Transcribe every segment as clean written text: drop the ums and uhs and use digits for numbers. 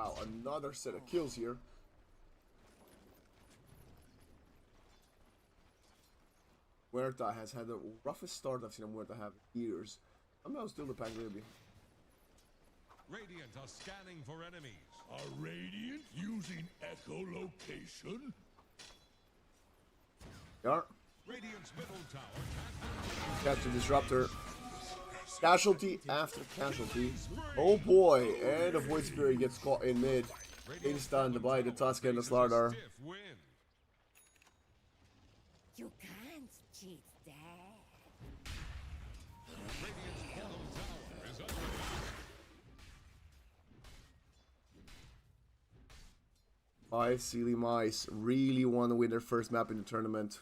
Wow, another set of kills here. Muerta has had the roughest start I've seen a Muerta have in years. Somehow still the Pangrebi. Radiant are scanning for enemies. Are Radiant using echolocation? Yeah. Radiant's middle tower Catch the disruptor. Casualty after casualty. Oh boy, and a Void Spirit gets caught in mid. Stunned by the Tusk and the Slardar. You can't cheat that. Radiant's middle tower is under attack. 5sillymice really want to win their first map in the tournament.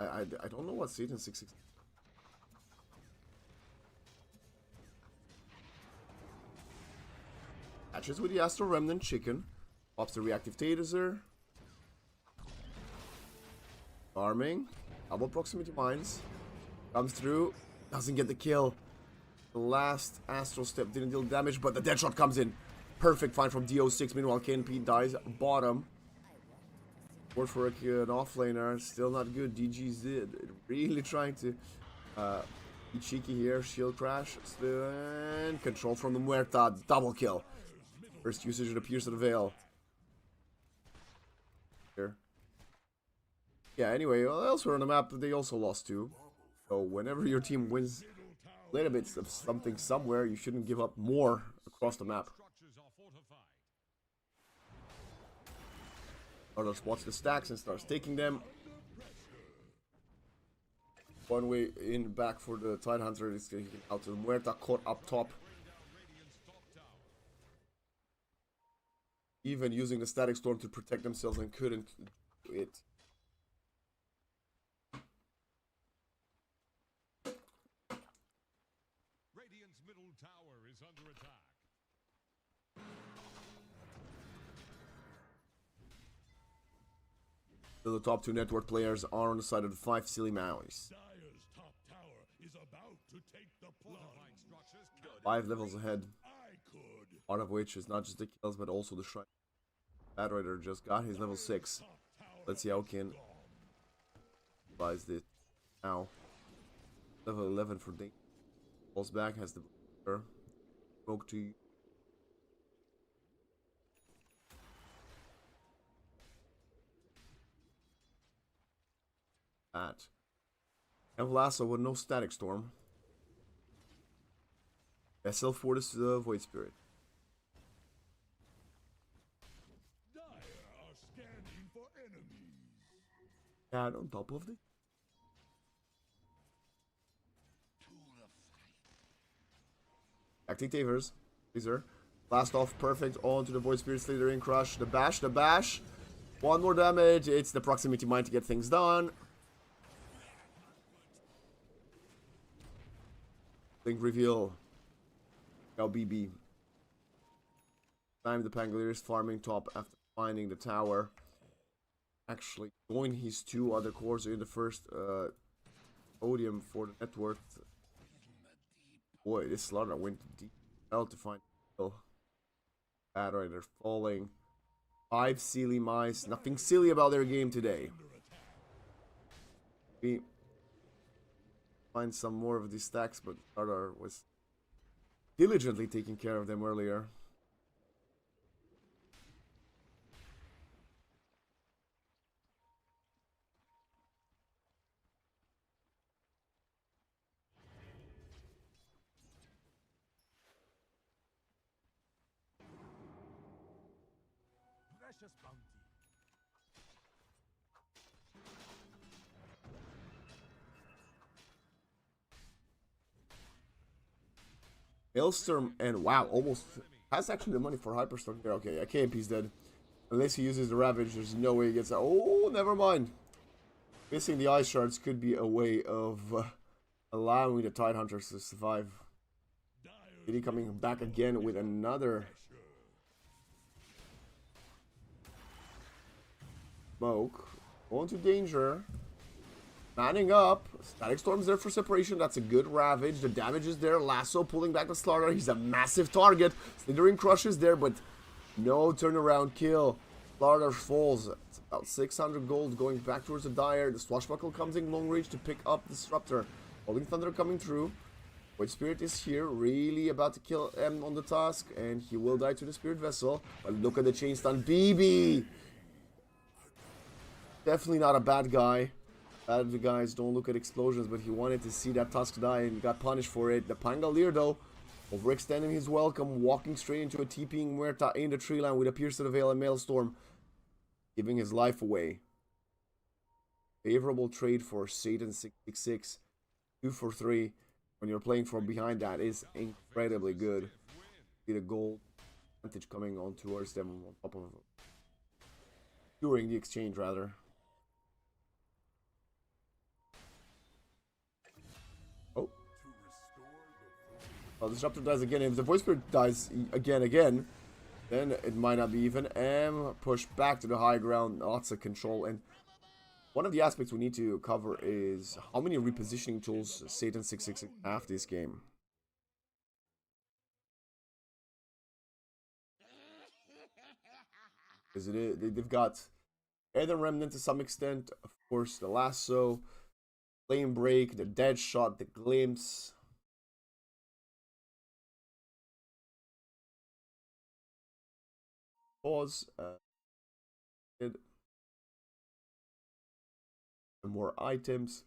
I don't know what Satan666. Catches with the Astral Remnant Chicken. Pops the reactive Taser. Farming. Double proximity mines. Comes through. Doesn't get the kill. The last Astral Step didn't deal damage, but the Deadshot comes in. Perfect find from DO6. Meanwhile, KNP dies bottom. Word for an offlaner. Still not good. DG's really trying to be cheeky here. Shield crash. And control from the Muerta. Double kill. First usage of the Pierce of the Veil. Here. Yeah, anyway, elsewhere on the map, they also lost too. So whenever your team wins a little bit of something somewhere, you shouldn't give up more across the map. Arthur spots the stacks and starts taking them. One way in back for the Tidehunter is out to the Muerta, caught up top. Even using the Static Storm to protect themselves and couldn't do it. Radiant's middle tower is under attack. So the top two network players are on the side of the 5sillymice. Dire's top tower is about to take the plunge. 5 levels ahead. I could. Part of which is not just the kills, but also the shrine. Bad Rider just got his level 6. Let's see how can buys this now. Level 11 for Dane. Falls back, has the smoke to you. That. And Lasso with no Static Storm. SL Fortis Void Spirit. Dire are scanning for enemies. And on top of it. Acting Tavers. Laser. Blast off, perfect. On to the Void Spirit Slithering Crush. The bash, the bash. One more damage. It's the proximity mine to get things done. Link reveal. Now BB. Time the Pangolier is farming top after finding the tower. Actually, join his 2 other cores in the first podium for the net worth. Boy, this Slaughter went deep hell to find the kill. Bad Rider falling. 5sillymice. Nothing silly about their game today. We find some more of these stacks, but Slaughter was diligently taking care of them earlier. Precious bounty. Maelstrom and wow, almost has actually the money for Hyperstorm here. Okay, yeah, KMP's dead. Unless he uses the Ravage, there's no way he gets that. Oh, never mind. Missing the Ice Shards could be a way of allowing the Tidehunters to survive. Diddy coming back again with another smoke. Going to danger. Manning up. Static Storm's there for separation. That's a good Ravage. The damage is there. Lasso pulling back the Slaughter. He's a massive target. Slithering Crush is there, but no turnaround kill. Slaughter falls. It's about 600 gold going back towards the Dire. The Swashbuckle comes in long range to pick up Disruptor. Holding Thunder coming through. Void Spirit is here, really about to kill M on the task, and he will die to the Spirit Vessel. But look at the chain stun. BB! Definitely not a bad guy. Bad guys don't look at explosions, but he wanted to see that Tusk die and got punished for it. The Pangolier, though, overextending his welcome, walking straight into a TPing Muerta in the tree line with a Pierce to the Veil and Maelstrom, giving his life away. Favorable trade for Satan666. 2 for 3. When you're playing from behind, that is incredibly good. See the gold advantage coming on towards them on top of during the exchange, rather. Oh, Disruptor dies again. If the Void Spirit dies again, then it might not be even. M pushed back to the high ground. Lots of control. And one of the aspects we need to cover is how many repositioning tools Satan666 have this game. Because they've got Aether Remnant to some extent. Of course, the Lasso, Flame Break, the Dead Shot, the Glimpse. Pause. And more items.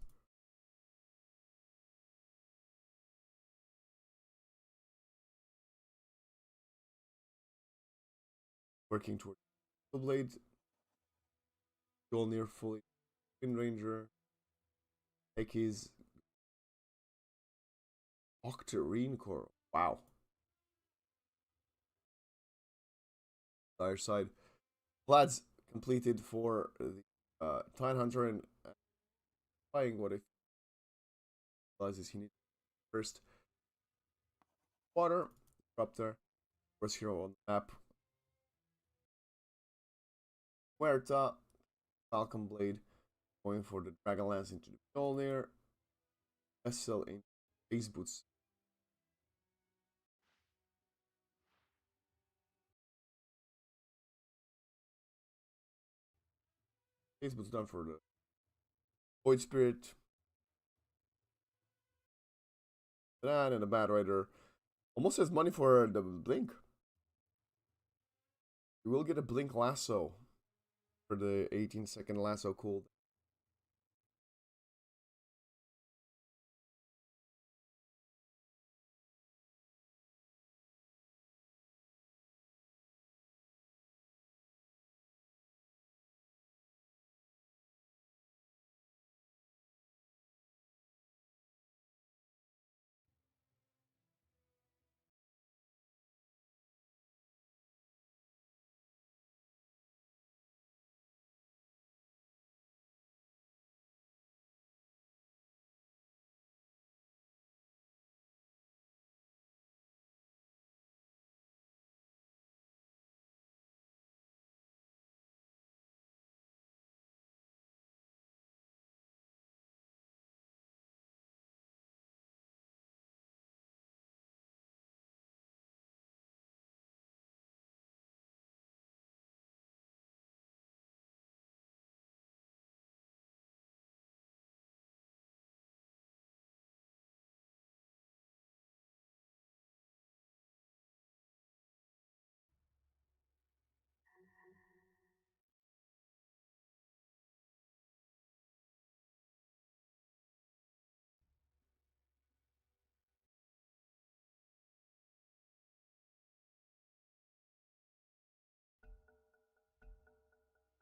Working towards the blade. Goal near fully. Wind Ranger. Take his Octarine Core. Wow. Dire side. Vlad's completed for the Tide Hunter and buying what if realizes he needs first water. Disruptor. First hero on the map. Muerta. Falcon Blade. Going for the Dragonlance into the Mjolnir. Vessel in Base Boots. Base Boots done for the Void Spirit. And a Bad Rider. Almost has money for the Blink. We will get a Blink Lasso for the 18-second Lasso cooled.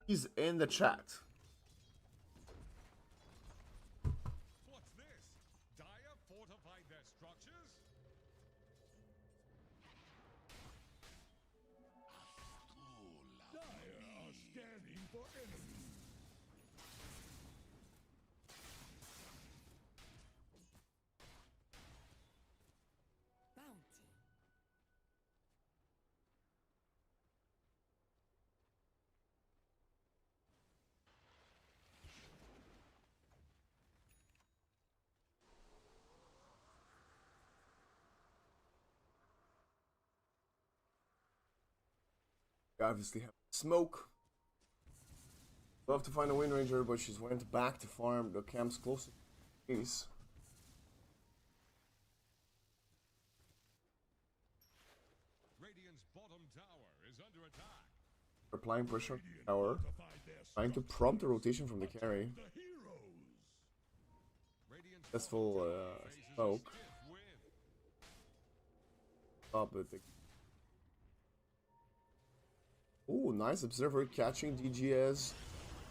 He's in the chat. What's this? Dire fortified their structures? Dire are scanning for enemies. Bounty. We obviously have smoke. Love to find a Wind Ranger, but she's went back to farm the camp's closest base. Radiant's bottom tower is under attack. Applying pressure on the tower, trying to prompt a rotation from the carry. Successful smoke. Stop it. Ooh, nice observer catching DGS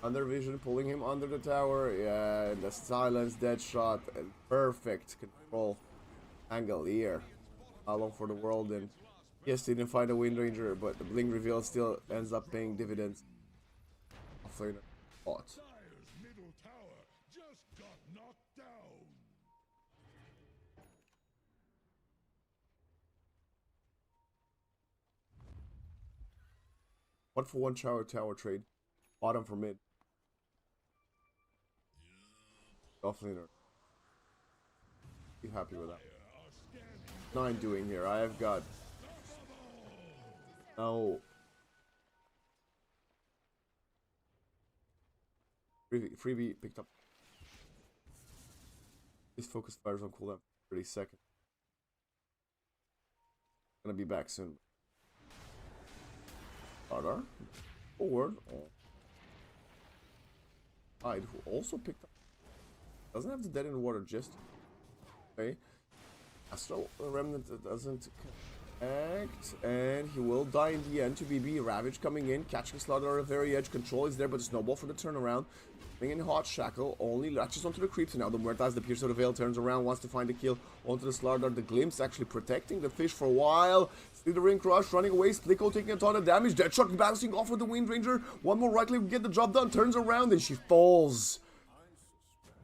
under vision, pulling him under the tower. Yeah, and the silence dead shot and perfect control angle here. How long for the world? And yes, they didn't find a Wind Ranger, but the blink reveal still ends up paying dividends. Offlaner fought. Dire's middle tower just got knocked down. One for one tower trade. Bottom for mid. Offlaner. Be happy with that. 9 doing here. I have got no freebie picked up. His focus fires on cooldown 30 seconds. Gonna be back soon. Radar forward. Hyde, who also picked up. Doesn't have the dead in the water just. Okay. Astral Remnant doesn't connect, and he will die in the end to BB. Ravage coming in, catching Slaughter at the very edge. Control is there, but the snowball for the turnaround. Coming in hot, Shackle only latches onto the creeps, and now the Muertas, the Pierce of the Veil, turns around, wants to find a kill onto the Slaughter. The Glimpse actually protecting the fish for a while. Slithering Crush running away, Slicko taking a ton of damage. Deadshot bouncing off with the Wind Ranger. One more right click will get the job done, turns around, and she falls.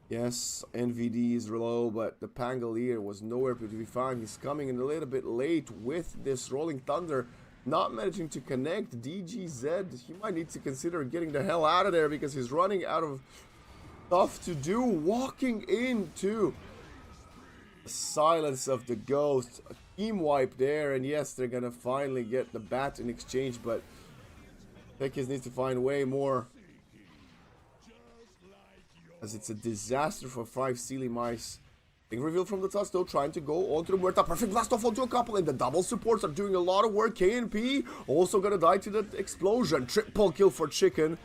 Yes, NVD is low, but the Pangolier was nowhere to be found. He's coming in a little bit late with this Rolling Thunder, not managing to connect. DGZ, he might need to consider getting the hell out of there because he's running out of stuff to do. Walking into the silence of the ghost, a team wipe there, and yes, they're gonna finally get the bat in exchange, but Tekis needs to find way more. As it's a disaster for 5sillymice. Being revealed from the tusk though, trying to go onto the Muerta. Perfect blast off onto a couple, and the double supports are doing a lot of work. KNP also gonna die to that explosion. Triple kill for Chicken.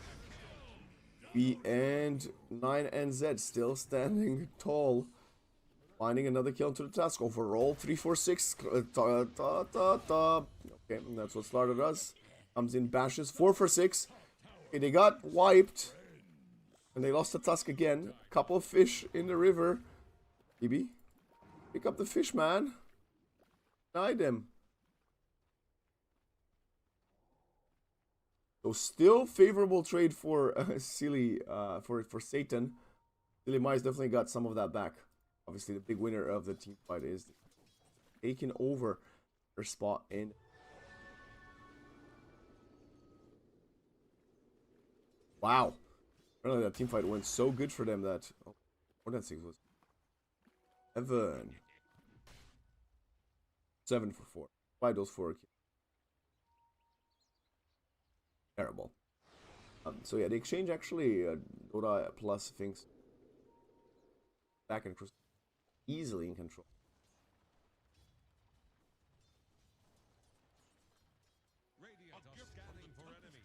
B and 9NZ still standing tall. Finding another kill into the task. Overall, 3-4-6. Okay, that's what started us. Comes in, bashes 4-for-6. Okay, they got wiped. And they lost the tusk again. Couple of fish in the river. BB, pick up the fish, man. Denied him. So still favorable trade for for Satan. S.15 definitely got some of that back. Obviously, the big winner of the team fight is taking over her spot in. Wow. Apparently that team fight went so good for them that what that six was 7 for 4. Why those 4 kills? Terrible. So yeah, the exchange actually Dota plus things back and easily in control. Radiant are scanning for enemies.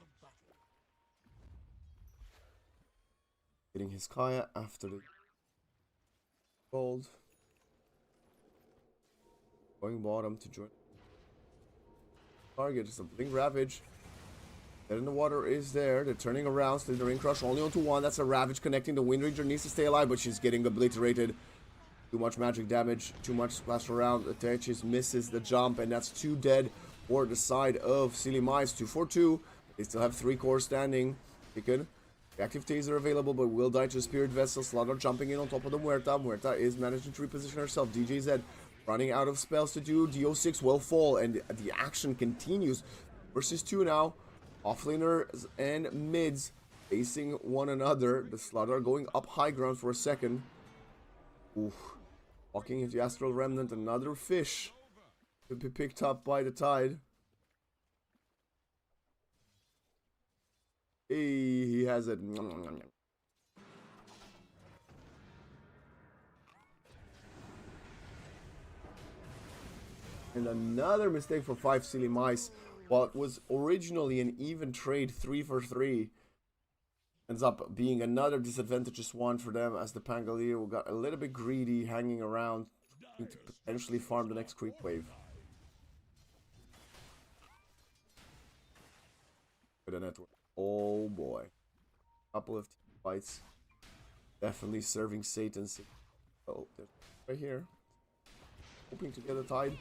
Getting his Kaya after the gold. Going bottom to join. Target is a Blink Ravage. Dead in the water is there. They're turning around. Slithering Crush only onto one. That's a Ravage connecting. The Wind Ranger needs to stay alive, but she's getting obliterated. Too much magic damage. Too much splash around. Attaches misses the jump, and that's 2 dead for the side of sillymice. 2-4-2. They still have 3 cores standing. Taken. The active taser available, but will die to Spirit Vessel. Slaughter jumping in on top of the Muerta. Muerta is managing to reposition herself. DJZ running out of spells to do. DO6 will fall, and the action continues. Versus 2 now. Offlaners and mids facing one another. The Slaughter going up high ground for a second. Oof. Walking into Astral Remnant. Another fish to be picked up by the tide. Hey, he has it. And another mistake for 5sillymice. What was originally an even trade 3 for 3 ends up being another disadvantageous one for them, as the Pangolier got a little bit greedy, hanging around to potentially farm the next creep wave. With a network. Oh boy. Couple of fights. Definitely serving Satan666. Oh, right here. Hoping to get a tide.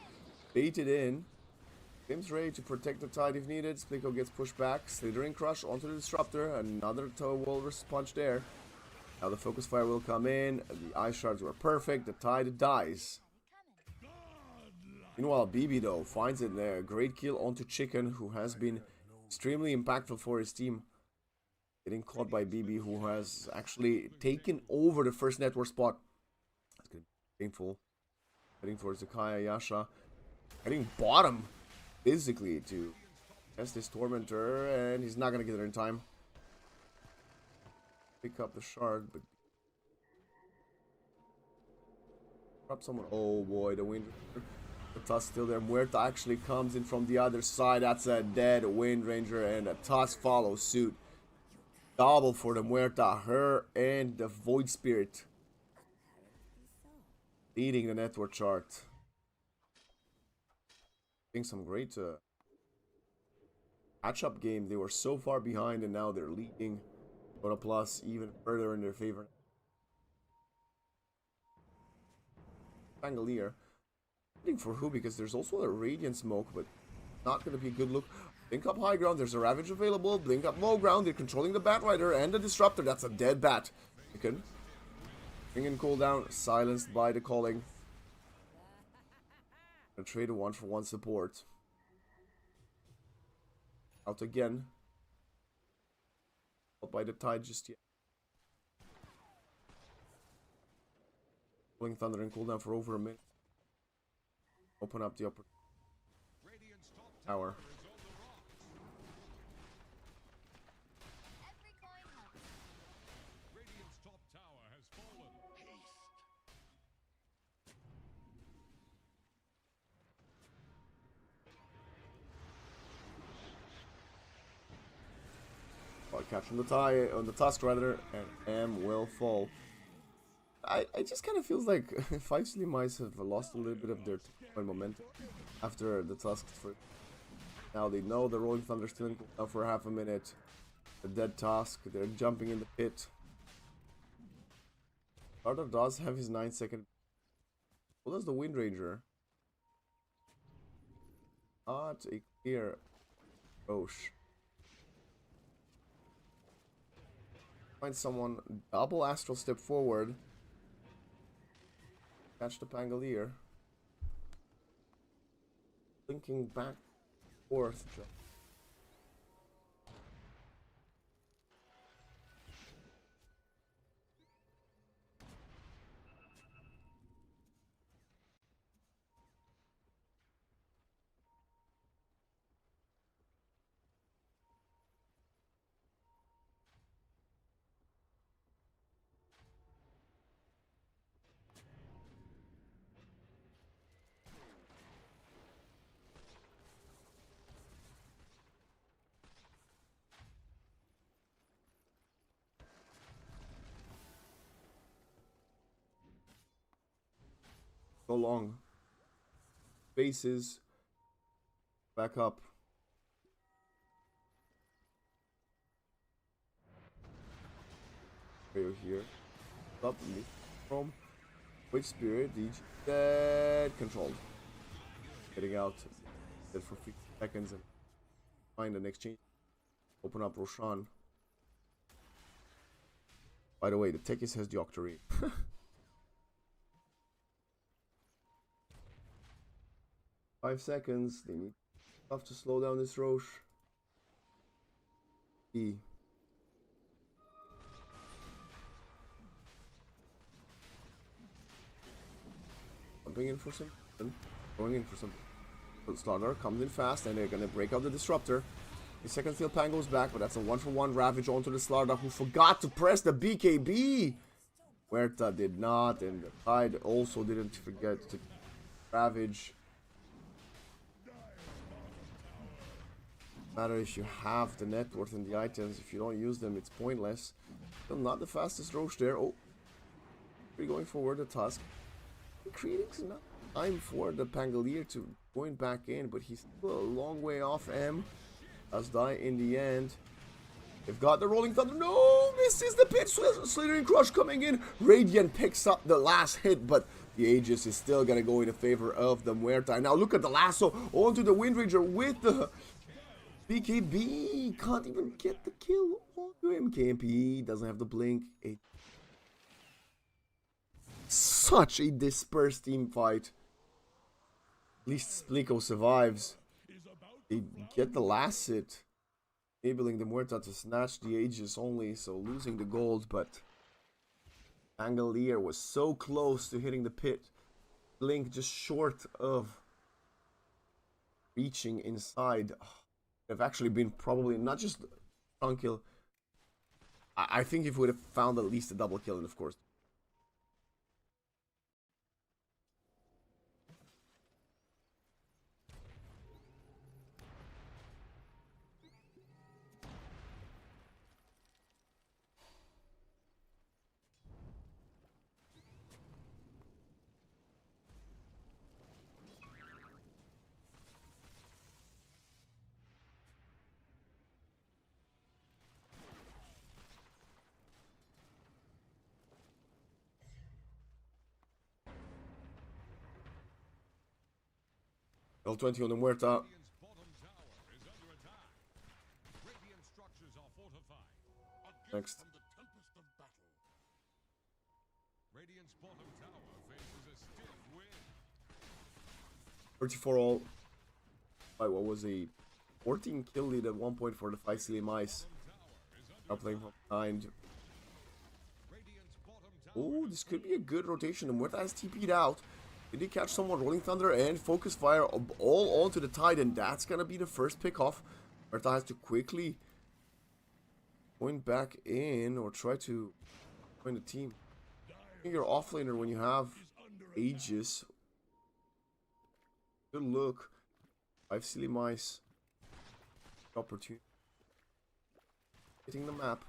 Baited in. Game's ready to protect the tide if needed. Spliko gets pushed back. Slithering Crush onto the Disruptor. Another toe walrus punch there. Now the Focus Fire will come in. The Ice Shards were perfect. The tide dies. Meanwhile, BB though finds it there. Great kill onto Chicken, who has been extremely impactful for his team. Getting caught by BB, who has actually taken over the first network spot. That's gonna be painful. Heading towards the Kaya Yasha. Heading bottom, physically, to test his Tormentor, and he's not gonna get there in time. Pick up the shard, but drop someone. Oh boy, the Wind Ranger. The Tusk still there. Muerta actually comes in from the other side. That's a dead Wind Ranger, and a Tusk follows suit. Double for the Muerta, her and the Void Spirit leading the network chart. I think some great matchup game. They were so far behind and now they're leading. But a plus even further in their favor. Pangolier. Waiting for who? Because there's also a Radiant Smoke, but not going to be a good look. Blink up high ground. There's a Ravage available. Blink up low ground. They're controlling the Bat Rider and the Disruptor. That's a dead Bat. Chicken. Bring in cooldown. Silenced by the calling. Gonna trade a 1-for-1 support. Out again. Not by the tide just yet. Rolling Thunder and cooldown for over a minute. Open up the upper tower. Radiant's top tower has fallen. By catching the tie on the Tusk rather, and M will fall. I just kind of feels like 5sillymice have lost a little bit of their momentum after the Tusk. Now they know the Rolling Thunder still in cooldown for half a minute. The dead Tusk, they're jumping in the pit. Carter does have his 9-second. What does the Wind Ranger? Not a clear Roche. Find someone, double Astral Step forward. Catch the Pangolier. Linking back forth. So long. Bases. Back up. Here. Up. From. Which Spirit? Dead. Controlled. Getting out. Dead for 50 seconds and find an exchange. Open up Roshan. By the way, the Tekis has the Octarine. 5 seconds. They need stuff to slow down this Roche. E. Jumping in for some. Going in for some. Slaughter comes in fast and they're gonna break out the Disruptor. The second Steel Pan goes back, but that's a 1-for-1 Ravage onto the Slardar, who forgot to press the BKB. Huerta did not, and the Tide also didn't forget to Ravage. No matter if you have the net worth and the items, if you don't use them, it's pointless. Still not the fastest Roche there. Oh, we're going forward the Tusk. Creating enough time for the Pangolier to going back in, but he's still a long way off M. Does die in the end. They've got the Rolling Thunder. No, misses the pit. Slithering Crush coming in. Radiant picks up the last hit, but the Aegis is still going to go in favor of the Muerta. Now look at the lasso onto the Wind Ranger with the BKB. Can't even get the kill onto him. KMP doesn't have the blink. Such a dispersed team fight. At least Spliko survives. They get the last hit, enabling the Muerta to snatch the Aegis only, so losing the gold, but Pangolier was so close to hitting the pit. Blink just short of reaching inside. They've actually been probably not just one kill. I think if we would have found at least a double kill, and of course. L20 on the Muerta. Radiant's bottom tower is under attack. Radiant structures are fortified. Next. From the tempest of battle. Radiant's bottom tower faces a stiff wind. 34 all. What was a 14 kill lead at one point for the 5sillymice. Now playing from behind. Radiant's bottom tower Oh, this could be a good rotation. The Muerta has TP'd out. Did he catch someone? Rolling Thunder and Focus Fire all onto the Tide, and that's gonna be the first pick off. Muerta has to quickly join back in or try to join the team. I think you're offlaner when you have Aegis. Good look. 5sillymice. Opportunity. Hitting the map.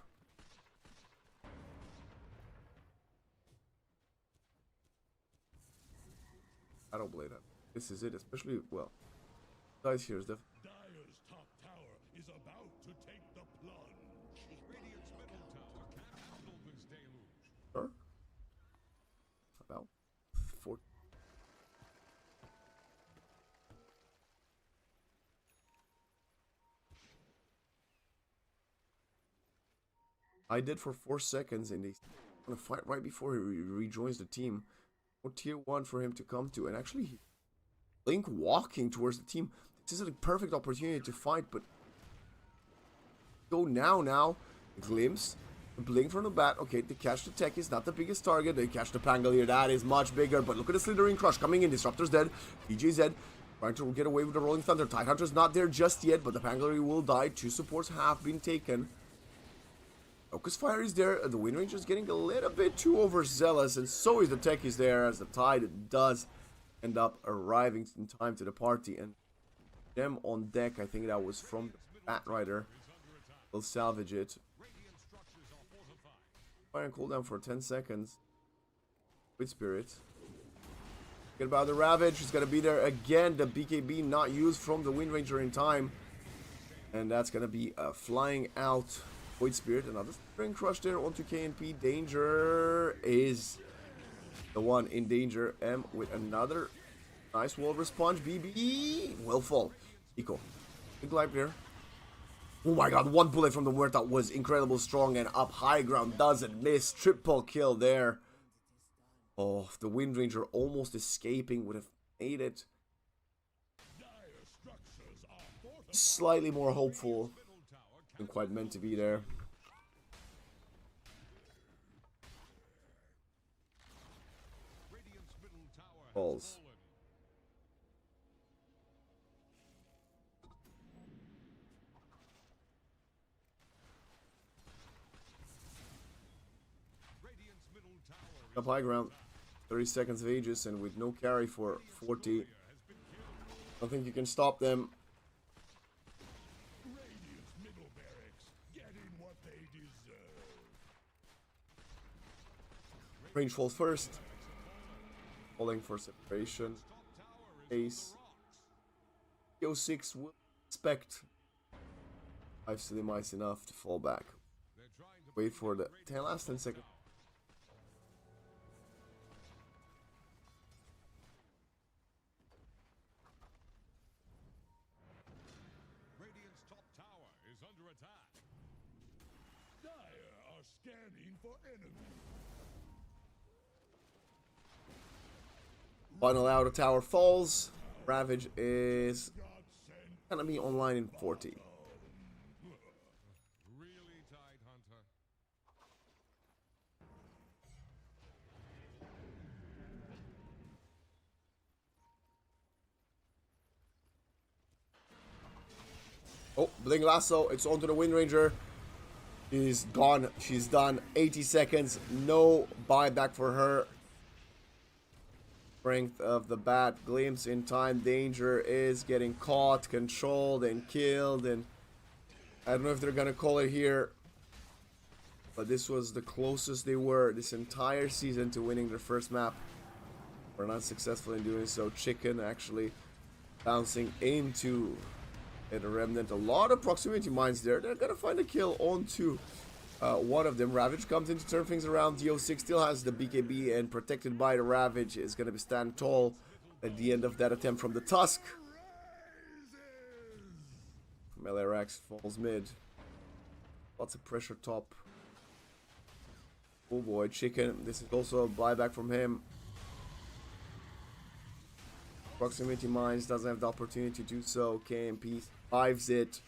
I don't blame that. This is it, especially, well, guys here is definitely. Dyer's top tower is about to take the plunge. Radiant's middle tower can't handle this deluge. Sure. About 4. I did for 4 seconds, and they want to fight right before he rejoins the team. Or tier 1 for him to come to, and actually Link walking towards the team. This is a perfect opportunity to fight, but go now. Glimpse, blink from the bat. Okay, they catch the tech is not the biggest target. They catch the Pangolier, that is much bigger. But look at the Slithering Crush coming in. Disruptor's dead. PJZ trying to get away with the Rolling Thunder. Tidehunter's not there just yet, but the Pangolier will die. 2 supports have been taken. Focus Fire is there. The Wind Ranger is getting a little bit too overzealous, and so is the Techies there, as the Tide does end up arriving in time to the party. And them on deck, I think that was from the Bat Rider. Will salvage it. Radiant structures are fortified. Fire and cooldown for 10 seconds. With Spirit. Forget about the Ravage. It's going to be there again. The BKB not used from the Wind Ranger in time. And that's going to be flying out. Void Spirit, another Spring Crush there onto KNP. Danger is the one in danger. M with another nice wall response. BB will fall. Eco. Big life there. Oh my god, one bullet from the Muerta was incredible strong, and up high ground doesn't miss. Triple kill there. Oh, the Wind Ranger almost escaping would have made it slightly more hopeful. Been quite meant to be there. Radiant's middle tower Balls. has fallen. Up high ground. 30 seconds of Aegis and with no carry for 40. I don't think you can stop them. Radiant's middle barracks getting what they deserve. Range falls first. Falling for separation. Ace. EO6 will expect 5sillymice enough to fall back. Wait for the last 10 seconds. Radiant's top tower is under attack. Dire are scanning for enemies. Final outer tower falls. Ravage is gonna be online in 40. Really tight, Hunter. Oh, Bling Lasso, it's onto the Wind Ranger. She's gone. She's done. 80 seconds. No buyback for her. Strength of the bat. Glimpse in time. Danger is getting caught, controlled, and killed. And I don't know if they're going to call it here. But this was the closest they were this entire season to winning their first map. We're not successful in doing so. Chicken actually bouncing into a remnant. A lot of proximity mines there. They're gonna find a kill onto one of them. Ravage comes in to turn things around. DO6 still has the BKB and protected by the Ravage is gonna be stand tall at the end of that attempt from the Tusk. Melerax falls mid. Lots of pressure top. Oh boy, Chicken. This is also a buyback from him. Proximity mines doesn't have the opportunity to do so. KMP fives it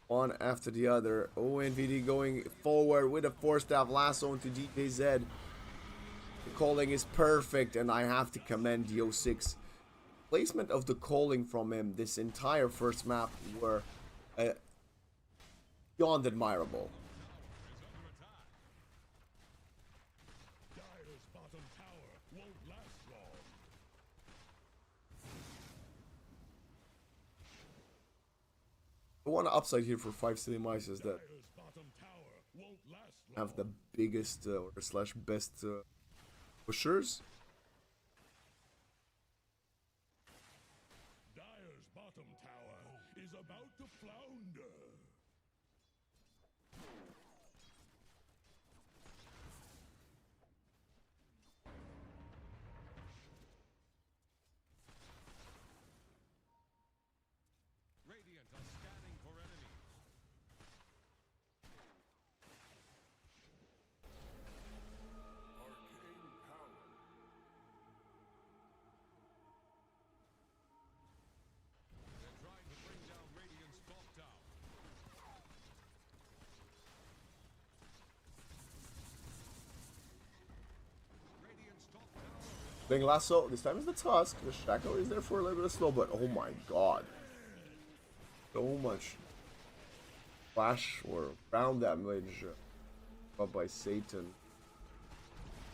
one after the other. ONVD going forward with a 4-staff lasso into DKZ. The calling is perfect, and I have to commend DO6. Placement of the calling from him this entire first map were beyond admirable. Dire's bottom tower won't last long. The one upside here for 5sillymice is that Dire's bottom tower won't last long. have the biggest or slash best pushers. Dire's bottom tower is about to flounder. Radiant are scanning for enemies. They're trying to bring down Radiant's top tower. Radiant's top tower. Bling Lasso, this time is the Tusk. The Shackle is there for a little bit of slow, but oh my god. So much flash or ground damage got by Satan.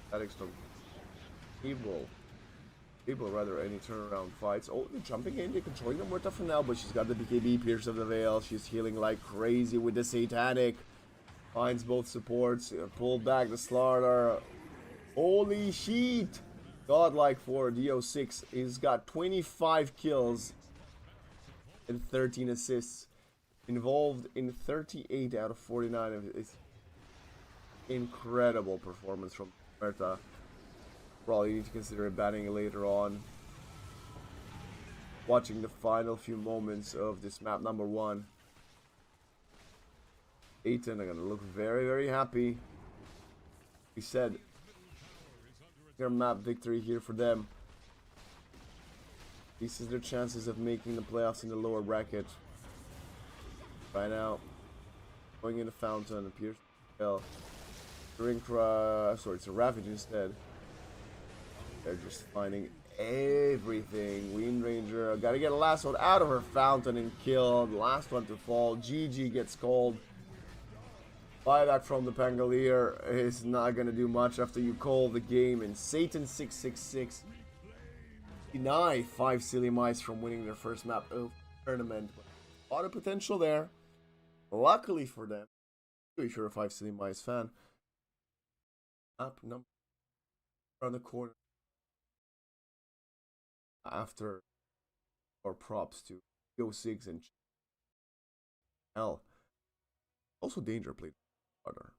That extent able rather any turnaround fights. Oh, the jumping in, they're controlling the Murta for now, but she's got the BKB, Pierce of the Veil. She's healing like crazy with the Satanic. Finds both supports, pulled back the Slaughter. Holy shit! Godlike for DO6. He's got 25 kills and 13 assists. Involved in 38 out of 49 of his incredible performance from Murta. Probably need to consider banning later on. Watching the final few moments of this map number 1. Satan are gonna look very, very happy. We said their map victory here for them. This is their chances of making the playoffs in the lower bracket. Right now, going in the fountain appears to fail. Sorry, it's a Ravage instead. They're just finding everything. Wind Ranger gotta get a last one out of her fountain and killed. Last one to fall. GG gets called. Buyback from the Pangolier is not gonna do much after you call the game, and Satan666 deny 5sillymice from winning their first map of the tournament. A lot of potential there. Luckily for them, if you're a 5sillymice fan, map number around the corner after our props to EPL and L. Also Danger played harder.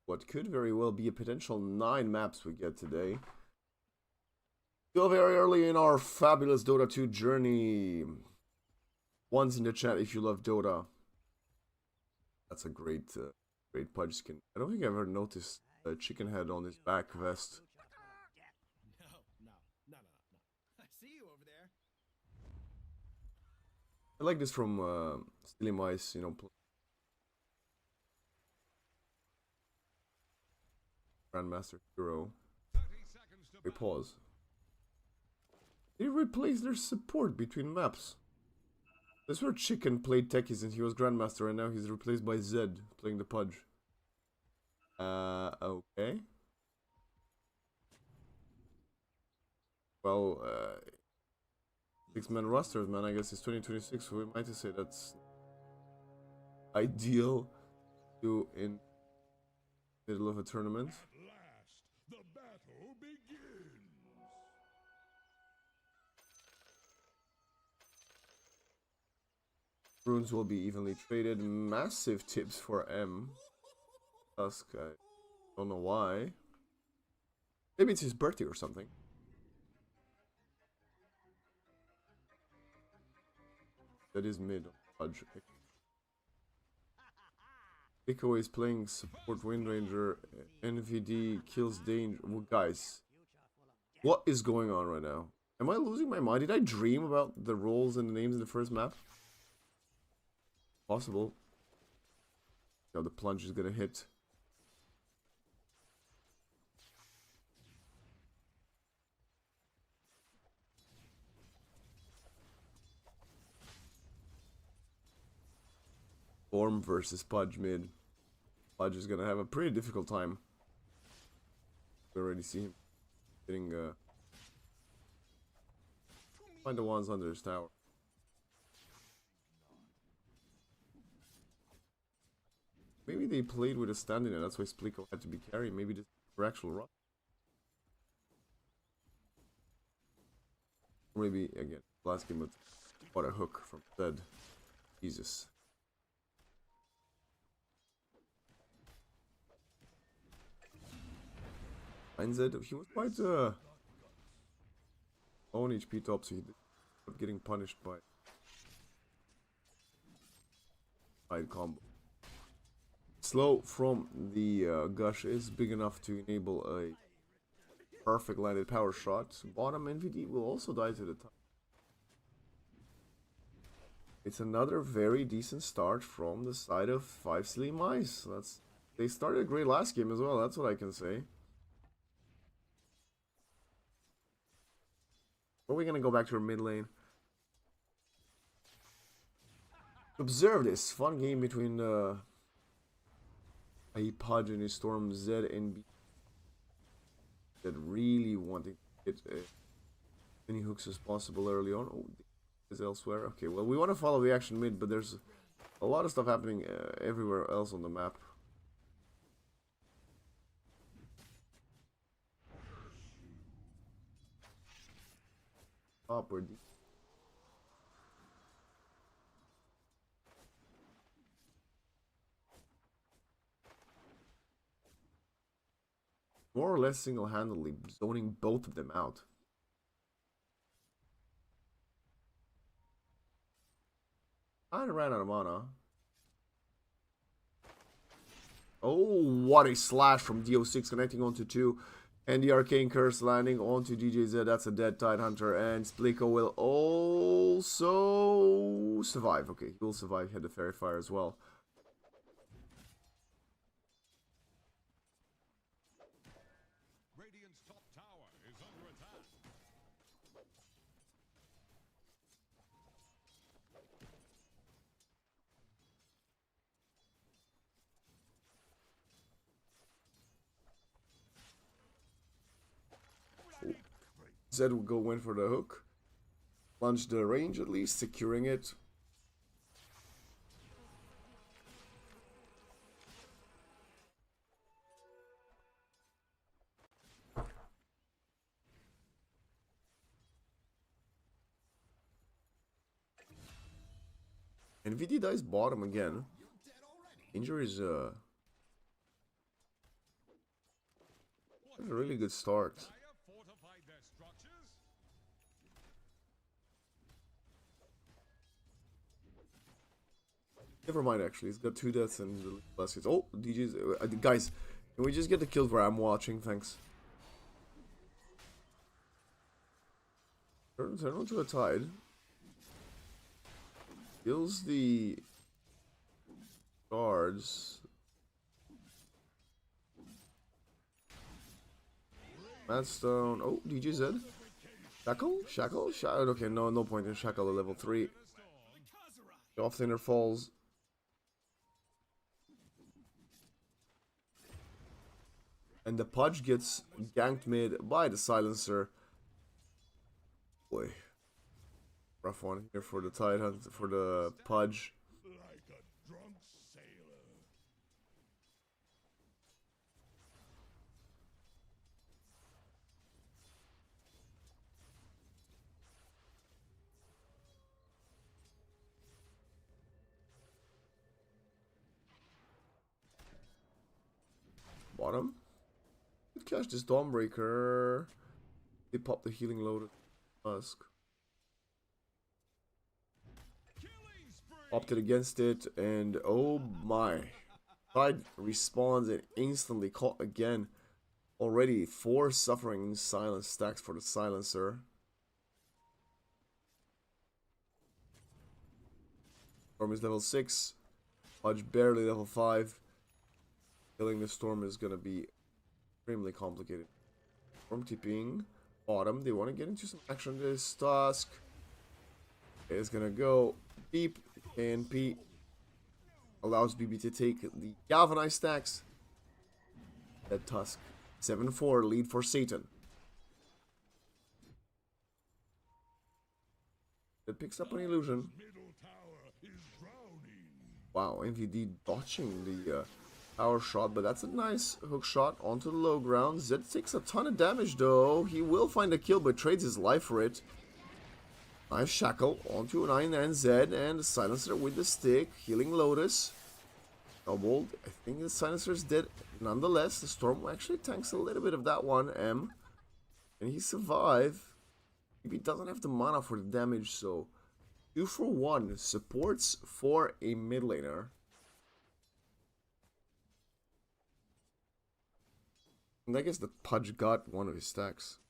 what could very well be a potential 9 maps we get today. Still very early in our fabulous Dota 2 journey. One's in the chat if you love Dota. That's a great pudge skin. I don't think I've ever noticed a chicken head on his back vest. No. I see you over there. I like this from S.15, you know. Grandmaster Hero. 30 seconds to Wait, pause. They replaced their support between maps. That's where Chicken played Techies and he was Grandmaster, and now he's replaced by Zed playing the Pudge. Okay. Well, 6-man rosters, man. I guess it's 2026, so we might say that's ideal to in middle of a tournament. At last, the battle begins. Runes will be evenly traded. Massive tips for M. Tusk, I don't know why. Maybe it's his birthday or something. That is mid. Fudge. Pico is playing support Windranger. NVD kills danger. Well, guys, what is going on right now? Am I losing my mind? Did I dream about the roles and the names in the first map? Possible. Now the plunge is gonna hit. Storm versus Pudge mid. Pudge is gonna have a pretty difficult time. We already see him getting find the ones under his tower. Maybe they played with a stand-in and that's why Spliko had to be carried. Maybe this is for actual run. Or maybe again, last game with what a hook from Zed. Jesus. And Zed, he was quite own HP top, so he ended up getting punished by side combo. Slow from the gush is big enough to enable a perfect landed power shot. Bottom NVD will also die to the top. It's another very decent start from the side of 5sillymice. They started a great last game as well, that's what I can say. Or are we gonna go back to our mid lane? Observe this fun game between a Pudge and his Storm Z and B that really wanting to get as many hooks as possible early on. Oh, is elsewhere. Okay, well we want to follow the action mid, but there's a lot of stuff happening everywhere else on the map. Upward. More or less single-handedly zoning both of them out. I ran out of mana. Oh, what a slash from DO6 connecting onto 2. And the Arcane Curse landing onto DJZ. That's a dead Tidehunter. And Spliko will also survive. Okay, he will survive. He had the Fairy Fire as well. Radiant's top tower is under attack. Zed will go in for the hook. Plunge the range at least, securing it. And VD dies bottom again. Injury is That's a really good start. Fire fortified their structures. Never mind, actually. He's got 2 deaths and the last hits. Oh, DJ's. Guys, can we just get the kill where I'm watching? Thanks. Turn onto a tide. Kills the guards. Madstone. Oh, DJZ. Shackle? Shackle? Shackle? Okay, no point in Shackle at level 3. The off-laner falls. And the Pudge gets ganked mid by the Silencer. Boy. Rough one here for the Tide Hunt, for the Pudge. Like a drunk sailor. Bottom. Could catch this Dawnbreaker. They pop the healing load. Tusk. Opted against it, and oh my. Tide respawns and instantly caught again. Already 4 suffering silence stacks for the Silencer. Storm is level 6. Pudge barely level 5. Killing the Storm is gonna be extremely complicated. Storm TPing. Bottom. They want to get into some action. This Tusk is gonna go deep. KNP allows BB to take the galvanized stacks. That Tusk. 7-4 lead for Satan. It picks up an illusion. Middle tower is drowning. Wow, MVD dodging the power shot, but that's a nice hook shot onto the low ground. Zed takes a ton of damage though. He will find a kill, but trades his life for it. Nice shackle onto an 9 Zed, and the Silencer with the stick, healing Lotus. Doubled. I think the Silencer's dead. Nonetheless, the Storm actually tanks a little bit of that one, M. And he survived. Maybe he doesn't have the mana for the damage, so 2 for 1 supports for a mid laner. And I guess the Pudge got one of his stacks.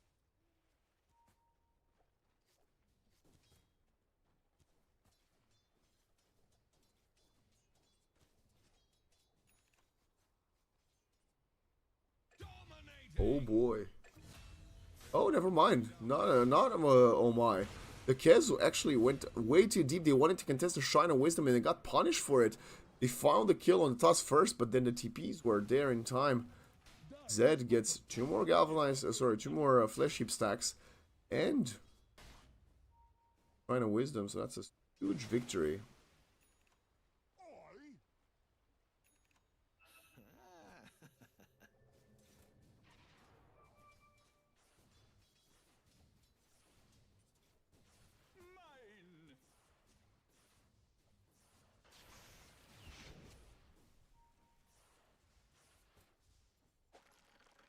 Oh boy. Oh, never mind. Not oh my. The Kez actually went way too deep. They wanted to contest the Shrine of Wisdom and they got punished for it. They found the kill on the Tusk first, but then the TPs were there in time. Zed gets 2 more galvanized, 2 more Flesh Heap stacks, and Shrine of Wisdom, so that's a huge victory.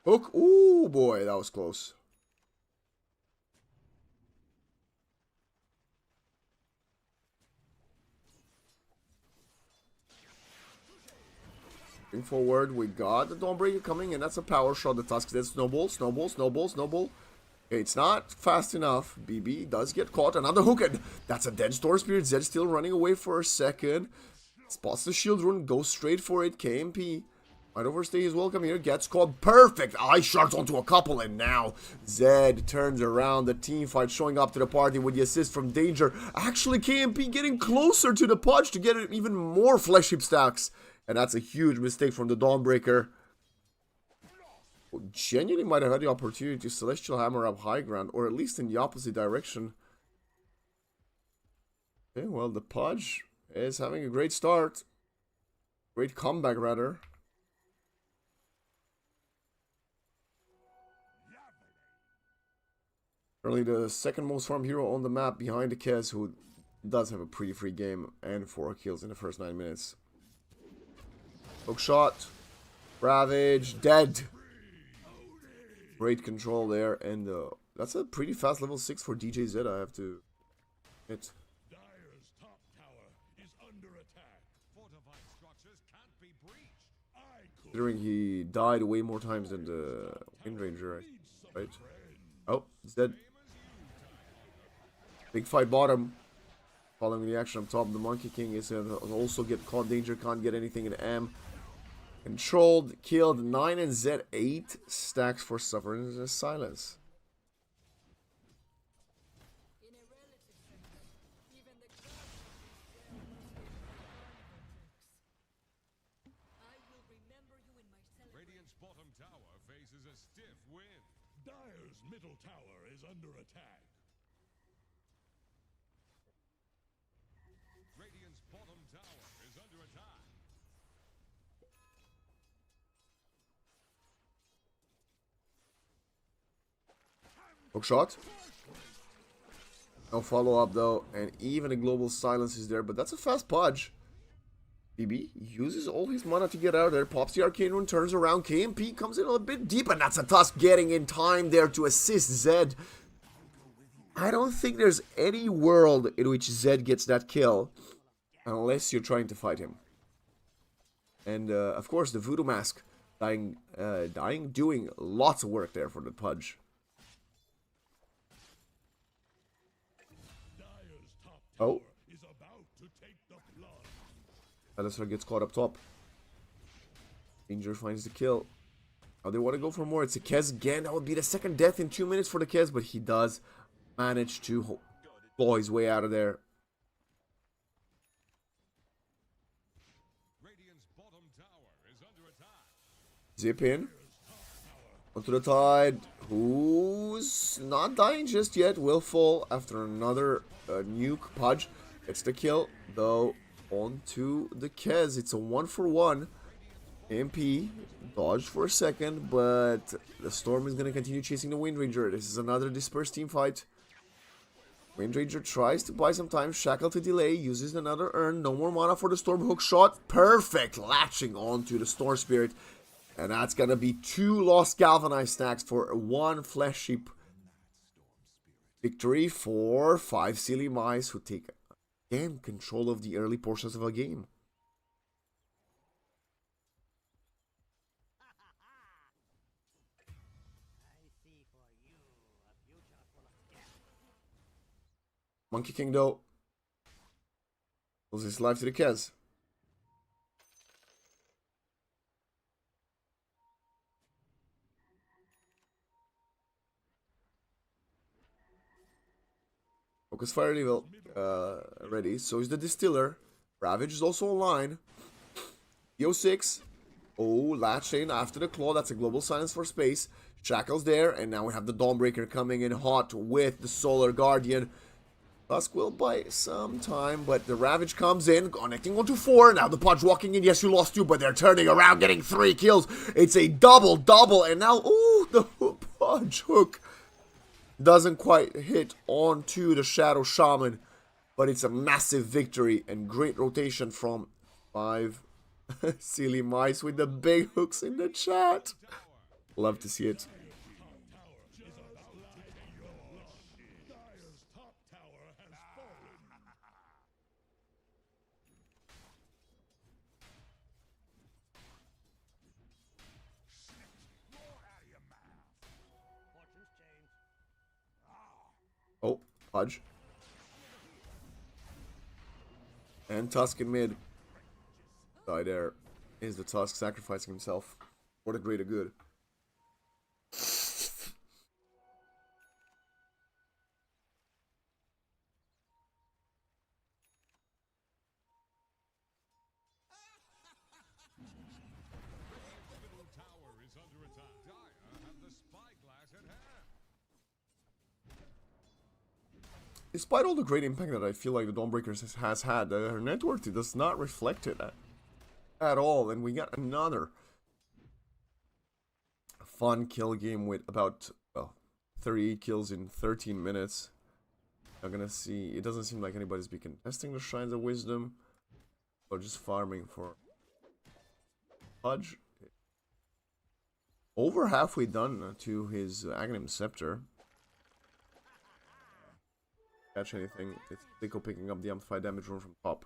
Hook. Ooh, boy, that was close. Moving forward, we got the Dawnbreaker coming, and that's a power shot. The Tusk says snowball, snowball, snowball, snowball. Okay, it's not fast enough. BB does get caught. Another hook, and that's a dead Storm Spirit. Zed still running away for a second. Spots the shield rune, goes straight for it. KMP might overstay his welcome here. Gets caught. Perfect. Eye shards onto a couple, and now Zed turns around. The team fight showing up to the party with the assist from Danger. Actually, KMP getting closer to the Pudge to get even more Flesh Heap stacks. And that's a huge mistake from the Dawnbreaker. Genuinely might have had the opportunity to Celestial Hammer up high ground, or at least in the opposite direction. Okay, well, the Pudge is having a great start. Great comeback, rather. Currently the second most farmed hero on the map behind the Kez, who does have a pretty free game and 4 kills in the first 9 minutes. Hook shot. Ravage. Dead. Great control there, and that's a pretty fast level 6 for DJZ, I have to admit. Dyer's top tower is under attack. Fortified structures can't be breached. I could Considering he died way more times than the Wind Ranger, right? Oh, he's dead. Big fight bottom. Following the action up top, the Monkey King is gonna also get caught danger, can't get anything in M. Controlled, killed, 9 and Z, 8 stacks for suffering silence. In a relative center, even the gods I will remember you in my celebration. Radiant's bottom tower faces a stiff wind. Dyer's middle tower is under attack. Radiant's bottom tower is under attack. Hook shot. No follow-up though, and even a global silence is there, but that's a fast pudge. BB uses all his mana to get out of there, pops the Arcane Rune, turns around, KMP comes in a bit deep, and that's a Tusk getting in time there to assist Zed. I don't think there's any world in which Zed gets that kill, unless you're trying to fight him. And of course the Voodoo Mask, doing lots of work there for the pudge. Dyer's top Oh. tower is about to take the plunge. Alistar gets caught up top. Danger finds the kill. Oh, they want to go for more. It's a Kez again. That would be the second death in 2 minutes for the Kez, but he does manage to claw his way out of there. Radiant's bottom tower is under attack. Zip in. Onto the Tide. Who's not dying just yet. Will fall after another nuke. Pudge gets the kill, though. Onto the Kez. It's a 1-for-1. MP dodged for a second, but the Storm is going to continue chasing the Wind Ranger. This is another dispersed team fight. Wind Ranger tries to buy some time. Shackle to delay. Uses another urn. No more mana for the Storm. Hook shot. Perfect. Latching onto the Storm Spirit. And that's going to be 2 lost Galvanized stacks for 1 Flesh Sheep. Victory for 5sillymice, who take, again, control of the early portions of a game. Monkey King, though, loses his life to the Kez. Focus Fire Level ready. So is the Distiller. Ravage is also online. EO6. Oh, latch in after the Claw. That's a Global Silence for space. Shackle's there. And now we have the Dawnbreaker coming in hot with the Solar Guardian. Tusk will buy some time, but the Ravage comes in, connecting onto 4. Now the Pudge walking in. Yes, you lost 2, but they're turning around, getting 3 kills. It's a double, and now, ooh, the Pudge hook doesn't quite hit onto the Shadow Shaman, but it's a massive victory and great rotation from 5sillymice with the big hooks in the chat. Love to see it. Dyer's top tower has fallen. Oh, Pudge. And Tusk in mid. Die there is the Tusk sacrificing himself for the greater good. Middle tower is under attack. Dire have the spyglass at hand. Despite all the great impact that I feel like the Dawnbreakers has had, her net worth does not reflect it at all. And we got another fun kill game with about, well, 38 kills in 13 minutes. I'm gonna see, it doesn't seem like anybody's been contesting the Shrines of Wisdom, or just farming for Pudge. over halfway done to his Aghanim Scepter. Catch anything. It's Tico picking up the amplified damage rune from top.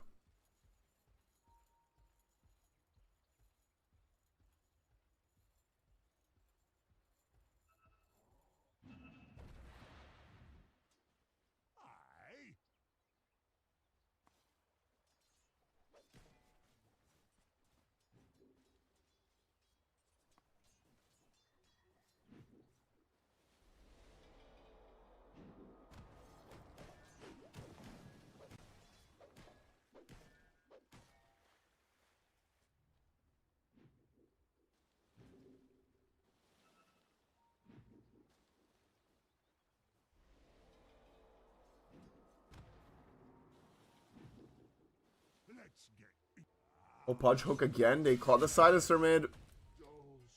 Let's get Oh, Pudge Hook again. They caught the Silencer mid.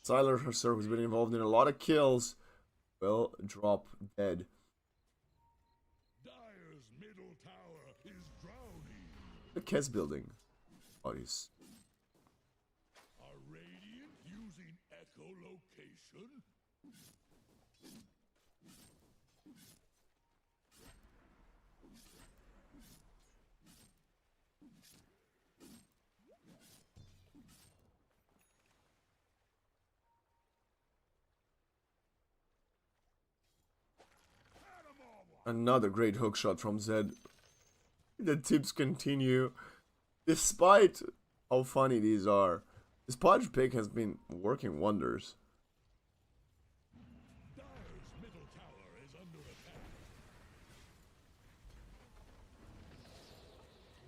Silencer, who's been involved in a lot of kills, will drop dead. Dyer's middle tower is drowning. The Kez building. Bodies. Are Radiant using echolocation? Another great hook shot from Zed. The tips continue. Despite how funny these are, this Podge pick has been working wonders. Dyer's middle tower is under attack.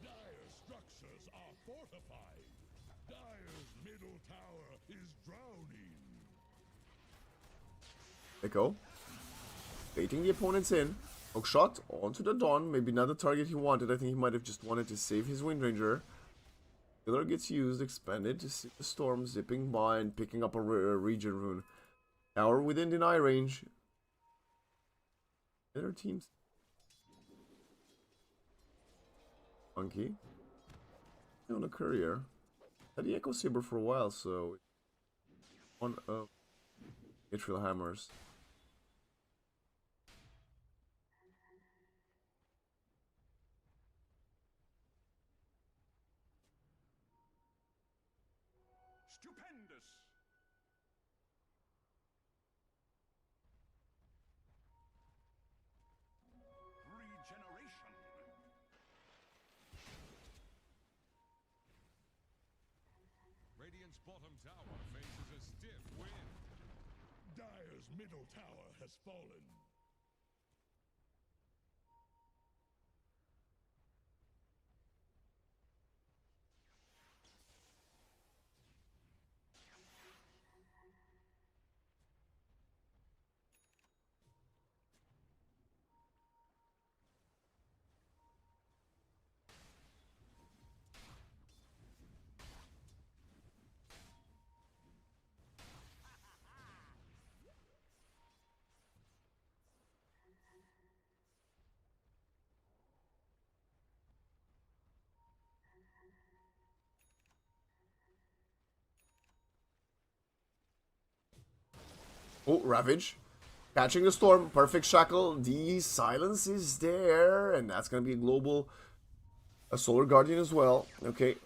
Dyer's structures are fortified. Dyer's middle tower is drowning. Echo. Baiting the opponents in. Hook shot onto the Dawn. Maybe not the target he wanted. I think he might have just wanted to save his Windranger. Killer gets used, expanded to see the Storm zipping by and picking up a region rune. Tower within deny range. Other teams. Monkey. On a courier. Had the Echo Saber for a while, so one of Atrial Hammers. Stupendous. Regeneration. Radiant's bottom tower faces a stiff wind. Dyer's middle tower has fallen. Oh, Ravage. Catching the Storm. Perfect Shackle. The silence is there. And that's going to be a global... A Solar Guardian as well. Okay.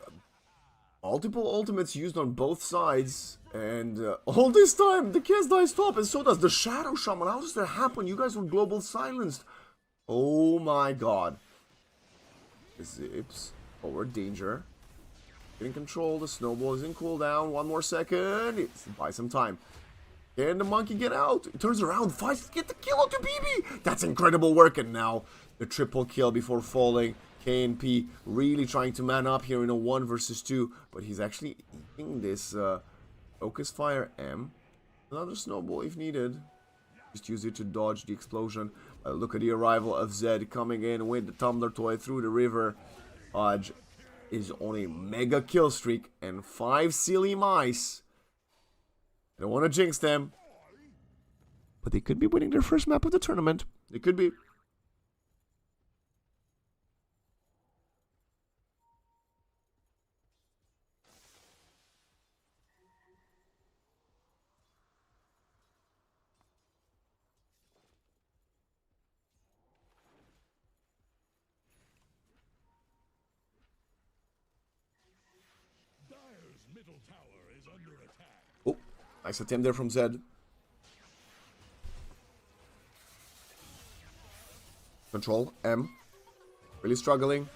Multiple ultimates used on both sides. And all this time, the Kez dies top. And so does the Shadow Shaman. How does that happen? You guys were global silenced. Oh my god. Zips. Forward danger. Getting control. The snowball is in cooldown. One more second. Buy some time. Can the monkey get out? It turns around, fights to get the kill onto BB. That's incredible work. And now the triple kill before falling. KNP really trying to man up here in a 1 versus 2. But he's actually eating this Focus Fire M. Another snowball if needed. Just use it to dodge the explosion. Look at the arrival of Zed coming in with the tumbler toy through the river. Podge is on a mega kill streak. And 5 silly mice. I don't want to jinx them. But they could be winning their first map of the tournament. They could be. middle tower is under attack. Oh, nice attempt there from Zed. Control M. Really struggling.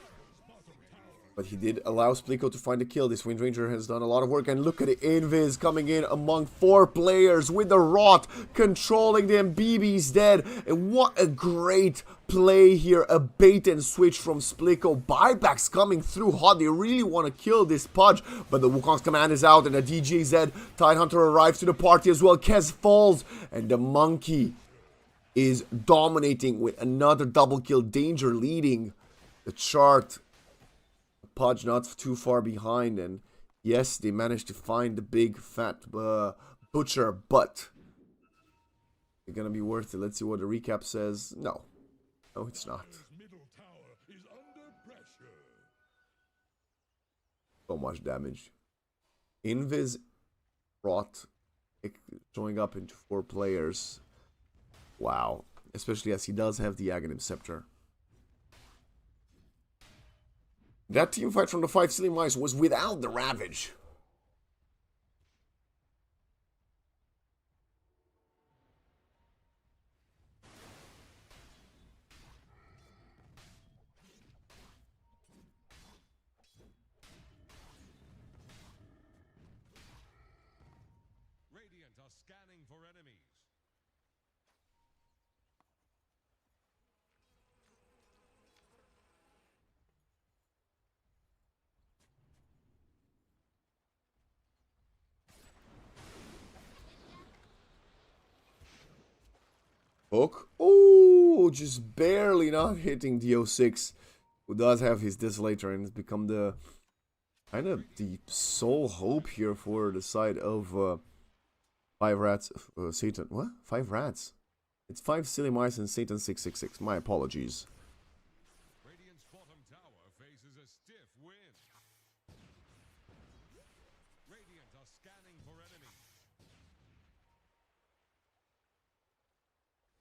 But he did allow Spliko to find a kill. This Wind Ranger has done a lot of work. And look at it. Invis coming in among 4 players with the Rot. Controlling them. BB's dead. And what a great play here. A bait and switch from Spliko. Buybacks coming through hot. They really want to kill this Pudge. But the Wukong's command is out. And the DJZ Tidehunter arrives to the party as well. Kez falls. And the Monkey is dominating with another double kill. Danger leading the chart. Pudge not too far behind, and yes, they managed to find the big fat butcher, but it's gonna be worth it. Let's see what the recap says. No, it's not. Middle tower is under pressure. So much damage. Invis Rot showing up into 4 players. Wow, especially as he does have the Aghanim Scepter. That team fight from the 5sillymice was without the Ravage. Radiant are scanning for enemies. Hook. Oh, just barely not hitting DO6, who does have his Desolator and has become the kind of the sole hope here for the side of 5 rats. Satan. What? 5 rats? It's 5sillymice and Satan666. My apologies. Radiant's bottom tower faces a stiff wind. Radiant are scanning for enemies.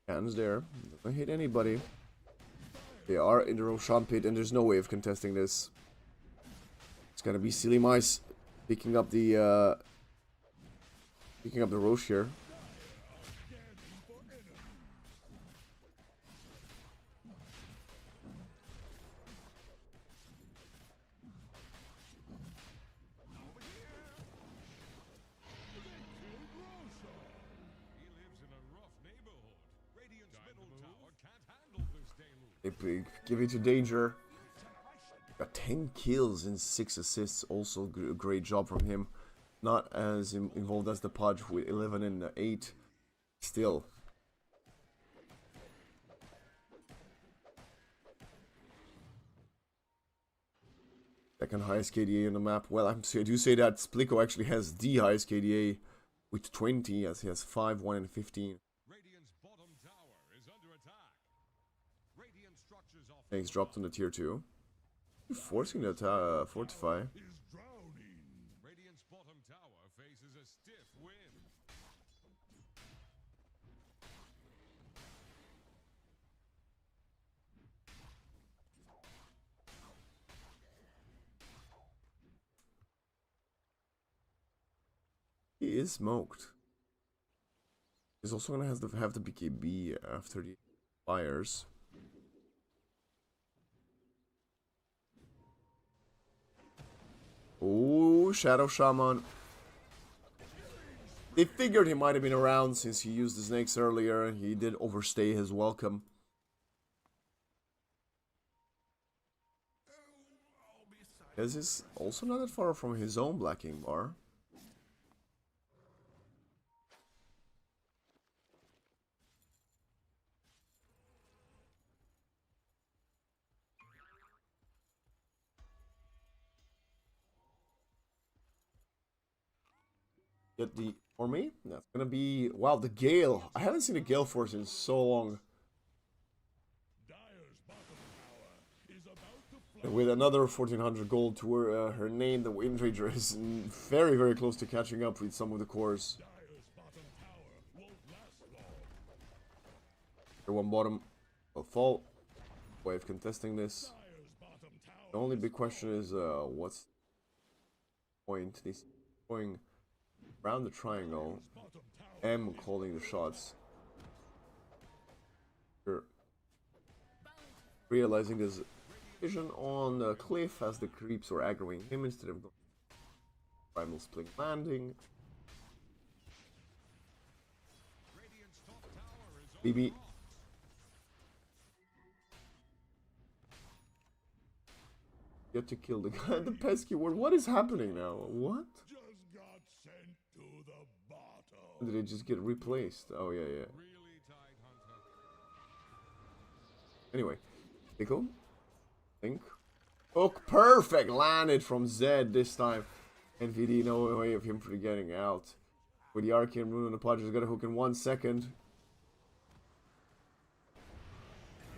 Hands there. Doesn't hit anybody. They are in the Roshan pit, and there's no way of contesting this. It's gonna be sillymice picking up the Rosh here. He lives in a rough neighborhood. Radiant's middle tower can't handle this deluge. They give it to Danger. Got 10 kills and 6 assists. Also a great job from him. Not as involved as the Pudge with 11 and 8. Still. Second highest KDA on the map. Well, I do say that Spliko actually has the highest KDA with 20, as he has 5, 1, and 15. Radiant's bottom tower is under attack. Radiant structures are And he's dropped on the tier 2. Forcing the fortify. Is drowning. Radiant's bottom tower faces a stiff wind. He is smoked. He's also gonna have the BKB after the fires. Oh, Shadow Shaman. They figured he might have been around since he used the snakes earlier. He did overstay his welcome. This is also not that far from his own Blacking bar. Get the army. That's gonna be wow. The Gale. I haven't seen a Gale Force in so long. Dyer's bottom tower is about to And with another 1400 gold to her name, the Wind Ranger is very, very close to catching up with some of the cores. Dyer's bottom tower won't last long. Tier 1 bottom will fall. Way of contesting this. Dyer's bottom tower The only big question is what's the point? These going around the triangle. M calling the shots. Sure. Realizing his vision on the cliff as the creeps were aggroing him instead of going primal split landing. BB. Get to kill the guy. The pesky word. What is happening now? What? Just got sent to the bottom. Did it just get replaced? Oh yeah, yeah. Really tight, Hunter. Anyway, Pickle. Think. Hook perfect. Landed from Zed this time. NVD, no way of him for getting out. With the Arcane Rune on the Podger's got a hook in 1 second.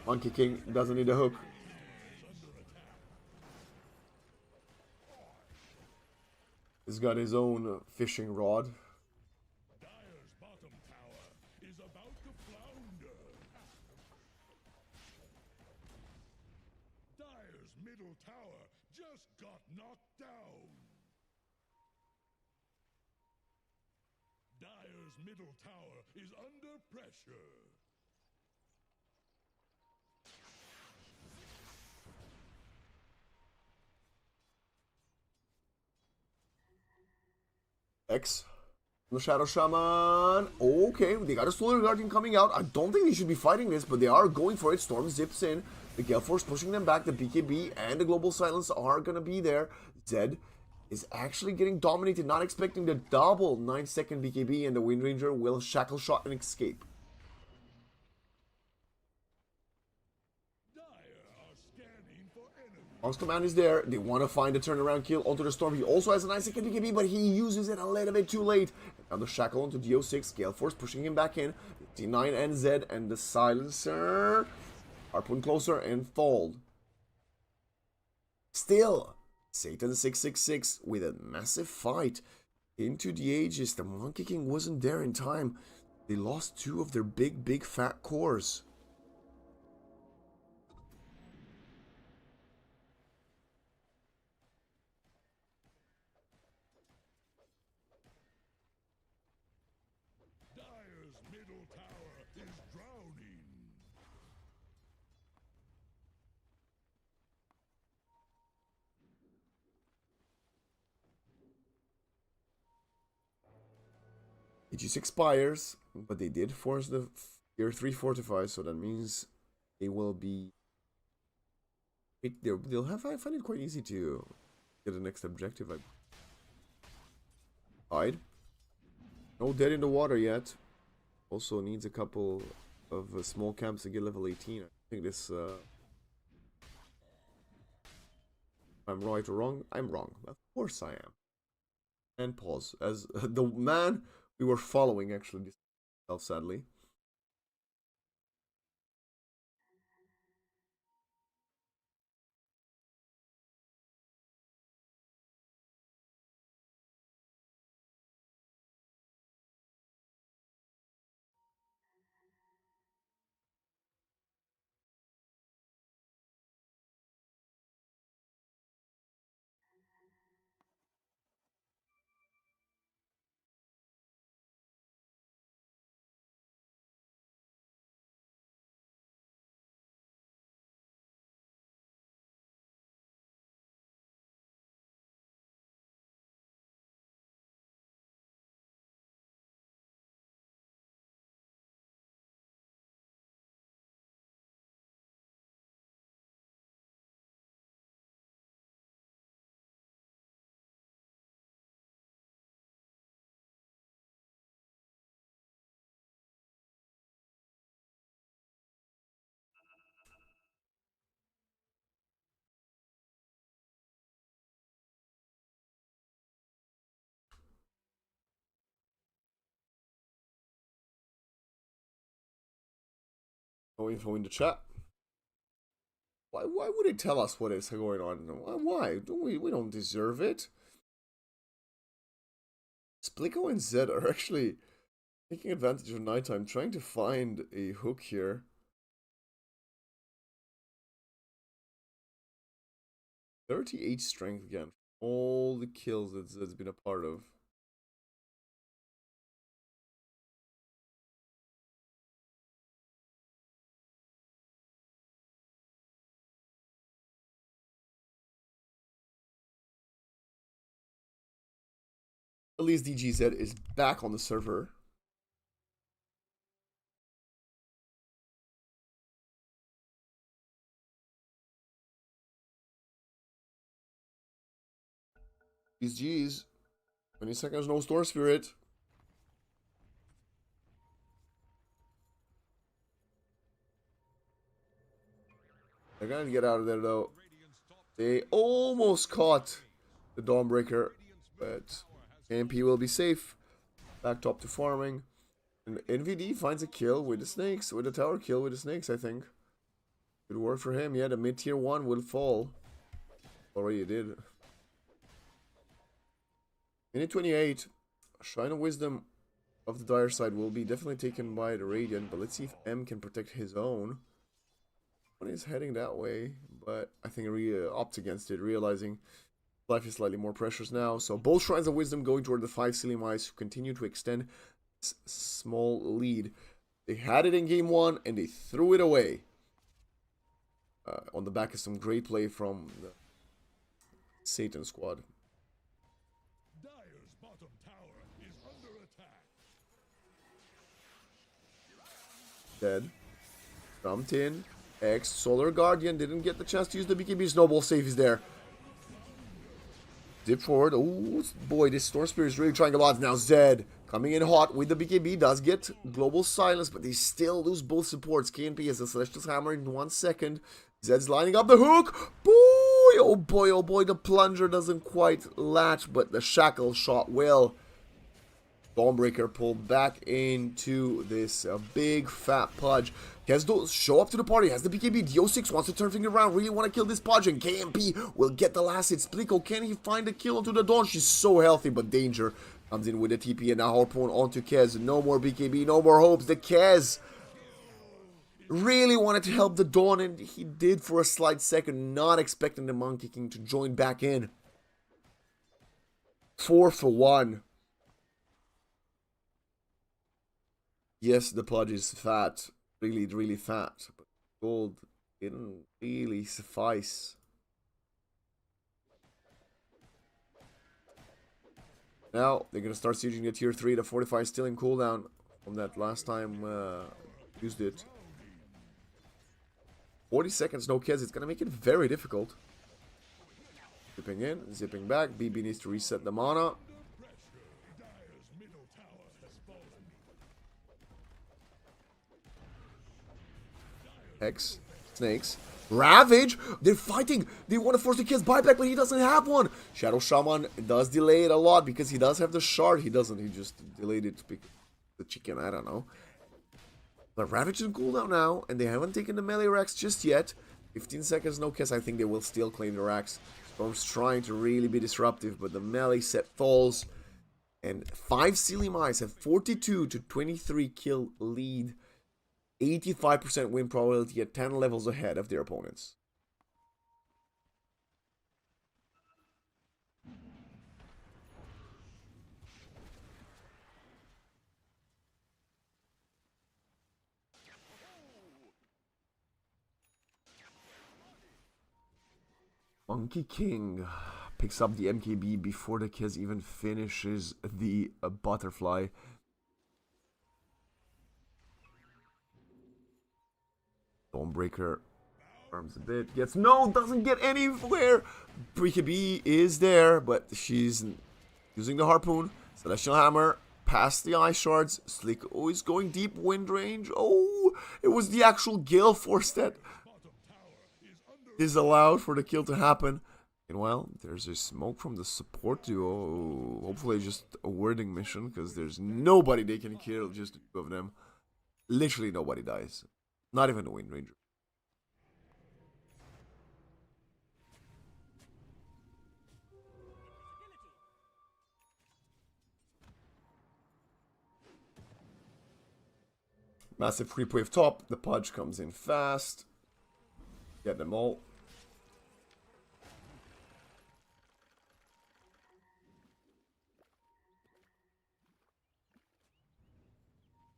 Monkey King doesn't need a hook. He's got his own fishing rod. Dyer's bottom tower is about to flounder. Dyer's middle tower just got knocked down. Dyer's middle tower is under pressure. X. The Shadow Shaman. Okay, they got a Solar Guardian coming out. I don't think they should be fighting this, but they are going for it. Storm zips in. The Gale Force pushing them back. The BKB and the Global Silence are going to be there. Zed is actually getting dominated. Not expecting the double 9-second BKB, and the Wind Ranger will Shackle Shot and escape. Dyer are scanning for enemies. Monk's Command is there. They want to find a turnaround kill onto the Storm. He also has a 9-second BKB, but he uses it a little bit too late. Now the Shackle onto DO6. Gale Force pushing him back in. D9 and Z and the Silencer are pulling closer and fold. Still, Satan666 with a massive fight into the Aegis. The Monkey King wasn't there in time. They lost 2 of their big fat cores. Dyer's middle tower is drowning. Aegis expires, but they did force the tier 3 fortify, so that means they will be... They'll have... I find it quite easy to get the next objective. Hide. No dead in the water yet. Also needs a couple of small camps to get level 18. I think this... if I'm right or wrong, I'm wrong. Of course I am. And pause. As the man we were following actually sadly. No info in the chat. Why would it tell us what is going on? Why? We don't deserve it. Spliko and Zed are actually taking advantage of nighttime, trying to find a hook here. .38 strength again. All the kills that Zed's been a part of. At least DGZ is back on the server. Geez. 20 seconds, no Store Spirit. They're gonna get out of there though. They almost caught the Dawnbreaker, but MP will be safe. Back top to farming. And NVD finds a kill with the snakes, with a tower kill with the snakes, I think. Good work for him. Yeah, the mid-tier 1 will fall. Already did. Minute 28. Shrine of Wisdom of the dire side will be definitely taken by the Radiant, but let's see if M can protect his own. One is heading that way, but I think he opts against it, realizing life is slightly more precious now. So both Shrines of Wisdom going toward the 5sillymice, who continue to extend this small lead. They had it in game 1 and they threw it away. On the back of some great play from the Satan squad. Dire's bottom tower is under attack. Dead. Jumped in. X Solar Guardian didn't get the chance to use the BKB. Snowball save is there. Dip forward. Oh boy, this Storm Spirit is really trying a lot. Now Zed coming in hot with the BKB. Does get Global Silence, but they still lose both supports. KNP has the Celestial Hammer in 1 second. Zed's lining up the hook. Boy, oh boy, oh boy. The plunger doesn't quite latch, but the shackle shot will. Dawnbreaker pulled back into this big fat Pudge. Kez show up to the party, has the BKB. DO6 wants to turn things around, really want to kill this Pudge, and KMP will get the last hit. Splico, can he find a kill onto the Dawn? She's so healthy, but Danger comes in with a TP, and now Harpoon onto Kez. No more BKB, no more hopes. The Kez really wanted to help the Dawn, and he did for a slight second, not expecting the Monkey King to join back in. 4 for 1. Yes, the Pudge is fat. Really, really fat. But gold didn't really suffice. Now, they're going to start sieging the tier 3. The 45 is still in cooldown from that last time used it. 40 seconds, no kids. It's going to make it very difficult. Zipping in, zipping back. BB needs to reset the mana. X, Snakes, Ravage, they're fighting, they want to force the kid's buyback, but he doesn't have one. Shadow Shaman does delay it a lot, because he does have the shard, he doesn't, he just delayed it to pick the chicken, I don't know. But Ravage is in cooldown now, and they haven't taken the melee racks just yet. 15 seconds, no kiss, I think they will still claim the racks. Storm's trying to really be disruptive, but the melee set falls. And 5sillymice have 42 to 23 kill lead. 85% win probability at 10 levels ahead of their opponents. Monkey King picks up the MKB before the Kiz even finishes the butterfly. Dawnbreaker arms a bit, gets doesn't get anywhere. BKB is there, but she's using the harpoon. Celestial Hammer past the ice shards. Slick is going deep wind range. Oh, it was the actual gale force that is allowed for the kill to happen. And well, there's a smoke from the support duo. Hopefully just a wording mission, because there's nobody they can kill, just the two of them. Literally nobody dies. Not even the Wind Ranger. Massive creep wave top. The Pudge comes in fast. Get them all.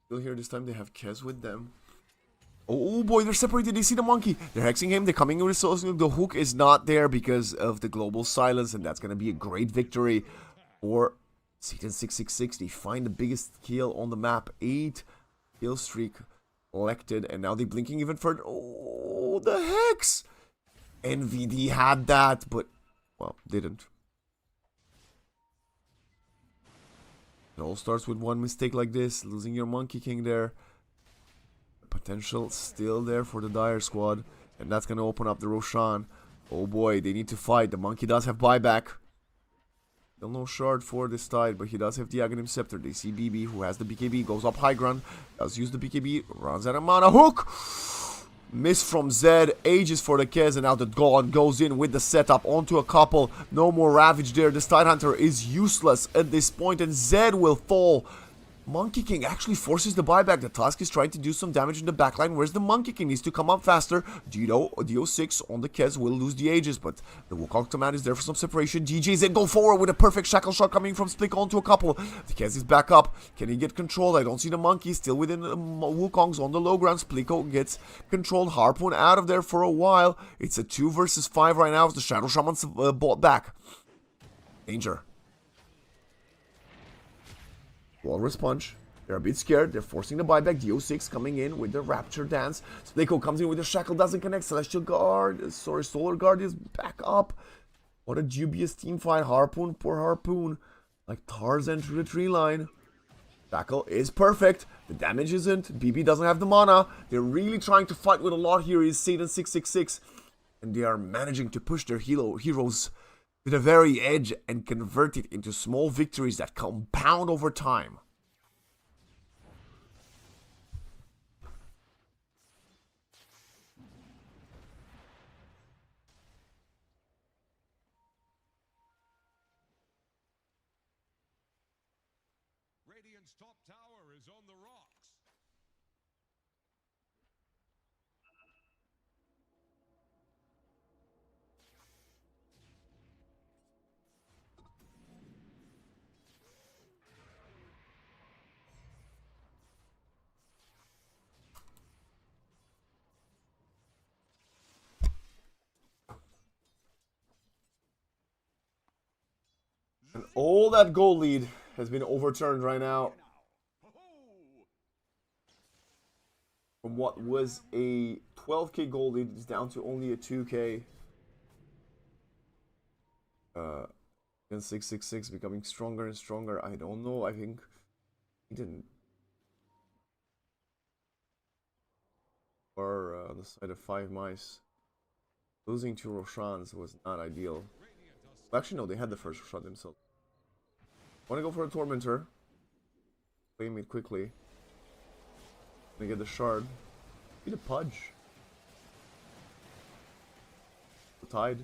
Still here this time. They have Kez with them. Oh boy, they're separated. They see the monkey. They're hexing him. They're coming with the hook is not there because of the global silence, and that's going to be a great victory for Satan666, they find the biggest kill on the map. 8 kill streak collected, and now they're blinking even further. Oh, the Hex! NVD had that, but, well, didn't. It all starts with one mistake like this, losing your Monkey King there. Potential still there for the Dire squad, and that's going to open up the Roshan. Oh boy, they need to fight. The Monkey does have buyback. Still no shard for this tide, but he does have the Aghanim Scepter. They see BB, who has the BKB, goes up high ground, does use the BKB, runs out of mana. Hook! Miss from Zed, ages for the Kez, and now the Gone goes in with the setup onto a couple. No more Ravage there. This Tide Hunter is useless at this point, and Zed will fall. Monkey King actually forces the buyback. The Tusk is trying to do some damage in the backline. Where's the Monkey King? Needs to come up faster. DO6 on the Kez will lose the ages, but the Wukong command is there for some separation. DJ's in, go forward with a perfect shackle shot coming from Splik onto a couple. The Kez is back up. Can he get control? I don't see the Monkey. Still within Wukong's on the low ground. Spliko gets controlled. Harpoon out of there for a while. It's a 2 versus 5 right now as the Shadow Shaman's bought back. Danger. Walrus Punch. They're a bit scared. They're forcing the buyback. DO6 coming in with the Rapture Dance. Spliko comes in with the Shackle. Doesn't connect. Celestial Guard. Sorry, Solar Guard is back up. What a dubious team fight. Harpoon. Poor Harpoon. Like Tarzan through the tree line. Shackle is perfect. The damage isn't. BB doesn't have the mana. They're really trying to fight with a lot here. Is Satan666. And they are managing to push their heroes to the very edge and convert it into small victories that compound over time. Radiant's top tower is on the rocks. And all that goal lead has been overturned right now. From what was a 12k goal lead, it's down to only a 2k. And 666 becoming stronger and stronger. I don't know. I think he didn't. Or on the side of 5mice. Losing to Roshans was not ideal. Actually, no, they had the first shot themselves. Want to go for a Tormentor. Claim it quickly. Gonna get the shard. Get a Pudge. The Tide.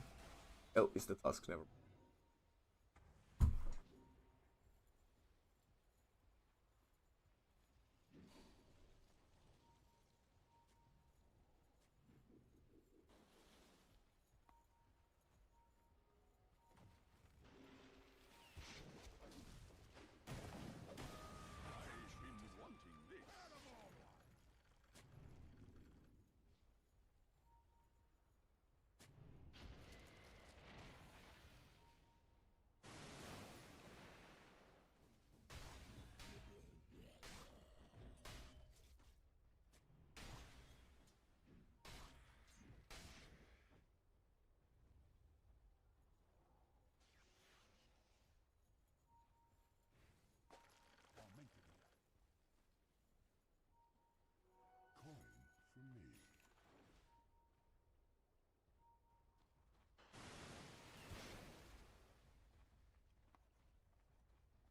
Oh, it's the Tusk, never.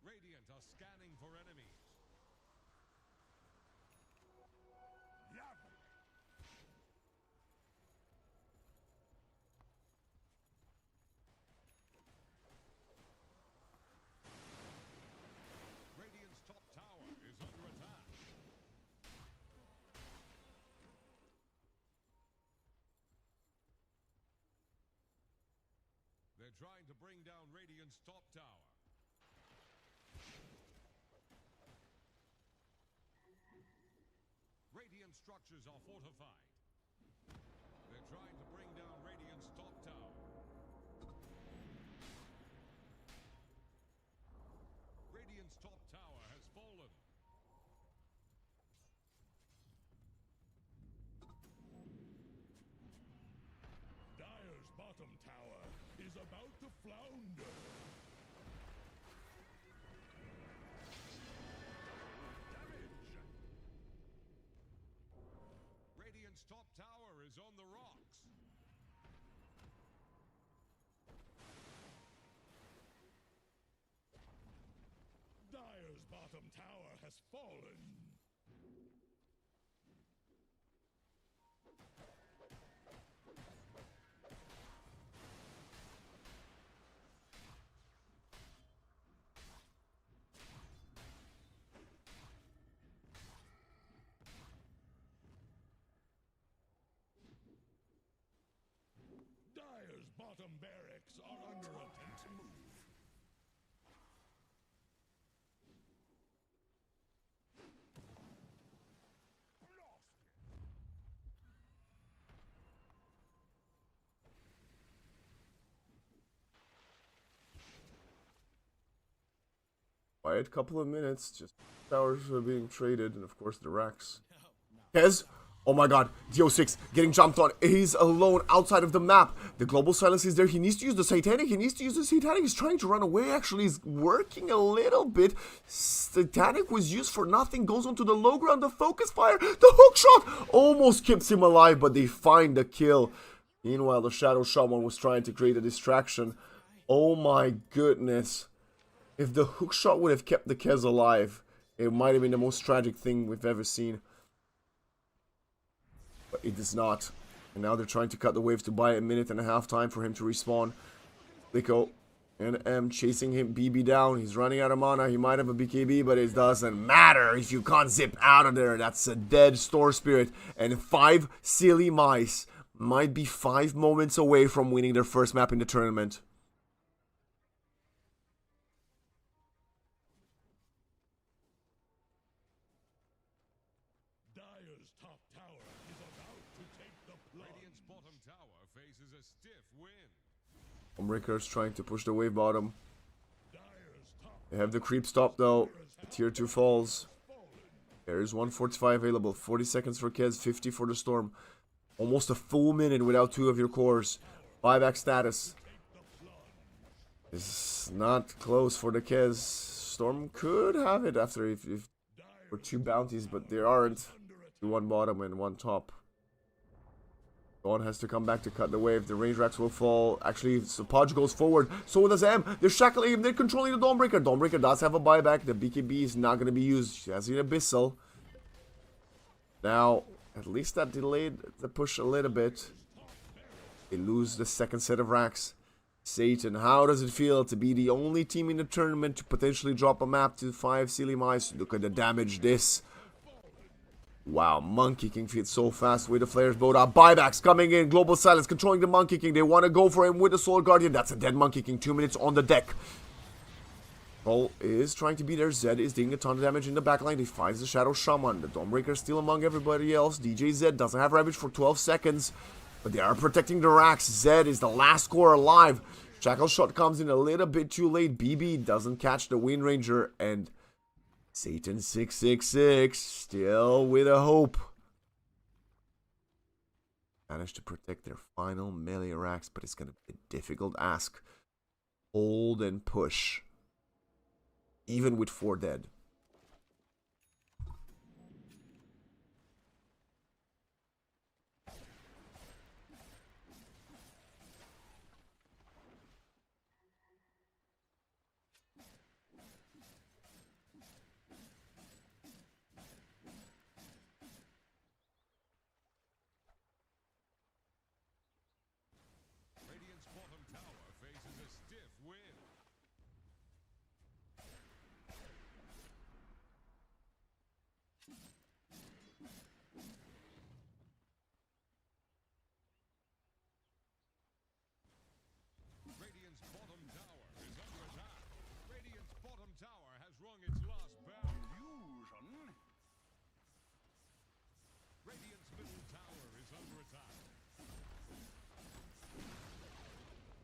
Radiant are scanning for enemies. Radiant's top tower is under attack. They're trying to bring down Radiant's top tower. Radiant structures are fortified. They're trying to bring down Radiant's top tower. bottom tower is about to flounder. Radiant's top tower is on the rocks. Dire's bottom tower has fallen. Dire's bottom barracks are under attack. Quiet couple of minutes, just towers are being traded, and of course the racks. Kez? Oh my god, DO6 getting jumped on. He's alone outside of the map. The global silence is there. He needs to use the Satanic. He's trying to run away. Actually, he's working a little bit. Satanic was used for nothing. Goes onto the low ground. The focus fire. The hook shot almost keeps him alive, but they find the kill. Meanwhile, the Shadow Shaman was trying to create a distraction. Oh my goodness. If the hook shot would have kept the Kez alive, it might have been the most tragic thing we've ever seen. But it is not. And now they're trying to cut the waves to buy a minute and a half time for him to respawn. Liko and M chasing him, BB down. He's running out of mana. He might have a BKB, but it doesn't matter if you can't zip out of there. That's a dead Store Spirit. And 5 silly mice might be 5 moments away from winning their first map in the tournament. Dire's top tower is about to take the plunge. Radiant's bottom tower faces a stiff wind. Breaker's trying to push the wave bottom. Dire's top They have the creep stop though. The tier 2 falls. There is 145 available. 40 seconds for Kez, 50 for the Storm. Almost a full minute without 2 of your cores. Buyback status. It's not close for the Kez. Storm could have it after if for 2 bounties, but there aren't. 1 bottom and 1 top. Dawn has to come back to cut the wave. The range racks will fall. Actually, Sapaj goes forward. So does M. They're shackling him. They're controlling the Dawnbreaker. Dawnbreaker does have a buyback. The BKB is not going to be used. She has an Abyssal. Now, at least that delayed the push a little bit. They lose the second set of racks. Satan, how does it feel to be the only team in the tournament to potentially drop a map to 5 silly mice? Look at the damage this. Wow, Monkey King feels so fast with the Flares boat up. Buybacks coming in. Global Silence controlling the Monkey King. They want to go for him with the Soul Guardian. That's a dead Monkey King. 2 minutes on the deck. Troll is trying to be there. Zed is doing a ton of damage in the backline. He finds the Shadow Shaman. The Dawnbreaker still among everybody else. DJ Zed doesn't have Ravage for 12 seconds. But they are protecting the racks. Zed is the last core alive. Shackle Shot comes in a little bit too late. BB doesn't catch the Wind Ranger. And Satan666 still with a hope. Managed to protect their final melee racks, but it's going to be a difficult ask. Hold and push. Even with 4 dead. Radiant's bottom tower faces a stiff wind. Radiant's bottom tower is under attack. Radiant's bottom tower has rung its last bell. Fusion. Radiant's middle tower is under attack.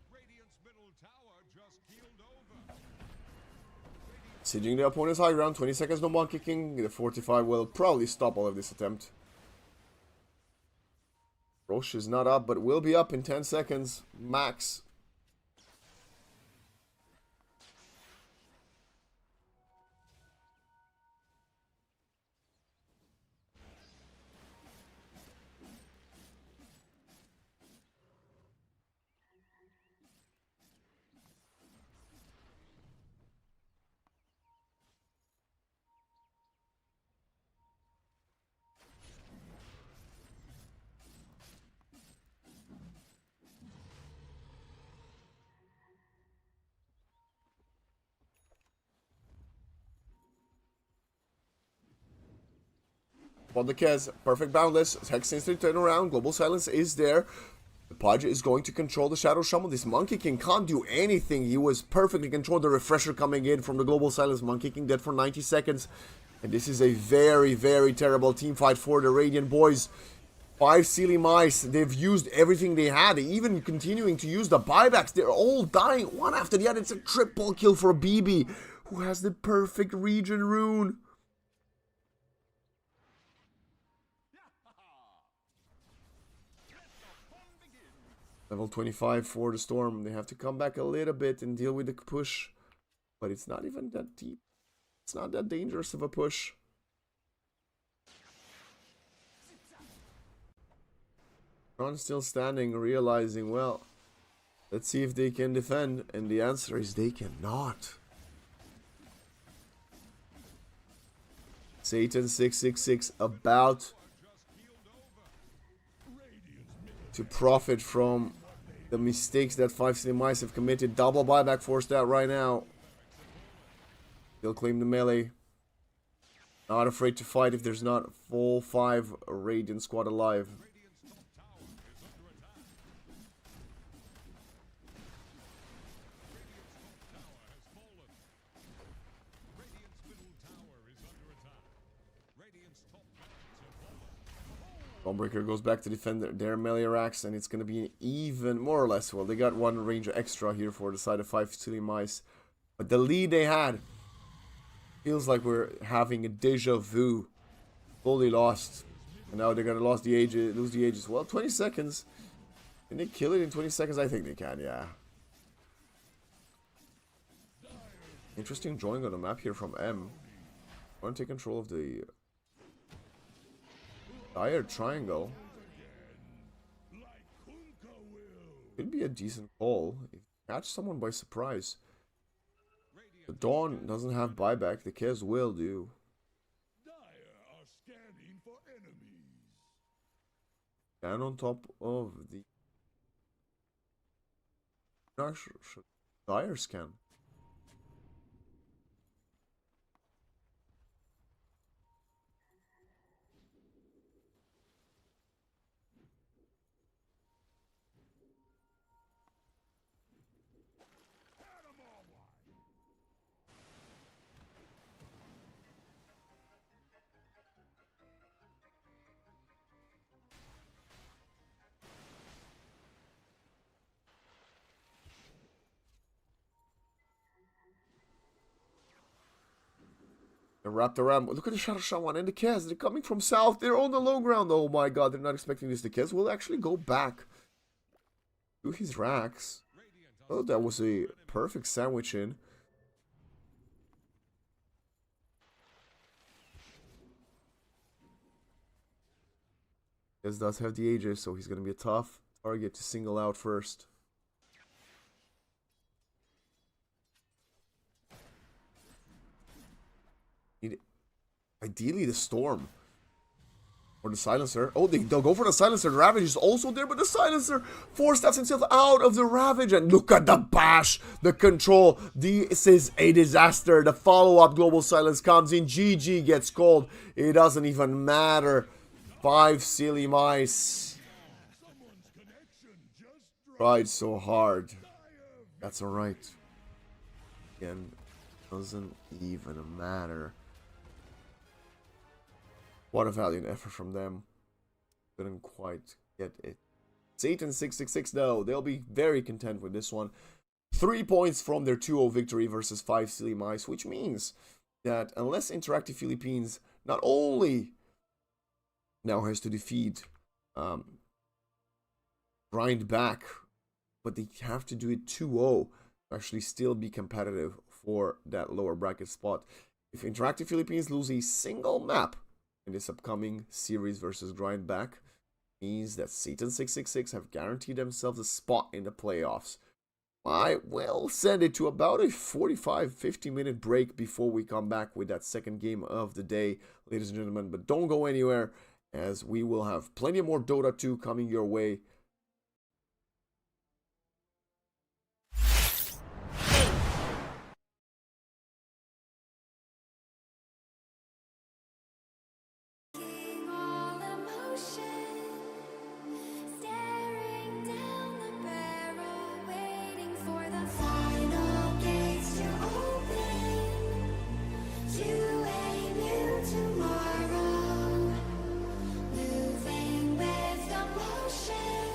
Radiant's middle tower just keeled over. Sieging the opponent's high ground. 20 seconds, no Monkey King. The 45 will probably stop all of this attempt. Roche is not up, but will be up in 10 seconds. Max. On the Kez, perfect boundless. Hex instant turn around. Global silence is there. The Podge is going to control the Shadow Shaman. This Monkey King can't do anything. He was perfectly controlled. The refresher coming in from the Global Silence. Monkey King dead for 90 seconds. And this is a very, very terrible team fight for the Radiant boys. 5sillymice. They've used everything they had. They're even continuing to use the buybacks. They're all dying one after the other. It's a triple kill for BB, who has the perfect region rune. Level 25 for the Storm. They have to come back a little bit and deal with the push. But it's not even that deep. It's not that dangerous of a push. Ron still standing, realizing, well, let's see if they can defend. And the answer is they cannot. Satan666 about to profit from the mistakes that 5sillymice have committed. Double buyback forced out right now. They'll claim the melee. Not afraid to fight if there's not a full 5 Radiant squad alive. Dawnbreaker goes back to defend their melee racks, and it's going to be even more or less. Well, they got one range extra here for the side of 5sillymice. But the lead they had feels like we're having a deja vu. Fully lost. And now they're going to lose the ages. Well, 20 seconds. Can they kill it in 20 seconds? I think they can, yeah. Interesting drawing on the map here from M. I want to take control of the Dire triangle. Could be a decent call. Catch someone by surprise. The Dawn doesn't have buyback. The Kez will do. Stand on top of the... Not sure. Dire scan. They're wrapped around. Look at the Shadow Shaman and the Kez. They're coming from south. They're on the low ground. Oh my god, they're not expecting this. The Kez will actually go back to his racks. Oh, that was a perfect sandwich in. Kez does have the ages, so he's going to be a tough target to single out first. Ideally the Storm. Or the Silencer. Oh, they'll go for the Silencer. The Ravage is also there, but the Silencer force-steps himself out of the Ravage. And look at the bash. The control. This is a disaster. The follow-up Global Silence comes in. GG gets called. It doesn't even matter. 5sillymice. Tried so hard. That's alright. Again, doesn't even matter. What a valiant effort from them. Couldn't quite get it. Satan666 though, they'll be very content with this one. 3 points from their 2-0 victory versus 5sillymice, which means that unless Interactive Philippines not only now has to defeat grind back, but they have to do it 2-0 to actually still be competitive for that lower bracket spot. If Interactive Philippines lose a single map in this upcoming series versus Grindback, means that Satan666 have guaranteed themselves a spot in the playoffs. I will send it to about a 45-50 minute break before we come back with that second game of the day, ladies and gentlemen. But don't go anywhere, as we will have plenty more Dota 2 coming your way. All emotion, staring down the barrel, waiting for the final gates to open, to a new tomorrow, moving with the motion.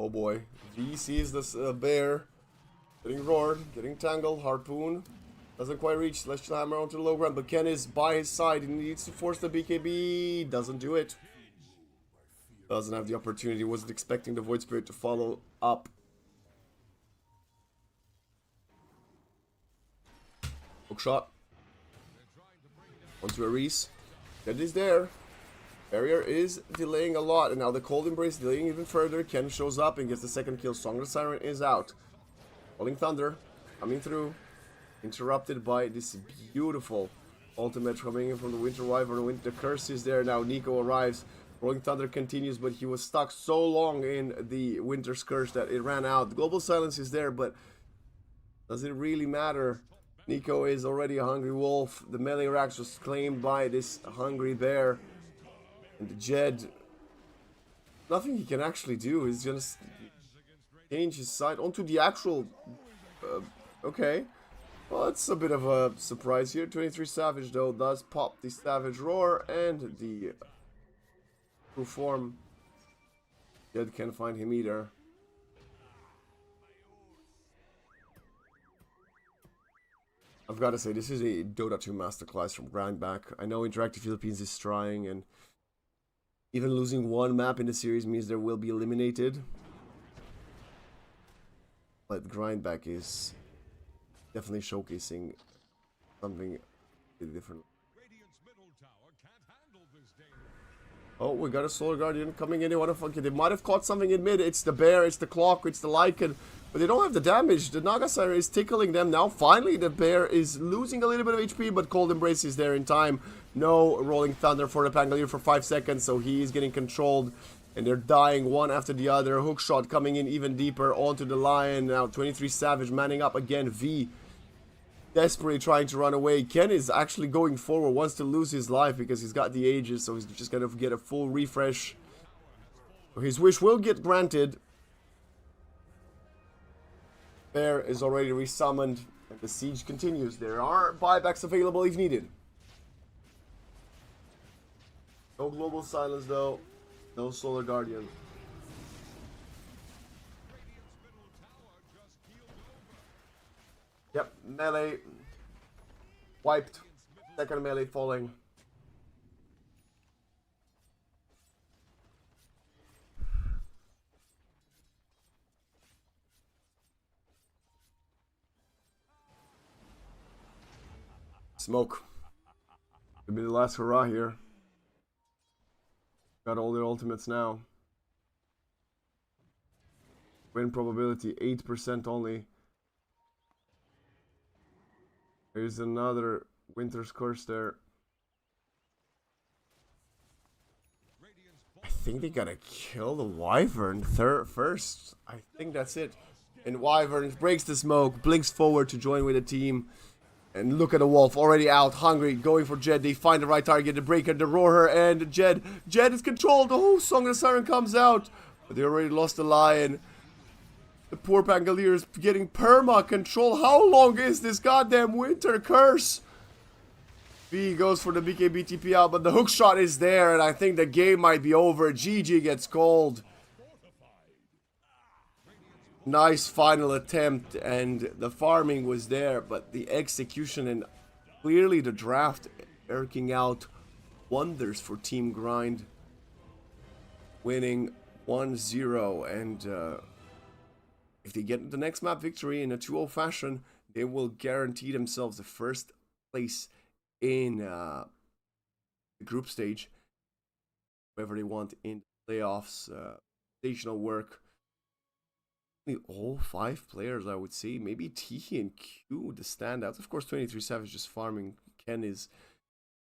Oh boy. V sees this bear getting roared, getting tangled. Harpoon doesn't quite reach. Celestial Hammer onto the low ground, but Ken is by his side. He needs to force the BKB. Doesn't do it. Doesn't have the opportunity. Wasn't expecting the Void Spirit to follow up. Hook shot. Onto a Reese. That is there. Barrier is delaying a lot, and now the Cold Embrace delaying even further. Ken shows up and gets the second kill. Song of the Siren is out. Rolling Thunder coming through. Interrupted by this beautiful ultimate coming in from the Winter Wyvern. The curse is there now. Nico arrives. Rolling Thunder continues, but he was stuck so long in the Winter's Curse that it ran out. The Global Silence is there, but does it really matter? Nico is already a hungry wolf. The melee racks was claimed by this hungry bear. And the Jed, nothing he can actually do. He's gonna change his side onto the actual. Okay, well, it's a bit of a surprise here. 23 Savage though does pop the Savage Roar and the true form. Jed can't find him either. I've got to say, this is a Dota 2 masterclass from Grindback. I know Interactive Philippines is trying, and even losing one map in the series means there will be eliminated. But Grindback is definitely showcasing something different. Oh, we got a Solar Guardian coming in. They might have caught something in mid. It's the bear, it's the clock, it's the Lycan. But they don't have the damage. The Naga Siren is tickling them now. Finally, the bear is losing a little bit of HP, but Cold Embrace is there in time. No Rolling Thunder for the Pangolier for 5 seconds, so he is getting controlled. And they're dying one after the other. Hook shot coming in even deeper onto the Lion. Now 23 Savage manning up again. V desperately trying to run away. Ken is actually going forward, wants to lose his life because he's got the Aegis, so he's just gonna get a full refresh. His wish will get granted. Bear is already resummoned, and the siege continues. There are buybacks available if needed. No Global Silence though. No Solar Guardian. Yep, melee wiped. Second melee falling. Smoke. Could be the last hurrah here. Got all their ultimates now. Win probability 8% only. There's another Winter's Curse there. I think they gotta kill the Wyvern first. I think that's it. And Wyvern breaks the smoke, blinks forward to join with the team. And look at the Wolf, already out, hungry, going for Jed. They find the right target, the Breaker, the Roarer, and Jed. Jed is controlled. Oh, Song of the Siren comes out. But they already lost the Lion. The poor Pangolier is getting perma control. How long is this goddamn Winter Curse? V goes for the BKB TP out, but the hook shot is there, and I think the game might be over. GG gets called. Nice final attempt, and the farming was there, but the execution and clearly the draft working out wonders for Team Grind. Winning 1-0, and if they get the next map victory in a 2-0 fashion, they will guarantee themselves the first place in the group stage. Whoever they want in the playoffs, stational work. All 5 players, I would say. Maybe T and Q, the standouts. Of course, 23 Savage just farming. Ken is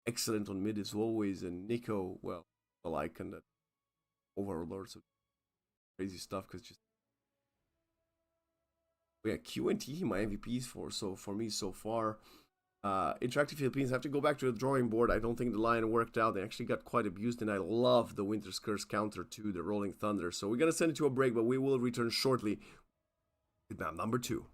excellent on mid as always, and Nico, well, the icon that overlords of crazy stuff. Because just yeah, Q and T, my MVPs for me so far. Interactive Philippines have to go back to the drawing board. I don't think the Lion worked out. They actually got quite abused, and I love the Winter's Curse counter to the Rolling Thunder. So we're gonna send it to a break, but we will return shortly with map number 2.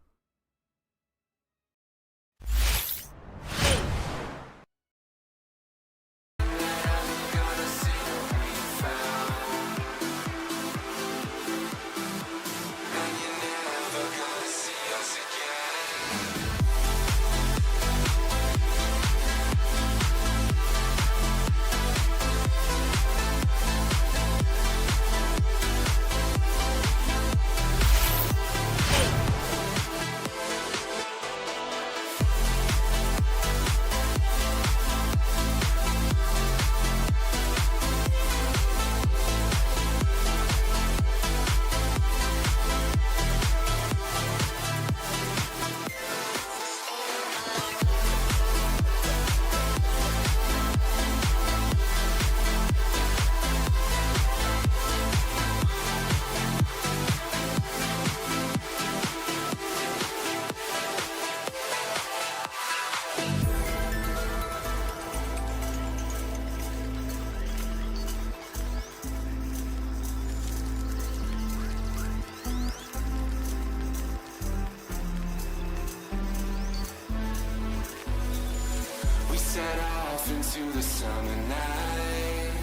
set off into the summer night,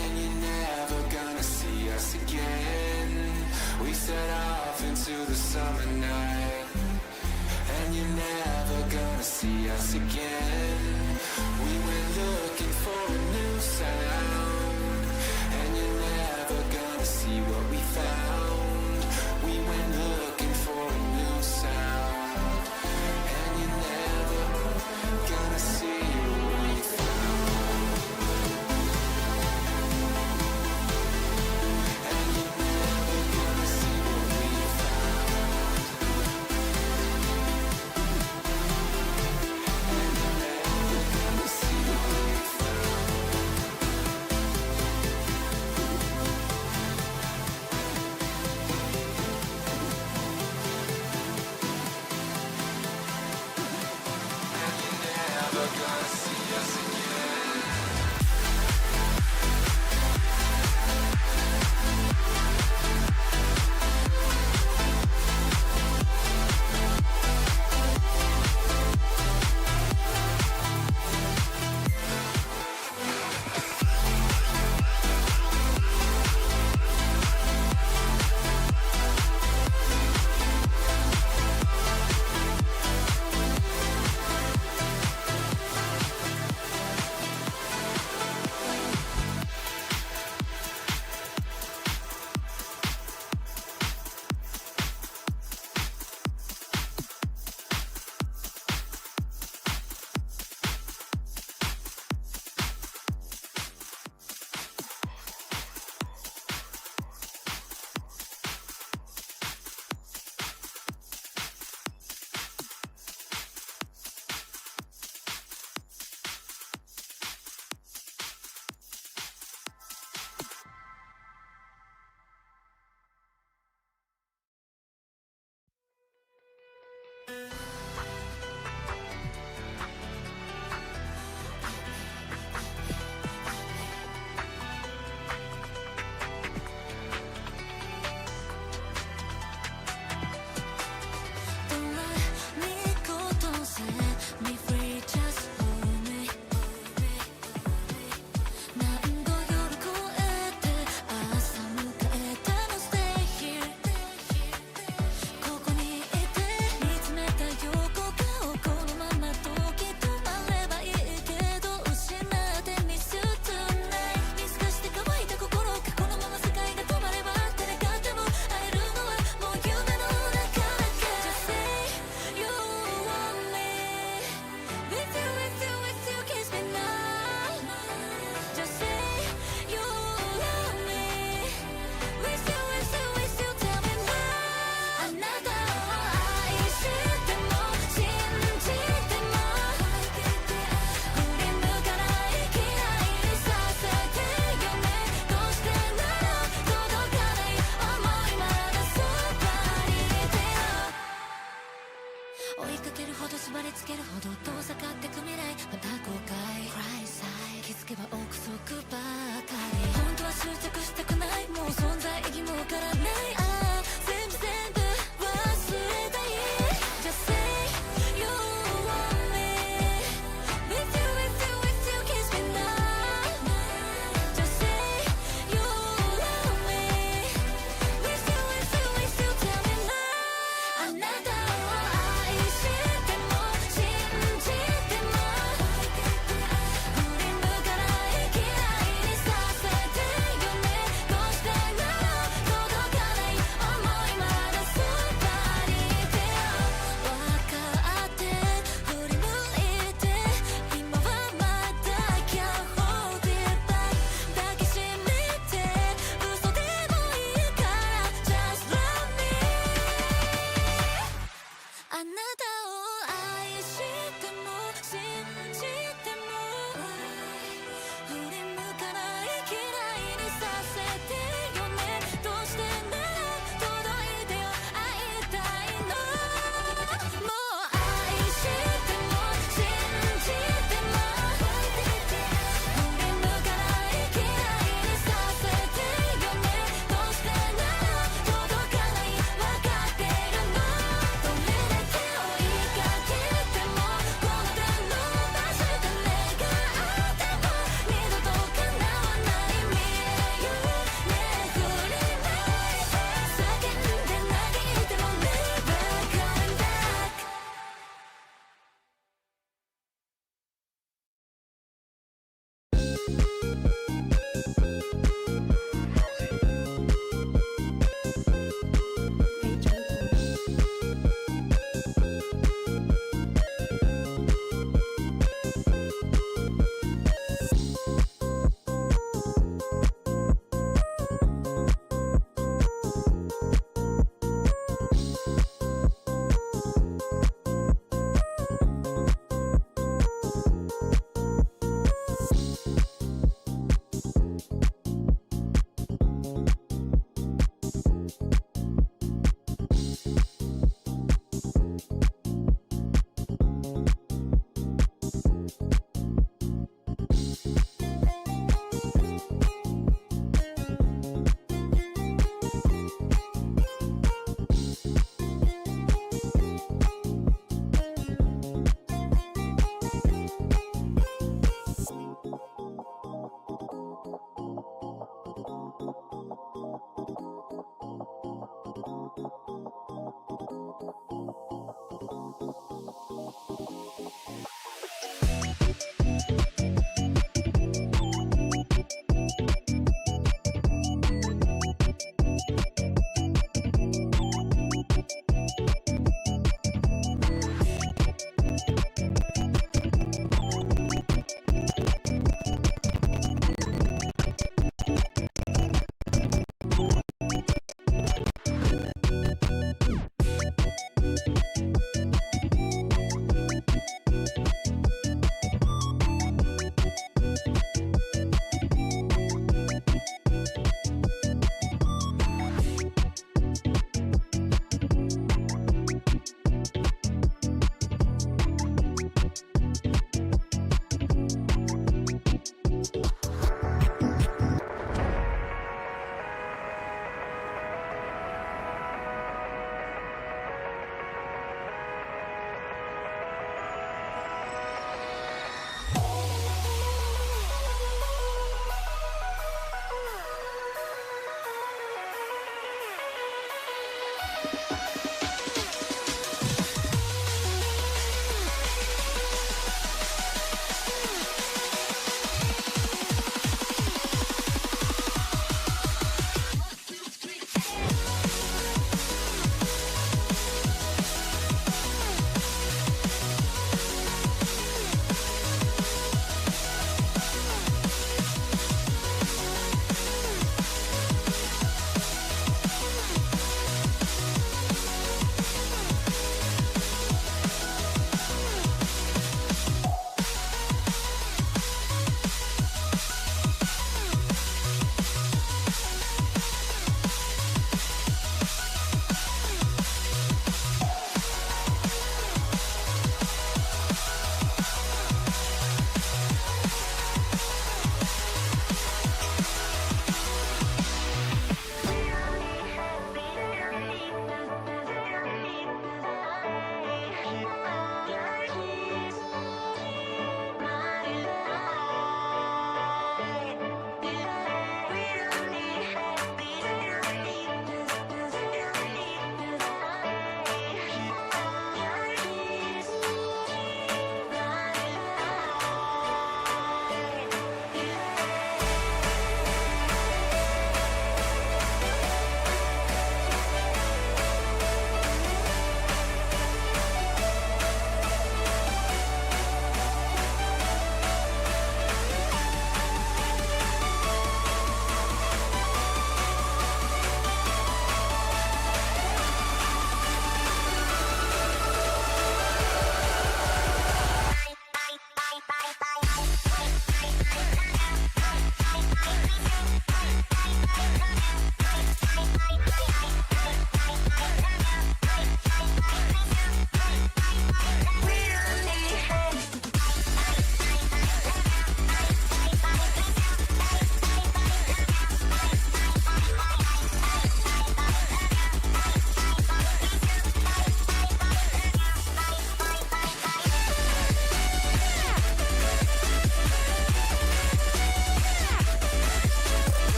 and you're never gonna see us again. We set off into the summer night, and you're never gonna see us again. We went looking for a new sound, and you're never gonna see what we found. We went looking for a new sound, and you're never gonna see what we found. And you're never gonna see what we found. And you're never gonna see what we never gonna see us again. Don't let me go, don't set me free, just hold me. 何度夜越えて朝迎えても stay here ここにいて見つめた横顔このまま時止まればいいけど失ってミス tonight 水がして乾いた心がこのまま世界が止まればって願っても会えるのはもう夢の中だけ Just say you want me with you with you with you kiss me now Just say you love me with you with you with you tell me now あなたを愛しても信じても振り向かない嫌いにさせてよねどうしてなら届かない想いまだそばにいてよ追いかけるほど縛りつけるほど遠ざかってく未来また後悔 Cry sigh 気づけば憶測ばかり本当は執着したくないもう存在意義もわからないああ全部忘れたい Just say you want me with you with you with you kiss me now Just say you love me with you with you with you tell me now あなたを愛しても信じても振り向かない嫌いにさせてよねどうしてなら届か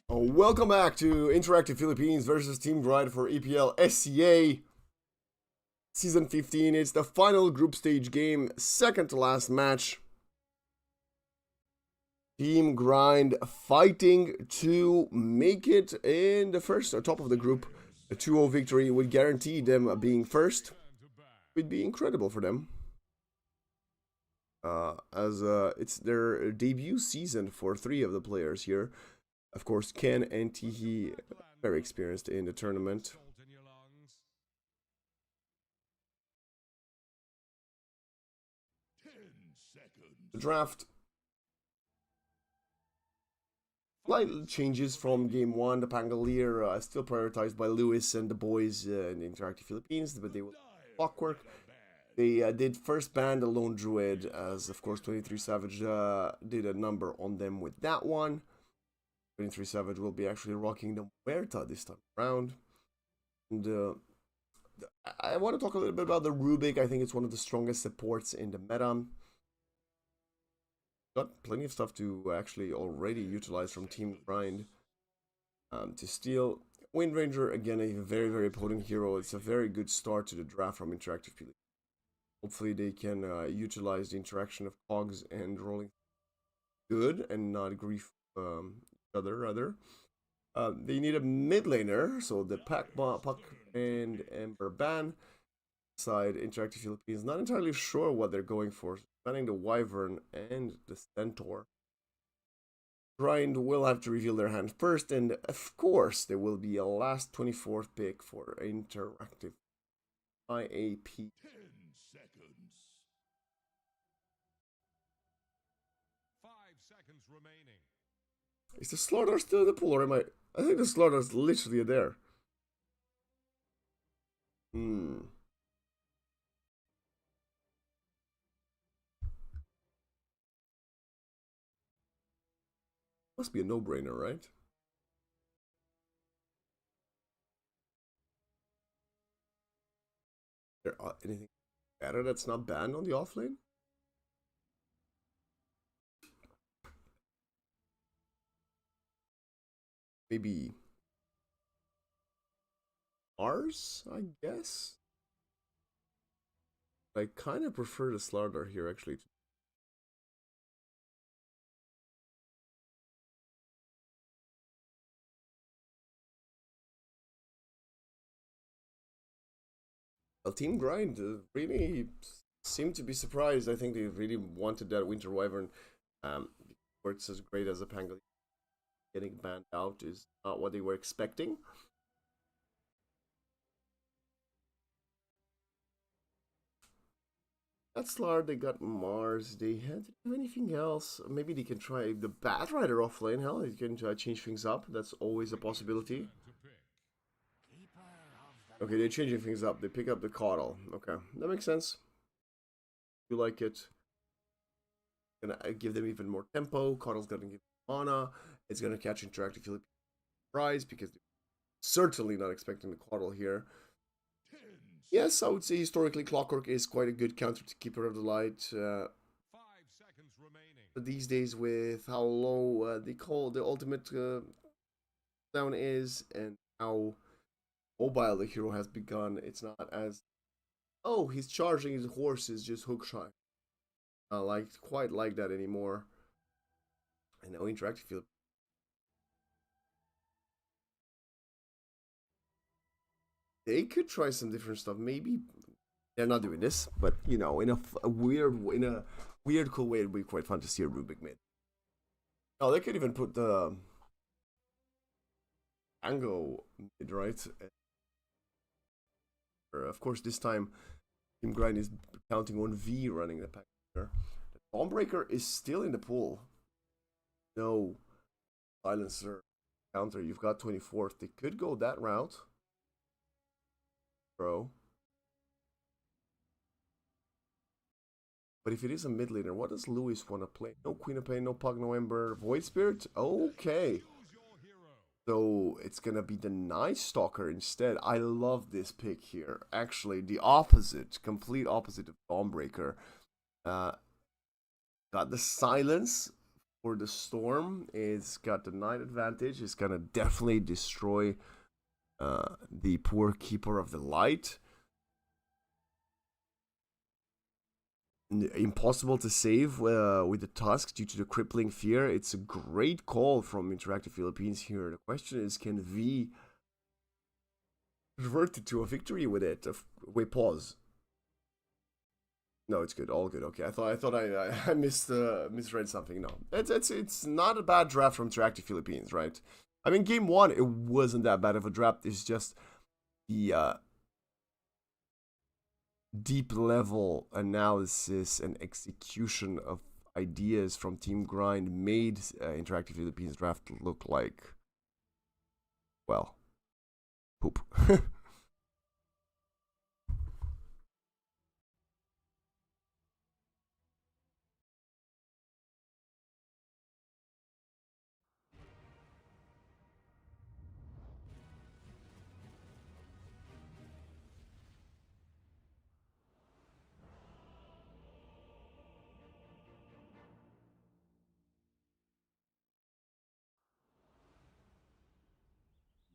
Welcome back to Interactive Philippines versus Team Grind for EPL SCA Season 15. It's the final group stage game, second to last match. Team Grind fighting to make it in the first, top of the group. A 2-0 victory would guarantee them being first. It would be incredible for them. As it's their debut season for 3 of the players here. Of course, Ken and Tihi, very experienced in the tournament. The draft. Slight changes from game 1. The Pangolier still prioritized by Lewis and the boys in Interactive Philippines, but they will clockwork. They did first ban the Lone Druid, as of course 23 Savage did a number on them with that one. 23 Savage will be actually rocking the Muerta this time around. And I want to talk a little bit about the Rubik. I think it's one of the strongest supports in the meta. Got plenty of stuff to actually already utilize from Team Grind to steal. Wind Ranger, again, a very, very potent hero. It's a very good start to the draft from Interactive Philippines. Hopefully they can utilize the interaction of cogs and rolling good and not grief each other, rather. They need a mid laner, so the Puck and Ember ban side. Interactive Philippines, not entirely sure what they're going for. Banning the Wyvern and the Centaur. Grind will have to reveal their hand first, and of course there will be a last 24th pick for Interactive IAP. 10 seconds. 5 seconds remaining. Is the Slaughter still in the pool, or am I think the Slaughter's literally there. Must be a no-brainer, right? There anything better that's not banned on the offlane? Maybe Mars, I guess. I kind of prefer the Slaughter here, actually. Well, Team Grind really seemed to be surprised. I think they really wanted that Winter Wyvern. Works as great as a Pangolier. Getting banned out is not what they were expecting. That's Lard, they got Mars, they had anything else? Maybe they can try the Bat Rider offlane. Hell, they can change things up. That's always a possibility. Okay, they're changing things up. They pick up the Coddle. Okay, that makes sense. You like it. Gonna give them even more tempo. Coddle's gonna give mana. It's gonna catch Interactive Philippines prize because they're certainly not expecting the Coddle here. Yes, I would say historically Clockwork is quite a good counter to Keeper of the Light. 5 seconds remaining. But these days, with how low they call the ultimate down is and how mobile the hero has begun, it's not as, oh, he's charging his horses just hook shot. Quite like that anymore. I know Interactive Field. They could try some different stuff. Maybe they're not doing this, but you know, in a weird, cool way, it'd be quite fun to see a Rubik mid. Oh, they could even put the Ango mid, right? Of course, this time Team Grind is counting on V running the pack. The Dawnbreaker is still in the pool. No silencer counter. You've got 24th. They could go that route, bro. But if it is a mid laner, what does Lewis want to play? No Queen of Pain, no Pug, no Ember, Void Spirit. Okay. So it's gonna be the Night Stalker instead. I love this pick here. Actually, the opposite, complete opposite of Dawnbreaker. Got the silence for the Storm. It's got the Knight advantage. It's gonna definitely destroy the poor Keeper of the Light. Impossible to save with the Tusk due to the crippling fear. It's a great call from Interactive Philippines here. The question is, can V convert it to a victory with it? Wait, pause. No, it's good. All good. Okay, I thought I misread something. No, it's not a bad draft from Interactive Philippines, right? I mean, game one it wasn't that bad of a draft. It's just the deep level analysis and execution of ideas from Team Grind made Interactive Philippines draft look like, well, poop.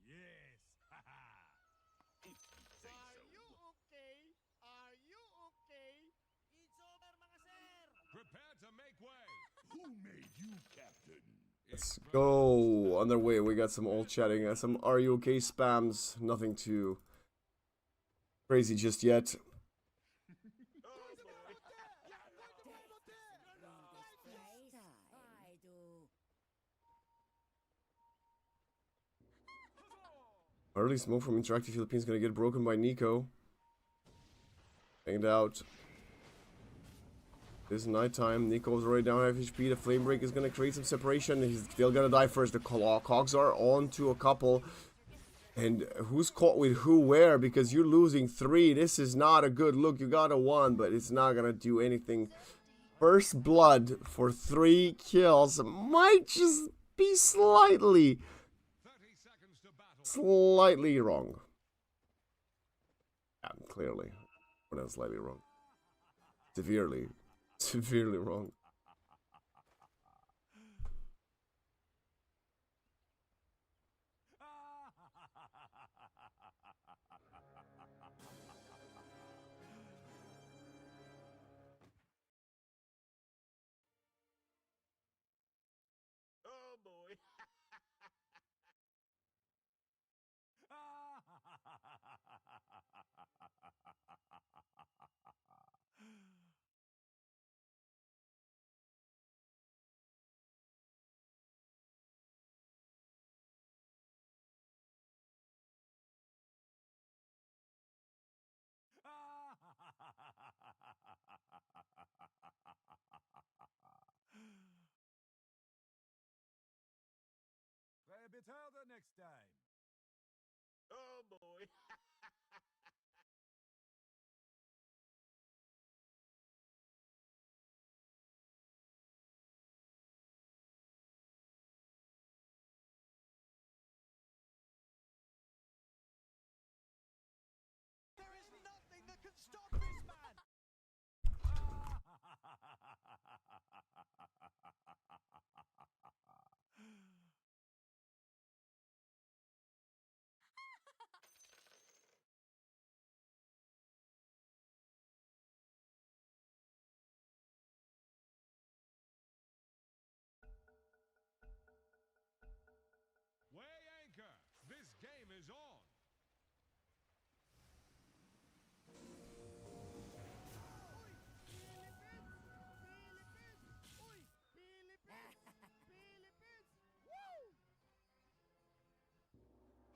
Yes, haha. If you say so. okay? Are you okay? It's over, mga sir! Prepare to make way. Who made you captain? Let's go. On their way, we got some old chatting, some "Are you okay?" spams. Nothing too crazy just yet. Early smoke from Interactive Philippines gonna get broken by Nico. Banged out. This is nighttime. Nico's already down half HP. The flame break is gonna create some separation. He's still gonna die first. The cogs are on to a couple. And who's caught with who where? Because you're losing 3. This is not a good look. You got a 1, but it's not gonna do anything. First blood for 3 kills might just be slightly 30 seconds to battle. slightly wrong. Yeah, clearly. Or not slightly wrong. Severely wrong. Oh boy. Play a bit harder next time. Oh boy. There is nothing that can stop this man! Weigh anchor. This game is on.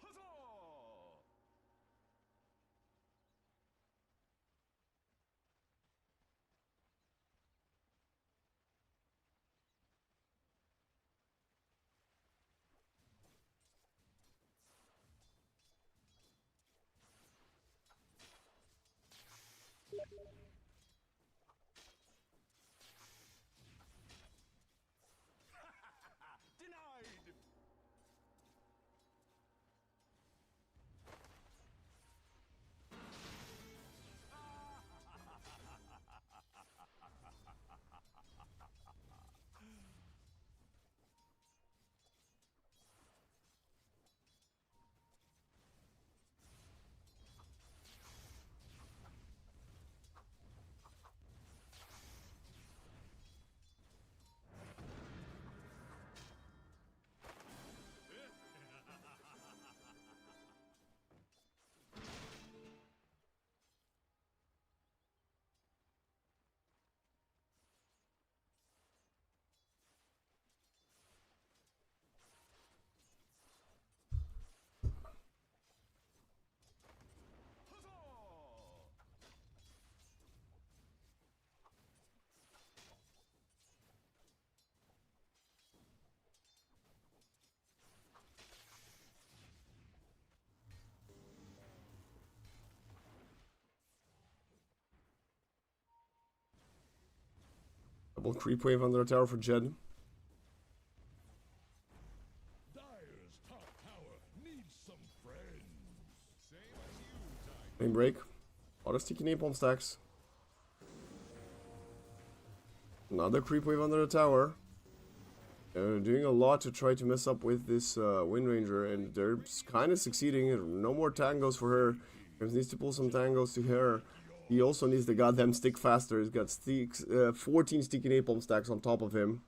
Huzzah! Denied! Double creep wave under the tower for Jed. Dyer's top tower needs some friends. Lane break. A lot of sticky napalm stacks. Another creep wave under the tower. They're doing a lot to try to mess up with this Wind Ranger, and they're kind of succeeding. No more tangos for her. He needs to pull some tangos to her. He also needs the goddamn stick faster. He's got 14 sticky napalm stacks on top of him.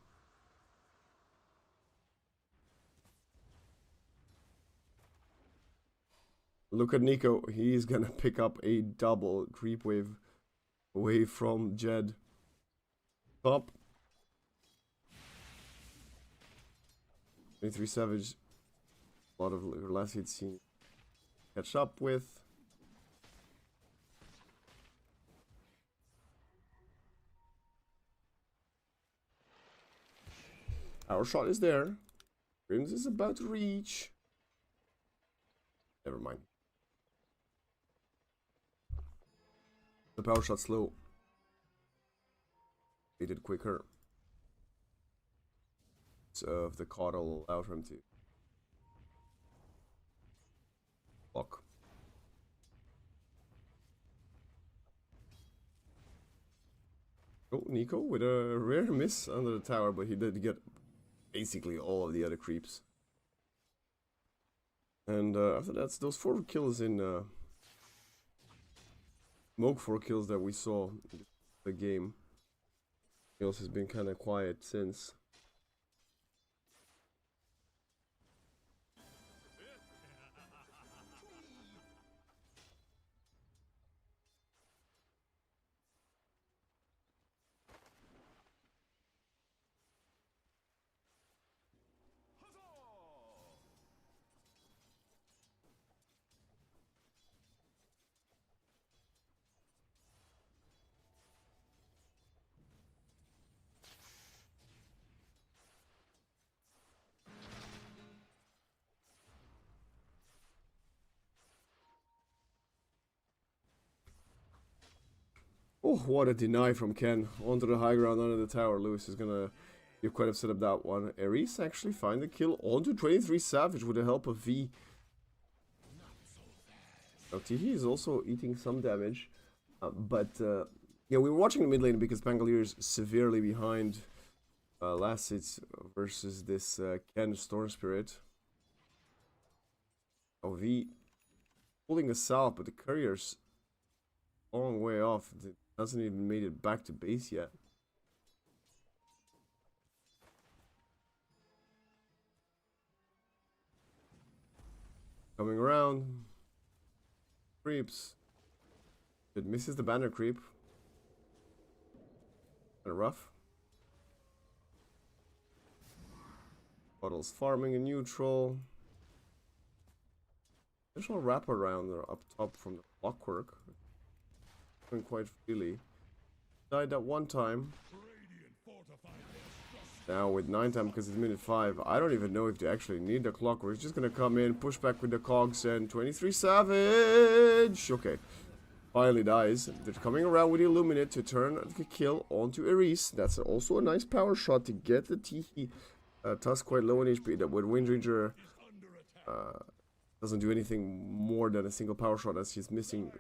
Look at Nico. He's gonna pick up a double creep wave away from Jed. Top. 23 Savage. A lot of last hit scene. Catch up with. Our shot is there. Grims is about to reach. Never mind. The power shot slow. He did quicker. So if the card will allow him to block. Oh, Nico with a rare miss under the tower, but he did get basically all of the other creeps. And after that, those 4 kills in smoke 4 kills that we saw in the game. Kills has been kind of quiet since. Oh, what a deny from Ken. Onto the high ground under the tower. Lewis is gonna be quite upset about that one. Ares actually find the kill onto 23 Savage with the help of V. Now TT is also eating some damage. Yeah, we were watching the mid lane because Pangolier is severely behind last hits versus this Ken Storm Spirit. Oh, V pulling us out, but the courier's a long way off. It hasn't even made it back to base yet. Coming around. Creeps. It misses the banner creep. Kind of rough. Bottles farming in neutral. Additional wrap around up top from the clockwork. Going quite freely. Died at one time. Now with 9 time because it's minute 5. I don't even know if they actually need the clockwork. It's just gonna come in, push back with the cogs, and 23 Savage. Okay. Finally dies. They're coming around with the Illuminate to turn the kill onto Ares. That's also a nice power shot to get the Tiki. Tusk quite low in HP. That when Wind Ranger doesn't do anything more than a single power shot as he's missing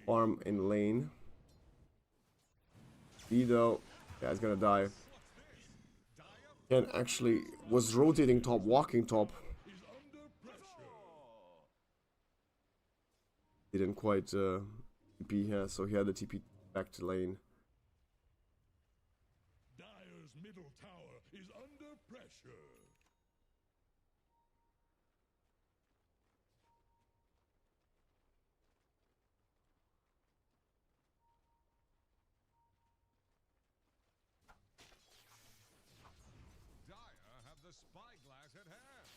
arm in lane. V though, yeah, he's gonna die. Ken actually was rotating top, walking top. Didn't quite TP here, so he had the TP back to lane. Dyer's middle tower is under pressure. Dyer have the spyglass at hand.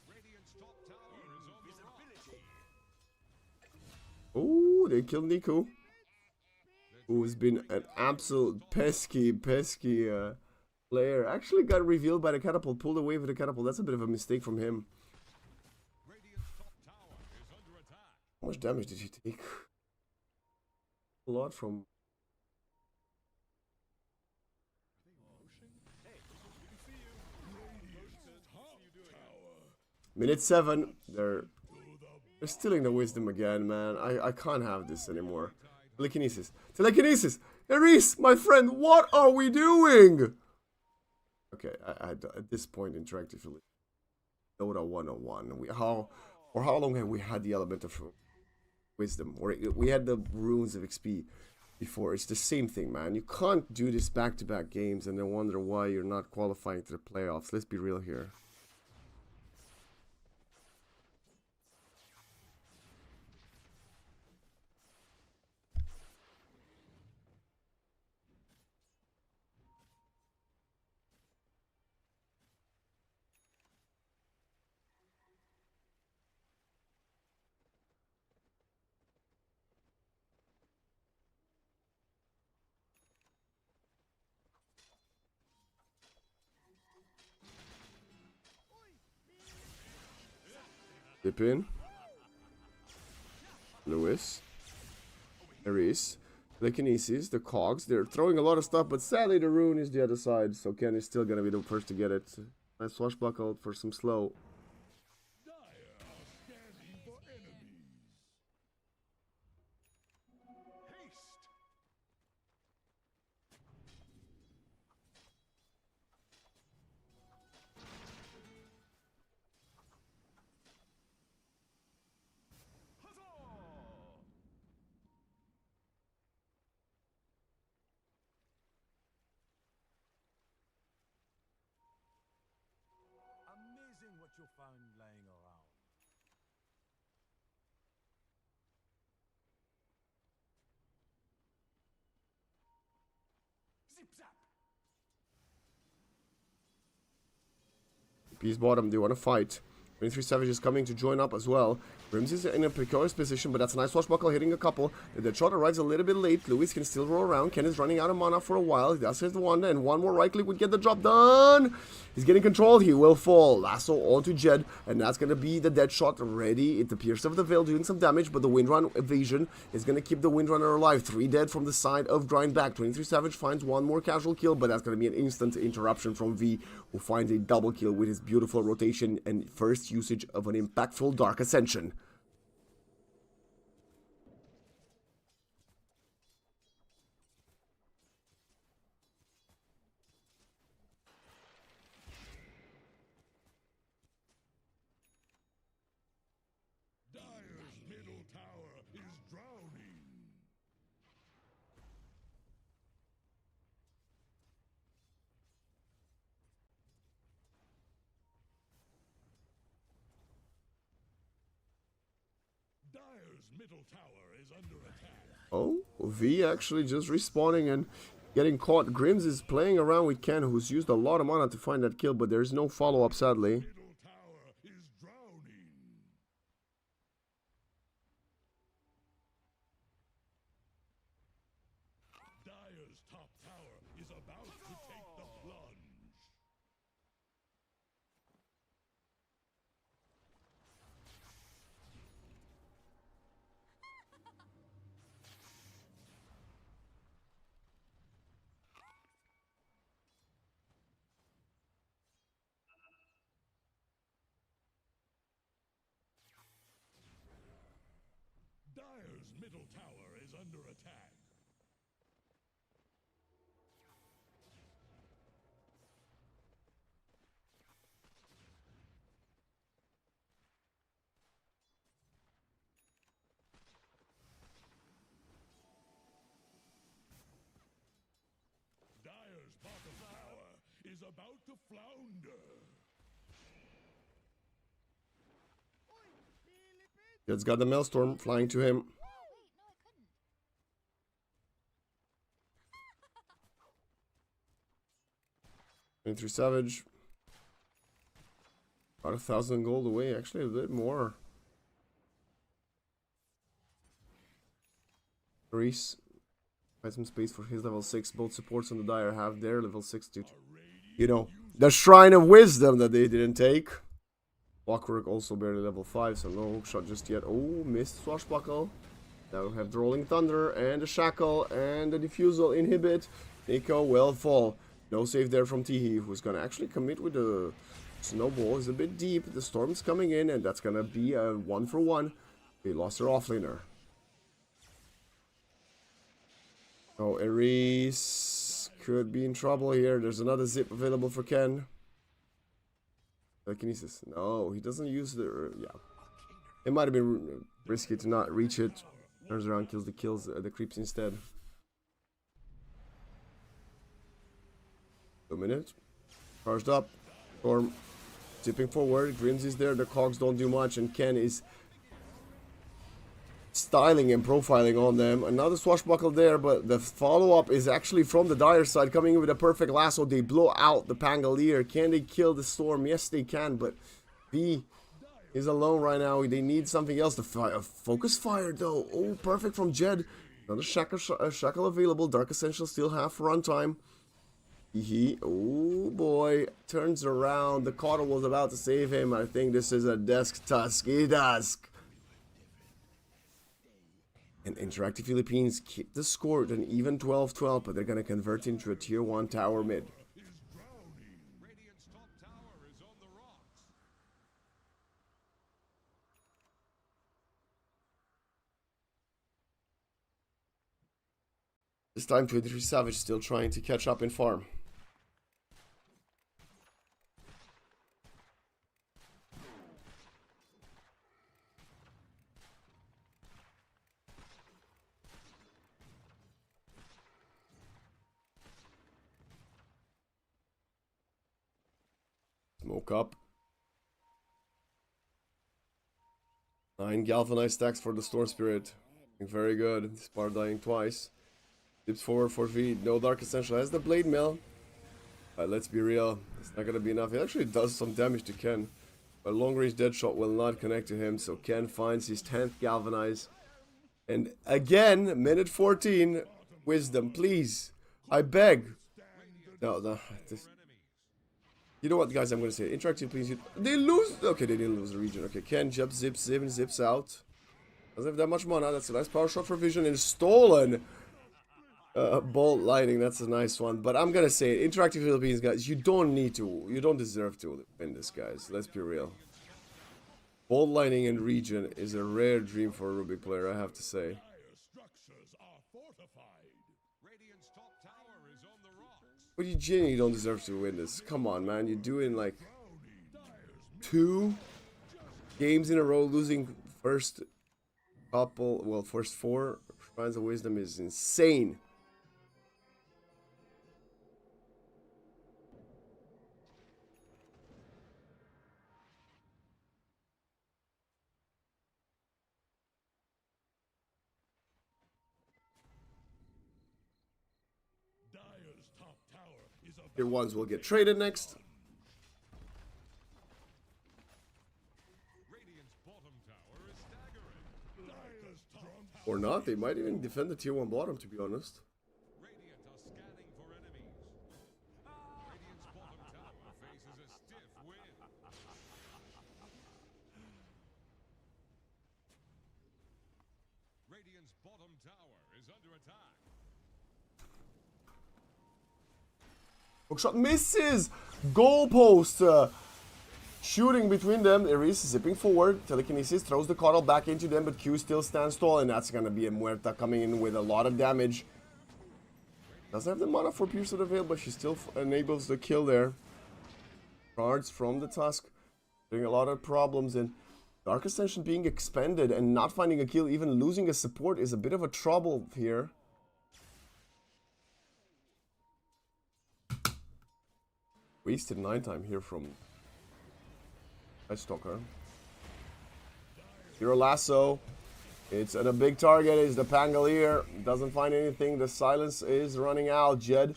Radiant's top tower is on the rocks. Oh, they killed Nico, who's been an absolute pesky player. Actually got revealed by the catapult, pulled away with the catapult. That's a bit of a mistake from him. Radiant's top tower is under attack. How much damage did he take? A lot from Minute 7. They're stealing the wisdom again, man. I can't have this anymore. Telekinesis. Telekinesis! Eris, my friend, what are we doing? Okay, at this point, interactively, Dota 101. How long have we had the element of wisdom? Or we had the runes of XP before. It's the same thing, man. You can't do this back-to-back games and then wonder why you're not qualifying to the playoffs. Let's be real here. Dip in. Lewis. Eris. Telekinesis, the cogs. They're throwing a lot of stuff, but sadly the rune is the other side, so Ken is still gonna be the first to get it. Nice swashbuckle for some slow. Dire are scanning for enemies. Haste! Huzzah! Amazing what you found lying around. Zip zap! Peace bottom, they want to fight. 23 Savage is coming to join up as well. Grims is in a precarious position, but that's a nice swashbuckle hitting a couple. The dead shot arrives a little bit late. Lewis can still roll around. Ken is running out of mana for a while. He does hit one, and one more right click would get the job done. He's getting controlled. He will fall. Lasso onto Jed, and that's going to be the dead shot ready. It appears of the Veil doing some damage, but the Windrun evasion is going to keep the Windrunner alive. 3 dead from the side of Grindback. 23 Savage finds one more casual kill, but that's going to be an instant interruption from V, who finds a double kill with his beautiful rotation and first usage of an impactful Dark Ascension. Dire's middle tower is drowning. Dire's middle tower is under attack. Oh, V actually just respawning and getting caught. Grims is playing around with Ken, who's used a lot of mana to find that kill, but there's no follow-up, sadly. Middle tower is drowning. Dire's top tower is about to take the plunge. Dire's middle tower is under attack. Dire's bottom tower is about to flounder. Jed's got the Maelstrom flying to him. Through Savage. About 1,000 gold away, actually a bit more. Reese has some space for his level 6. Both supports on the Dire have their level 6 to, you know, the Shrine of Wisdom that they didn't take. Clockwork also barely level 5, so no hookshot just yet. Oh, missed Swashbuckle. Now we have the Rolling Thunder and the Shackle and the Diffusal inhibit. Nico will fall. No save there from Tihi, who's gonna actually commit with the Snowball is a bit deep. The storm's coming in, and that's gonna be a 1-for-1. They lost their offlaner. Oh, Ares could be in trouble here. There's another zip available for Ken. Telekinesis. No, he doesn't use the... yeah. It might have been risky to not reach it. Turns around, kills the creeps instead. 2 minutes. Charged up. Storm zipping forward. Grims is there. The cogs don't do much, and Ken is styling and profiling on them. Another swashbuckle there, but the follow-up is actually from the Dire side, coming in with a perfect lasso. They blow out the Pangolier. Can they kill the Storm? Yes, they can, but V is alone right now. They need something else to fire. Focus fire, though. Oh, perfect from Jed. Another shackle available. Dark Essential still half runtime. Oh boy, turns around. The Caudal was about to save him. I think this is a desk Tusky Dusk. And Interactive Philippines keep the score at an even 12-12, but they're going to convert into a tier 1 tower mid. Radiant's top tower is on the rocks. This time 23 Savage still trying to catch up in farm. Smoke up. 9 galvanized stacks for the Storm Spirit. Very good. Spar dying twice. Dips forward for V. No Dark Essential. Has the Blade Mill. Let's be real. It's not going to be enough. It actually does some damage to Ken. But long range Deadshot will not connect to him. So Ken finds his 10th galvanize. And again, minute 14. Wisdom, please. I beg. No. This. You know what, guys, I'm going to say. Interactive, please. They lose. Okay, they didn't lose the region. Okay, Ken zips out. Doesn't have that much mana. That's a nice power shot for Vision. And stolen. Bolt Lightning. That's a nice one. But I'm going to say, Interactive Philippines, guys, you don't need to. You don't deserve to win this, guys. Let's be real. Bolt Lightning and region is a rare dream for a Rubik player, I have to say. Structures are fortified. Radiant's top tower is on the rocks. But you genuinely don't deserve to win this. Come on, man. You're doing like 2 games in a row, losing first couple, well, first 4 Shrines of Wisdom is insane. Dyer's top tower is about Tier 1s will get traded next. Radiant's bottom tower is staggering. Dyer's top tower. Or not. They might even defend the tier 1 bottom, to be honest. Radiant are scanning for enemies. Radiant's bottom tower faces a stiff wind. Radiant's bottom tower is under attack. Hookshot misses! Goalpost! Shooting between them. Ares zipping forward. Telekinesis throws the Caudal back into them, but Q still stands tall, and that's gonna be a Muerta coming in with a lot of damage. Doesn't have the mana for Pierce of the Veil, but she still enables the kill there. Cards from the Tusk. Doing a lot of problems, and Dark Ascension being expended and not finding a kill, even losing a support, is a bit of a trouble here. Wasted 9 time here from Stalker. Zero lasso. It's at a big target. Is the Pangolier. Doesn't find anything. The silence is running out. Jed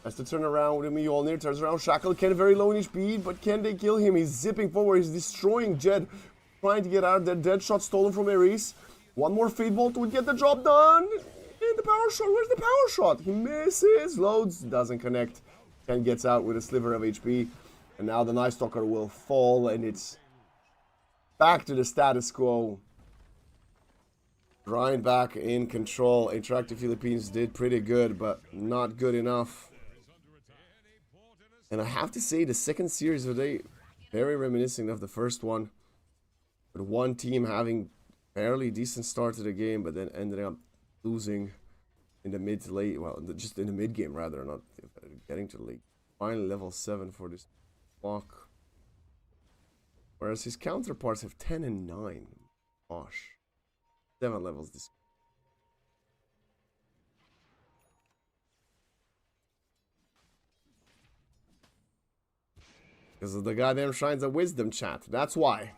has to turn around with Mjolnir. Turns around. Shackle. Ken very low in HP, but can they kill him? He's zipping forward. He's destroying Jed. Trying to get out of there. Dead shot stolen from Ares. One more Fate Bolt would get the job done. And the power shot. Where's the power shot? He misses. Loads. Doesn't connect. Ken gets out with a sliver of HP. And now the Night Stalker will fall, and it's back to the status quo. Grind back in control. Interactive Philippines did pretty good, but not good enough. And I have to say, the second series of the day Very reminiscent of the first one. With one team having fairly decent start to the game, but then ended up losing in the mid to late. Well, just in the mid game rather, not getting to the late. Finally, level 7 for this block. Whereas his counterparts have 10 and 9. Gosh. 7 levels this. Because of the goddamn Shrines of Wisdom chat. That's why.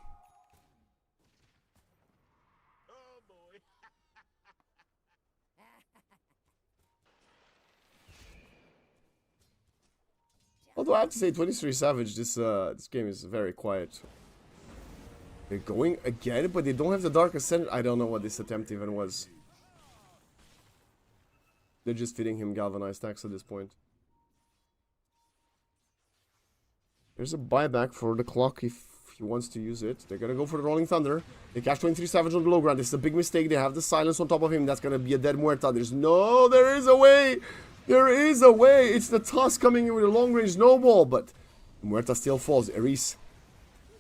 Oh boy. Although I have to say, 23 Savage, this game is very quiet. They're going again, but they don't have the Dark Ascent. I don't know what this attempt even was. They're just feeding him galvanized stacks at this point. There's a buyback for the clock if he wants to use it. They're gonna go for the Rolling Thunder. They catch 23 Savage on the low ground. This is a big mistake. They have the silence on top of him. That's gonna be a dead Muerta. There is a way! There is a way! It's the Tusk coming in with a long range snowball, but Muerta still falls. Eris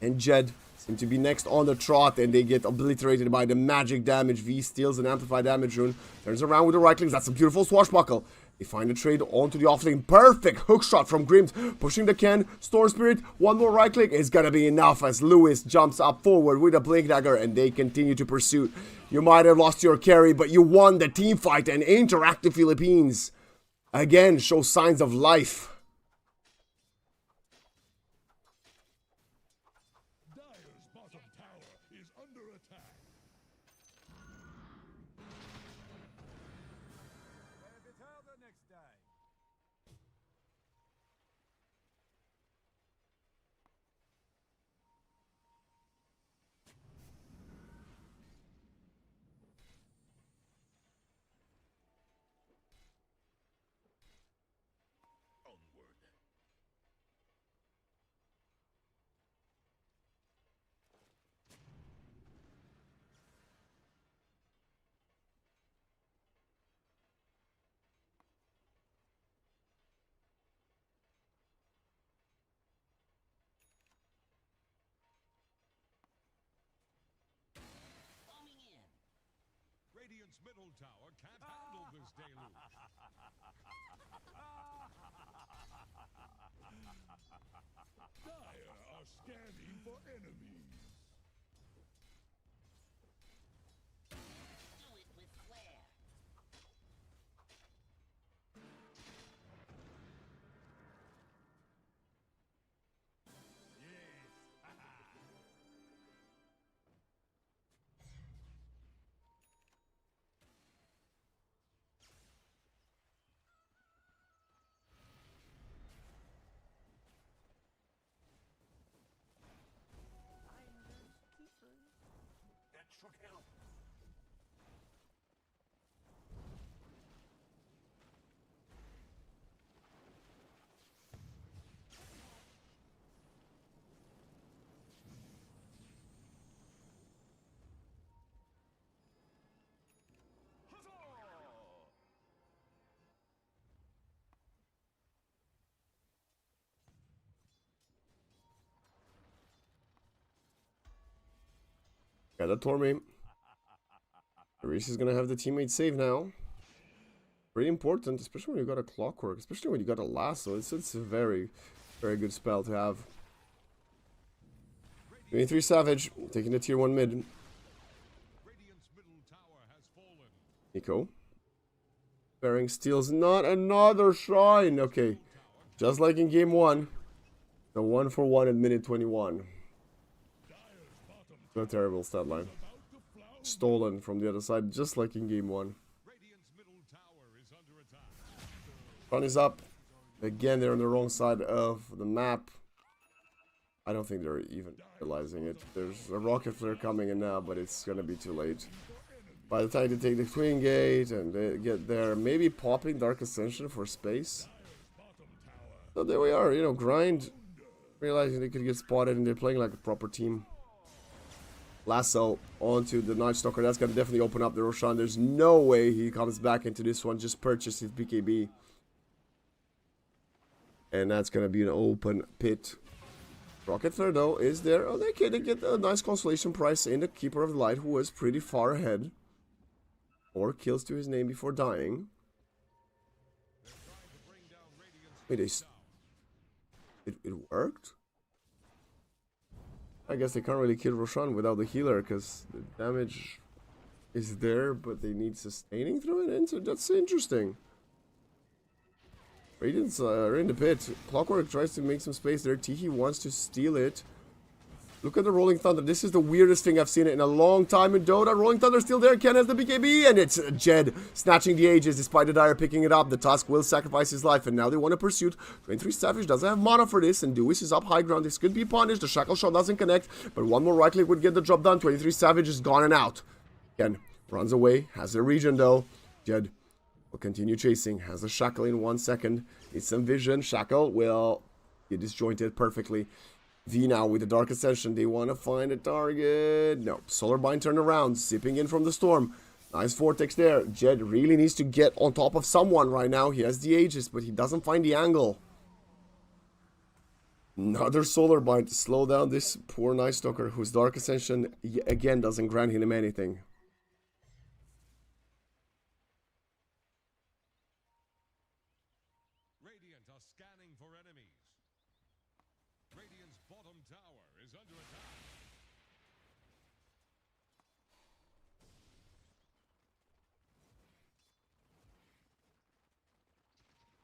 and Jed seem to be next on the trot, and they get obliterated by the magic damage. V steals an amplified damage rune. Turns around with the right clicks. That's a beautiful swashbuckle. They find a trade onto the offlane. Perfect hook shot from Grims. Pushing the Ken. Storm Spirit. One more right click is gonna be enough as Lewis jumps up forward with a Blink Dagger, and they continue to pursue. You might have lost your carry, but you won the team fight, and Interactive Philippines again show signs of life. Dyer's bottom tower is under attack. If it's held the next day. Radiant's middle tower can't handle this deluge. Dire are scanning for enemies. Got that Torme. Reese is gonna have the teammate save now. Pretty important, especially when you got a Clockwork, especially when you got a Lasso. It's a very, very good spell to have. 23 Savage, taking the tier 1 mid. Radiant's middle tower has fallen. Nico. Bearing steals not another shrine. Okay. Just like in game 1. The 1-for-1 at minute 21. No terrible stat line. Stolen from the other side, just like in game 1. Radiant's middle tower is under attack. Run is up. Again, they're on the wrong side of the map. I don't think they're even realizing it. There's a rocket flare coming in now, but it's gonna be too late. By the time they take the Queen Gate and they get there, maybe popping Dark Ascension for space. So there we are, you know, grind. Realizing they could get spotted and they're playing like a proper team. Lasso onto the Night Stalker. That's gonna definitely open up the Roshan. There's no way he comes back into this one. Just purchase his BKB. And that's gonna be an open pit. Rocket Flare, though, is there. Oh, they get a nice consolation prize in the Keeper of the Light, who was pretty far ahead. 4 kills to his name before dying. Wait, it worked? I guess they can't really kill Roshan without the healer, because the damage is there, but they need sustaining through it, and so that's interesting. Radiants are in the pit. Clockwork tries to make some space there. Tihi wants to steal it. Look at the Rolling Thunder. This is the weirdest thing I've seen in a long time in Dota. Rolling Thunder still there. Ken has the BKB, and it's Jed snatching the Aegis despite the Dire picking it up. The Tusk will sacrifice his life, and now they want to pursue. 23 Savage doesn't have mana for this, and Dewis is up high ground. This could be punished. The Shackle Shot doesn't connect, but one more right click would get the job done. 23 Savage is gone and out. Ken runs away. Has the region, though. Jed will continue chasing. Has the Shackle in 1 second. Needs some vision. Shackle will get disjointed perfectly. V now with the Dark Ascension. They want to find a target. No. Solar Bind turn around. Zipping in from the storm. Nice Vortex there. Jed really needs to get on top of someone right now. He has the Aegis, but he doesn't find the angle. Another Solar Bind to slow down this poor Night Stalker, whose Dark Ascension again doesn't grant him anything. Radiant are scanning for enemies. Radiant's bottom tower is under attack.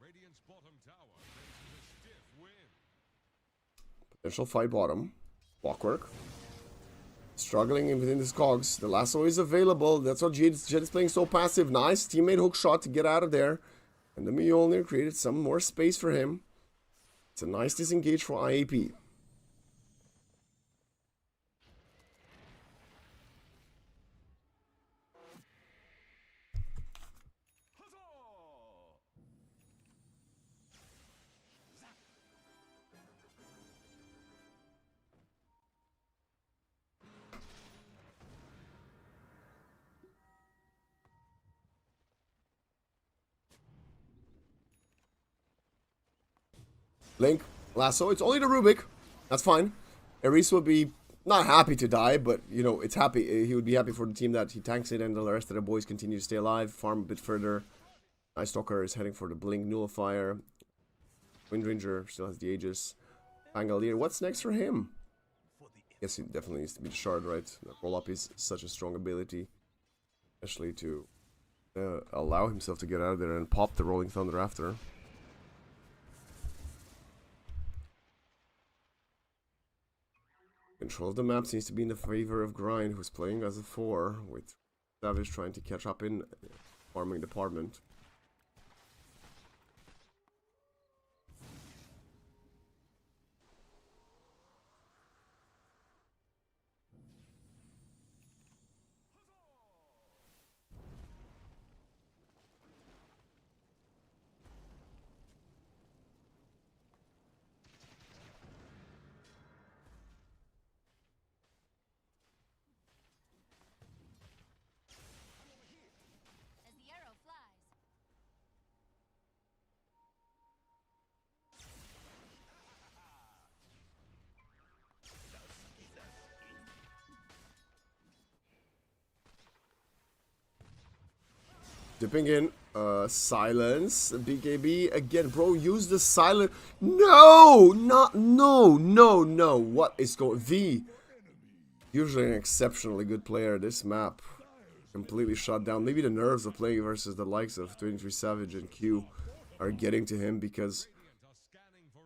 Radiant's bottom tower faces a stiff wind. Potential fight bottom. Clockwork. Struggling within his cogs. The lasso is available. That's what Jed is playing so passive. Nice teammate hook shot to get out of there. And the Mjolnir created some more space for him. It's a nice disengage for IAP. Link, lasso, it's only the Rubik. That's fine. Ares will be not happy to die, but, you know, it's happy. He would be happy for the team that he tanks it and the rest of the boys continue to stay alive, farm a bit further. Night Stalker is heading for the Blink Nullifier. Windranger still has the Aegis. Pangolier, what's next for him? Yes, he definitely needs to be the Shard, right? The roll-up is such a strong ability, especially to allow himself to get out of there and pop the Rolling Thunder after. Control of the map seems to be in the favor of Grind, who's playing as a 4, with Savage trying to catch up in farming department. As the arrow flies. Dipping in, silence, BKB, again, bro, use the silent, no, no, what is going, V, usually an exceptionally good player, this map, completely shut down. Maybe the nerves of playing versus the likes of 23 Savage and Q are getting to him, because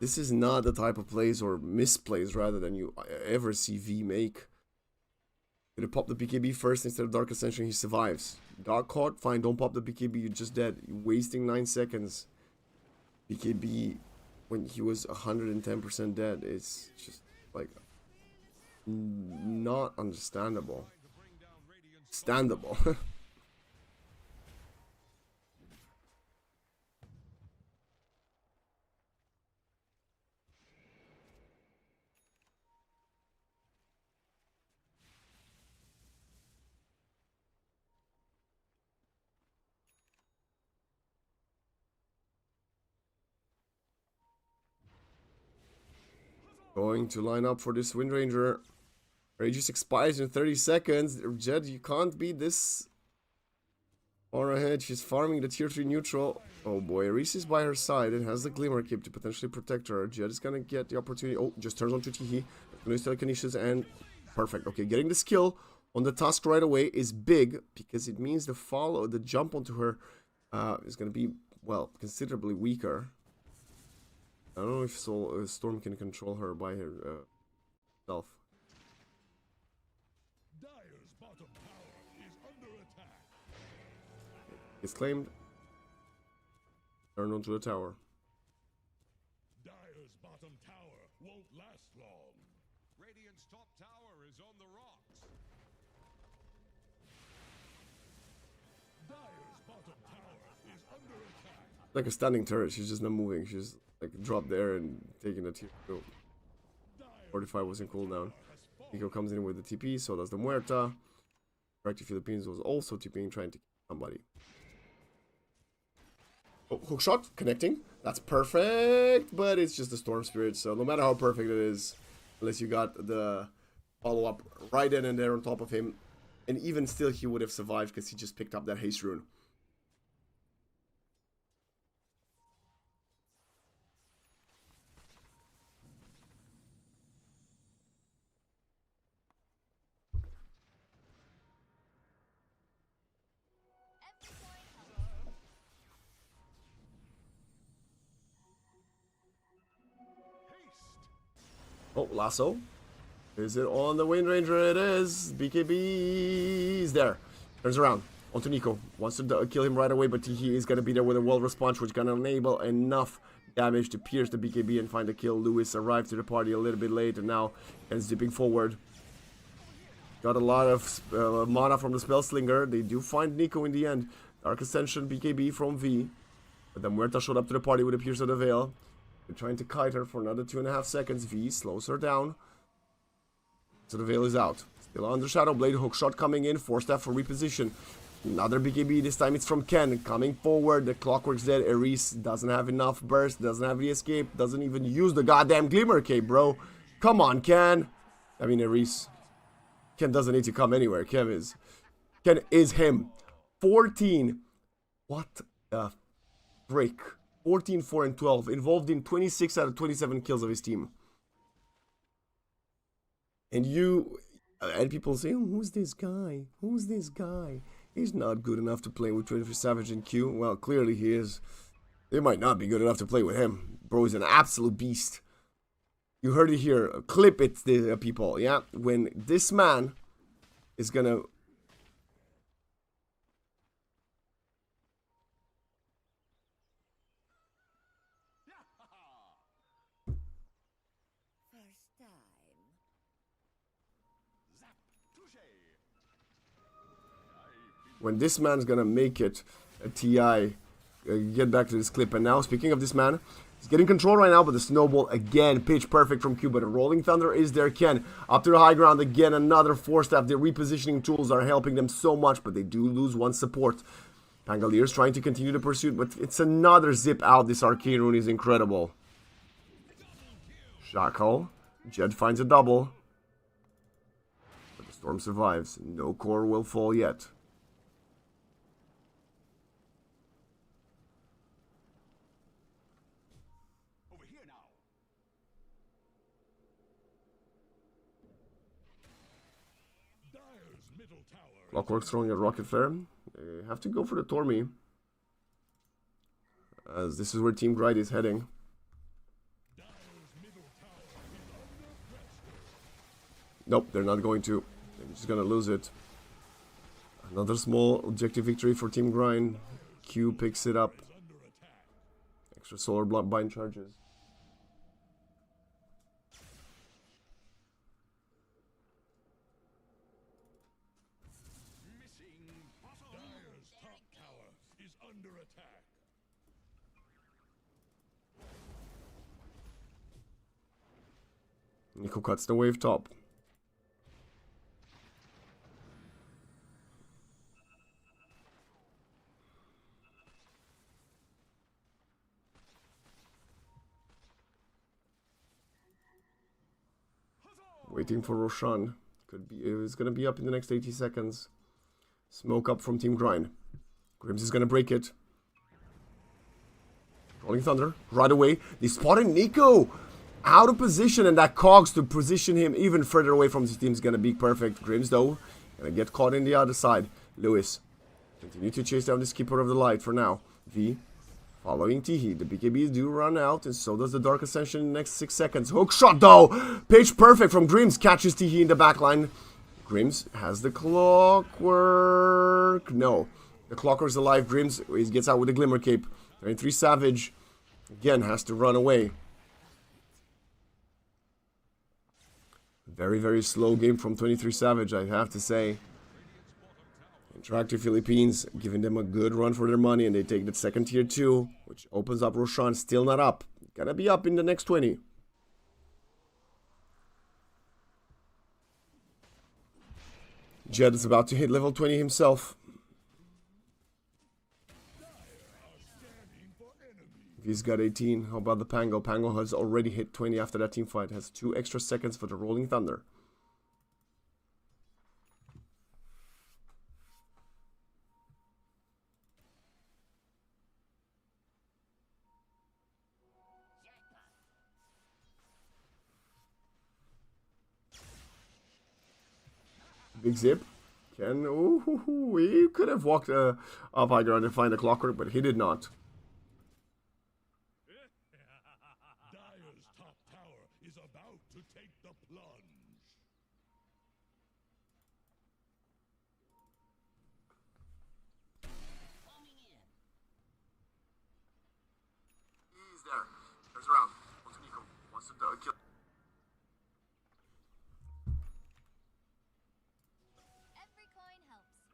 this is not the type of plays, or misplays rather, than you ever see V make. Gonna pop the BKB first instead of Dark Ascension, he survives. Got caught, fine, don't pop the BKB, you're just dead. You're wasting 9 seconds. BKB, when he was 110% dead, it's just, like, not understandable. Standable. Going to line up for this Wind Ranger. Rage just expires in 30 seconds. Jed, you can't beat this far ahead. She's farming the tier 3 neutral. Oh boy, Reese is by her side and has the Glimmer Cape to potentially protect her. Jed is gonna get the opportunity. Oh, just turns on to Tihi. Gonna use telekinesis and perfect. Okay, getting the skill on the Tusk right away is big because it means the jump onto her is gonna be, well, considerably weaker. I don't know if Storm can control her by herself. Dire's bottom tower is under attack. It's claimed. Turn onto the tower. Dire's bottom tower won't last long. Radiant's top tower is on the rocks. Dire's bottom tower is under attack. Like a standing turret, she's just not moving. She's like dropped there and taking the tier 2. 45 was in cooldown. Nico comes in with the TP, so does the Muerta. Practic Philippines was also TPing, trying to kill somebody. Oh, hook shot, connecting. That's perfect, but it's just a Storm Spirit, so no matter how perfect it is, unless you got the follow-up right in and there on top of him, and even still he would have survived because he just picked up that haste rune. Oh, lasso. Is it on the Wind Ranger? It is. BKB is there. Turns around. Onto Nico. Wants to kill him right away, but he is going to be there with a world response, which is going to enable enough damage to pierce the BKB and find the kill. Lewis arrived to the party a little bit late and now is zipping forward. Got a lot of mana from the Spellslinger. They do find Nico in the end. Dark Ascension BKB from V. But then Muerta showed up to the party with a Pierce of the Veil. They're trying to kite her for another 2.5 seconds. V slows her down. So the Veil is out. Still under Shadow Blade. Hook shot coming in. Force staff for reposition. Another BKB. This time it's from Ken. Coming forward. The Clockwork's dead. Ares doesn't have enough burst. Doesn't have the escape. Doesn't even use the goddamn Glimmer Cape, bro. Come on, Ken. I mean, Ares. Ken doesn't need to come anywhere. Ken is him. 14. What the frick? 14, 4, and 12. Involved in 26 out of 27 kills of his team. And people say, oh, who's this guy? Who's this guy? He's not good enough to play with 23 Savage and Q. Well, clearly he is. They might not be good enough to play with him. Bro is an absolute beast. You heard it here. Clip it, people. Yeah, when this man is gonna... When this man's gonna make it a TI, get back to this clip. And now, speaking of this man, he's getting control right now, but the snowball again, pitch perfect from Q. But a Rolling Thunder is there. Ken up to the high ground again. Another Force Staff. The repositioning tools are helping them so much, but they do lose one support. Pangalier's trying to continue the pursuit, but it's another zip out. This Arcane Rune is incredible. Shackle. Jed finds a double. But the Storm survives. No core will fall yet. Clockwork throwing a rocket flare. They have to go for the Tormy, as this is where Team Gride is heading. Nope, they're not going to. They're just gonna lose it. Another small objective victory for Team Grind. Q picks it up. Extra solar block bind charges. Nico cuts the wave top. Waiting for Roshan. It's gonna be up in the next 80 seconds. Smoke up from Team Grind. Grims is gonna break it. Rolling Thunder right away. They spotted Nico out of position, and that cogs to position him even further away from his team is gonna be perfect. Grims though gonna get caught in the other side. Lewis continue to chase down this Keeper of the Light for now. V following Tihi. The BKBs do run out, and so does the Dark Ascension in the next 6 seconds. Hook shot though! Pitch perfect from Grims. Catches Tihi in the backline. Grims has the Clockwork. No. The Clockwork's alive. Grims he gets out with the Glimmer Cape. 23 Savage again has to run away. Very, very slow game from 23 Savage, I have to say. Interactive Philippines giving them a good run for their money, and they take the second tier 2, which opens up Roshan. Still not up. Gonna be up in the next 20. Jed is about to hit level 20 himself. He's got 18. How about the Pango? Pango has already hit 20 after that team fight. Has 2 extra seconds for the Rolling Thunder. Big Zip. Ken, ooh, he could have walked up high ground and find a Clockwork, but he did not. Dyer's top tower is about to take the plunge. He's there. Turns around. Wants Nico. Wants to kill. Every coin helps.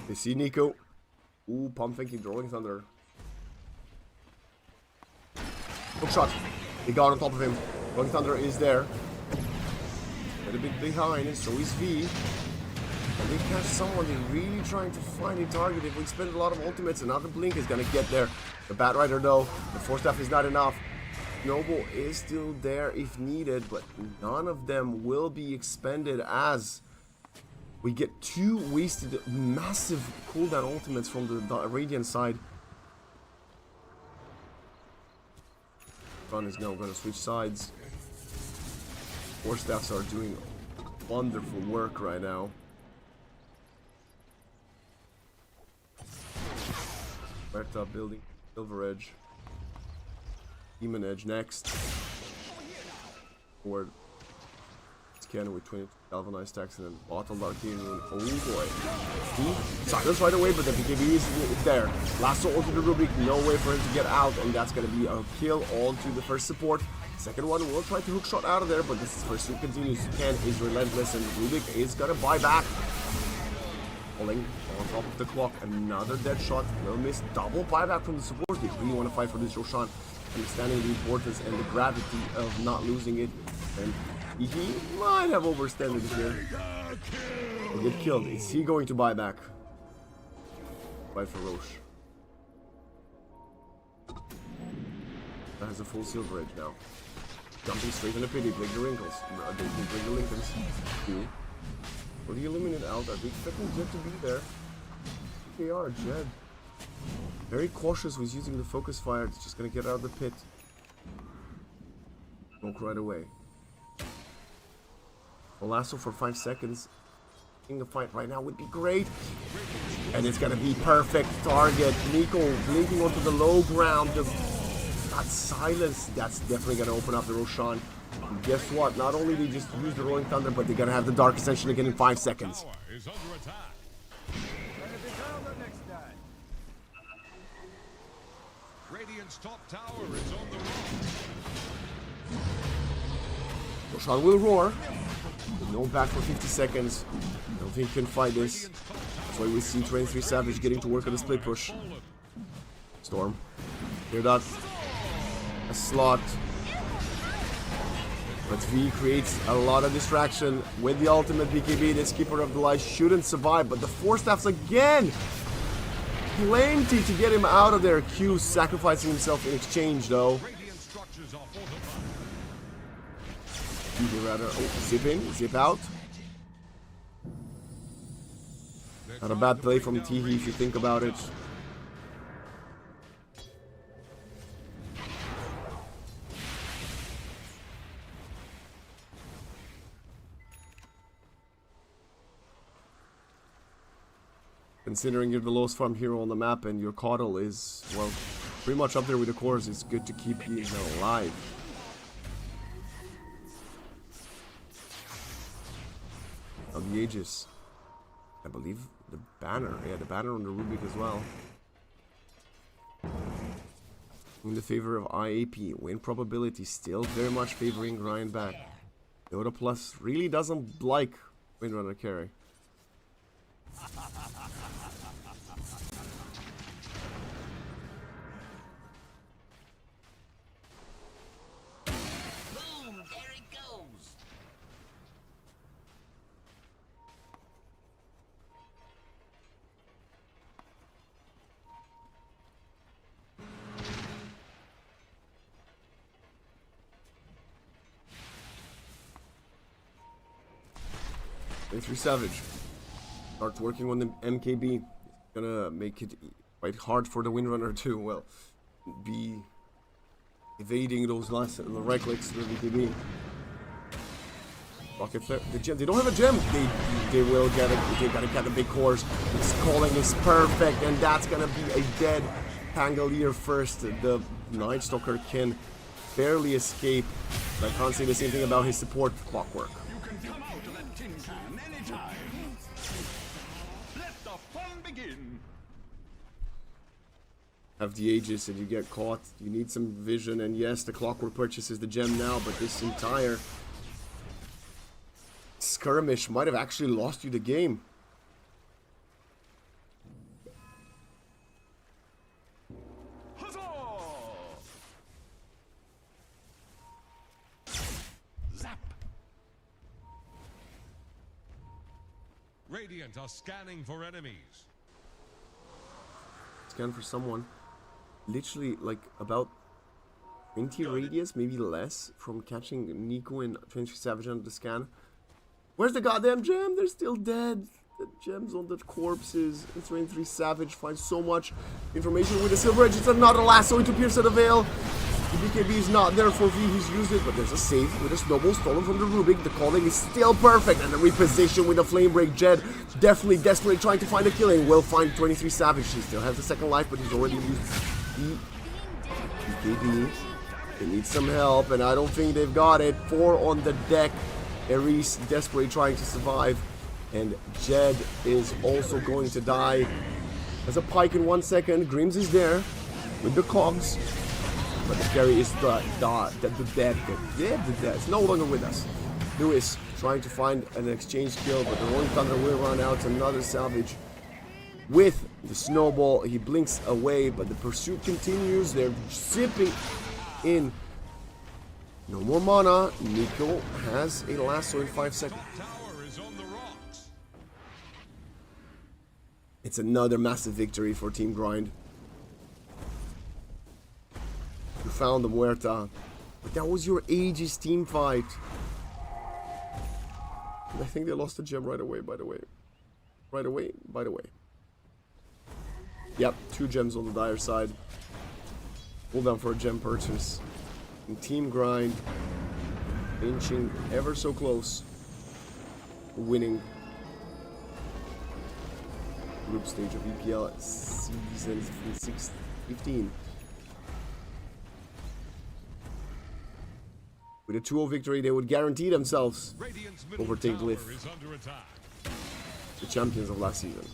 They see Nico. Ooh, pump faking, Rolling Thunder. Hook shot. They got on top of him. Rolling Thunder is there. A bit behind, and so is V. And they catch someone. They're really trying to find a target. They've expended a lot of ultimates, and now the Blink is gonna get there. The Bat Rider though, the Force Staff is not enough. Noble is still there if needed, but none of them will be expended as we get 2 wasted massive cooldown ultimates from the Radiant side. Ron is now going to switch sides. Force Staffs are doing wonderful work right now. Berta building Silver Edge. Demon Edge next. Forward. Scan with 20 galvanized stacks and then bottled arcane rune. Oh boy. He silence right away, but the BKB is there. Lasso onto the Rubik, no way for him to get out, and that's gonna be a kill onto the first support. Second one will try to hook shot out of there, but this pursuit continues. Ken is relentless, and Rubik is gonna buy back. Falling on top of the clock, another dead shot. Will miss. Double buyback from the support. They really want to fight for this Roshan, understanding the importance and the gravity of not losing it. And he might have overextended here. He'll get killed. Is he going to buy back? Fight for Roche. That has a full Silver Edge now. Jumping straight in the pity. Break the wrinkles. They can break the Lincolns. 2. For the Illuminate out. Are they expecting Jed to be there? They are. Jed. Very cautious with using the focus fire. It's just gonna get out of the pit. Smoke right away. Lasso for 5 seconds. The fight right now would be great. And it's gonna be perfect target. Nico blinking onto the low ground. Just that silence. That's definitely gonna open up the Roshan. And guess what? Not only they just use the Rolling Thunder, but they're gonna have the Dark Ascension again in 5 seconds. Tower is under attack. Radiant's top tower is on the run. Roshan will roar. No back for 50 seconds. I don't think he can fight this. That's why we see 23 Savage getting to work on the split push. Storm. Hear that? A slot. But V creates a lot of distraction with the ultimate BKB. This Keeper of the Light shouldn't survive, but the 4 staffs again! Plenty to get him out of there. Q sacrificing himself in exchange though. Rather, zip in, zip out. Not a bad play from Teehee if you think about it. Considering you're the lowest farm hero on the map and your Caudle is, well, pretty much up there with the cores, it's good to keep you alive. Of the Aegis. I believe the banner. Yeah, the banner on the Rubik as well. In the favor of IAP. Win probability still very much favoring Grind back. Dota Plus really doesn't like Windrunner carry. Boom! There it goes. Three Savage starts working on the MKB. Gonna make it quite hard for the Windrunner to, well, be evading those the right clicks to the BKB. Rocket flare. The gem. They don't have a gem. They will get it. They gotta get the big cores. This calling is perfect, and that's gonna be a dead Pangolier first. The Night Stalker can barely escape. I can't say the same thing about his support Clockwork. You can come out of that tin can anytime. Let the fun begin. Have the Aegis and you get caught. You need some vision, and yes, the Clockwork purchases the gem now, but this entire skirmish might have actually lost you the game. Huzzah! Zap! Radiant are scanning for enemies. Scan for someone. Literally, like, about 20 radius, maybe less, from catching Nico and 23 Savage under the scan. Where's the goddamn gem? They're still dead. The gems on the corpses. And 23 Savage finds so much information with the Silver Edge. It's another lasso into Pierce the Veil. The BKB is not there for V. He's used it, but there's a save with a snowball stolen from the Rubik. The calling is still perfect, and the reposition with the Flame Break. Jed definitely desperately trying to find a killing. Will find 23 Savage. He still has the second life, but he's already used the BKB. They need some help, and I don't think they've got it. 4 on the deck. Ares desperately trying to survive, and Jed is also going to die. There's a pike in 1 second. Grims is there with the cogs, but the carry is dead. It's no longer with us. Lewis trying to find an exchange kill, but the Rolling Thunder will run out. Another salvage with the snowball. He blinks away, but the pursuit continues. They're zipping in. No more mana. Nico has a lasso in 5 seconds. Tower is on the rocks. It's another massive victory for Team Grind. You found the Muerta. But that was your Aegis team fight. And I think they lost the gem right away, by the way. Right away, by the way. Yep, 2 gems on the Dire side. Hold down for a gem purchase. And Team Grind inching ever so close, winning group stage of EPL season 6-15. With a 2-0 victory, they would guarantee themselves overtake Glyph, the champions of last season.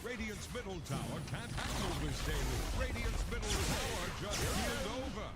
Radiant's middle tower can't handle this daily. Radiant's middle tower just healed over.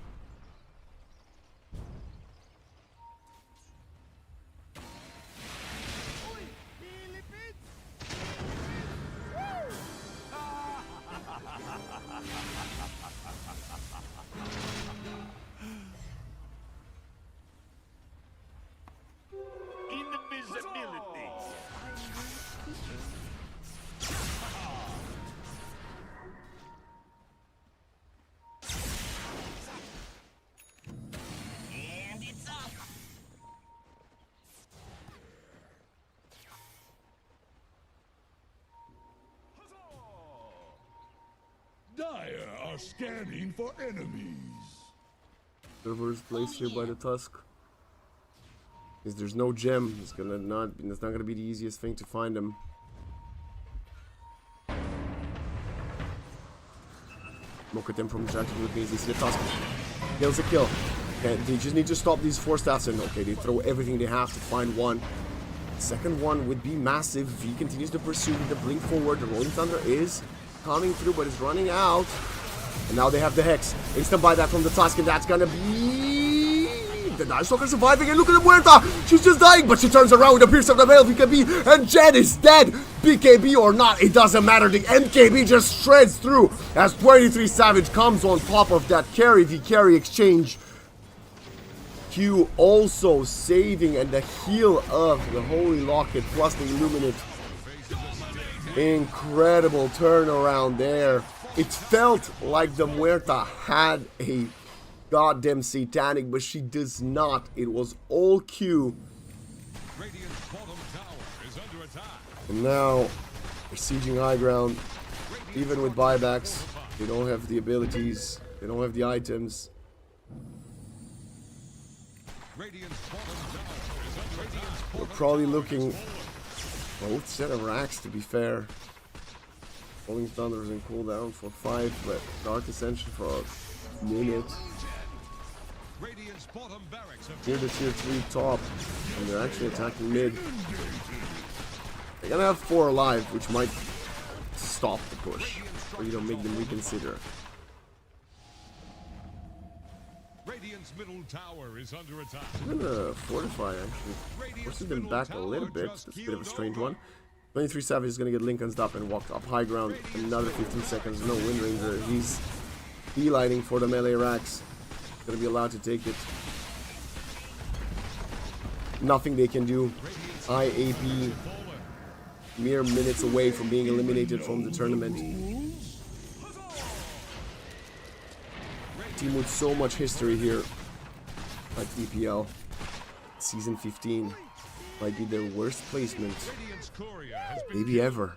Dire are scanning for enemies. Server is placed here by the Tusk. Because there's no gem. It's not gonna be the easiest thing to find him. Look at them from exactly what means. They see the Tusk. Kills a kill. Okay, they just need to stop these 4 stats in. Okay, they throw everything they have to find one. Second one would be massive. V continues to pursue with the blink forward. The Rolling Thunder is coming through, but it's running out. And now they have the Hex. Instant buyback from the Tusk, and that's gonna be... The Night Stalker surviving, and look at the Muerta! She's just dying, but she turns around with a Pierce of the Veil, BKB, and Jen is dead! BKB or not, it doesn't matter. The MKB just shreds through as 23 Savage comes on top of that carry, the carry exchange. Q also saving, and the heal of the Holy Locket plus the Illuminate. Incredible turnaround there. It felt like the Muerta had a goddamn satanic, but she does not. It was all Q. And now they're sieging high ground. Even with buybacks, they don't have the abilities, they don't have the items. We're probably looking both set of racks, to be fair. Rolling Thunder is in cooldown for 5, but Dark Ascension for a minute. Near the tier 3 top, and they're actually attacking mid. They're gonna have 4 alive, which might stop the push, or you know, make them reconsider. Radiant's middle tower is under attack. I'm gonna fortify, actually. Forces them back a little bit. That's a bit of a strange one. 23 Savage is gonna get Lincoln's up and walk up high ground. Another 15 seconds. No Wind Ranger. He's beelining for the melee racks. Gonna be allowed to take it. Nothing they can do. IAP mere minutes away from being eliminated from the tournament. Team with so much history here at EPL. Season 15 might be their worst placement maybe ever.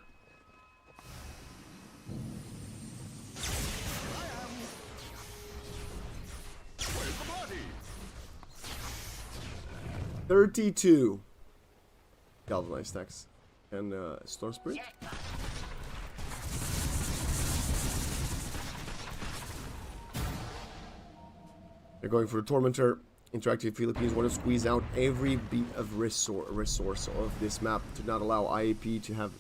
$32 galvanized stacks and Storm Spirit. They're going for a Tormentor. Interactive Philippines want to squeeze out every bit of resource of this map to not allow IAP to have...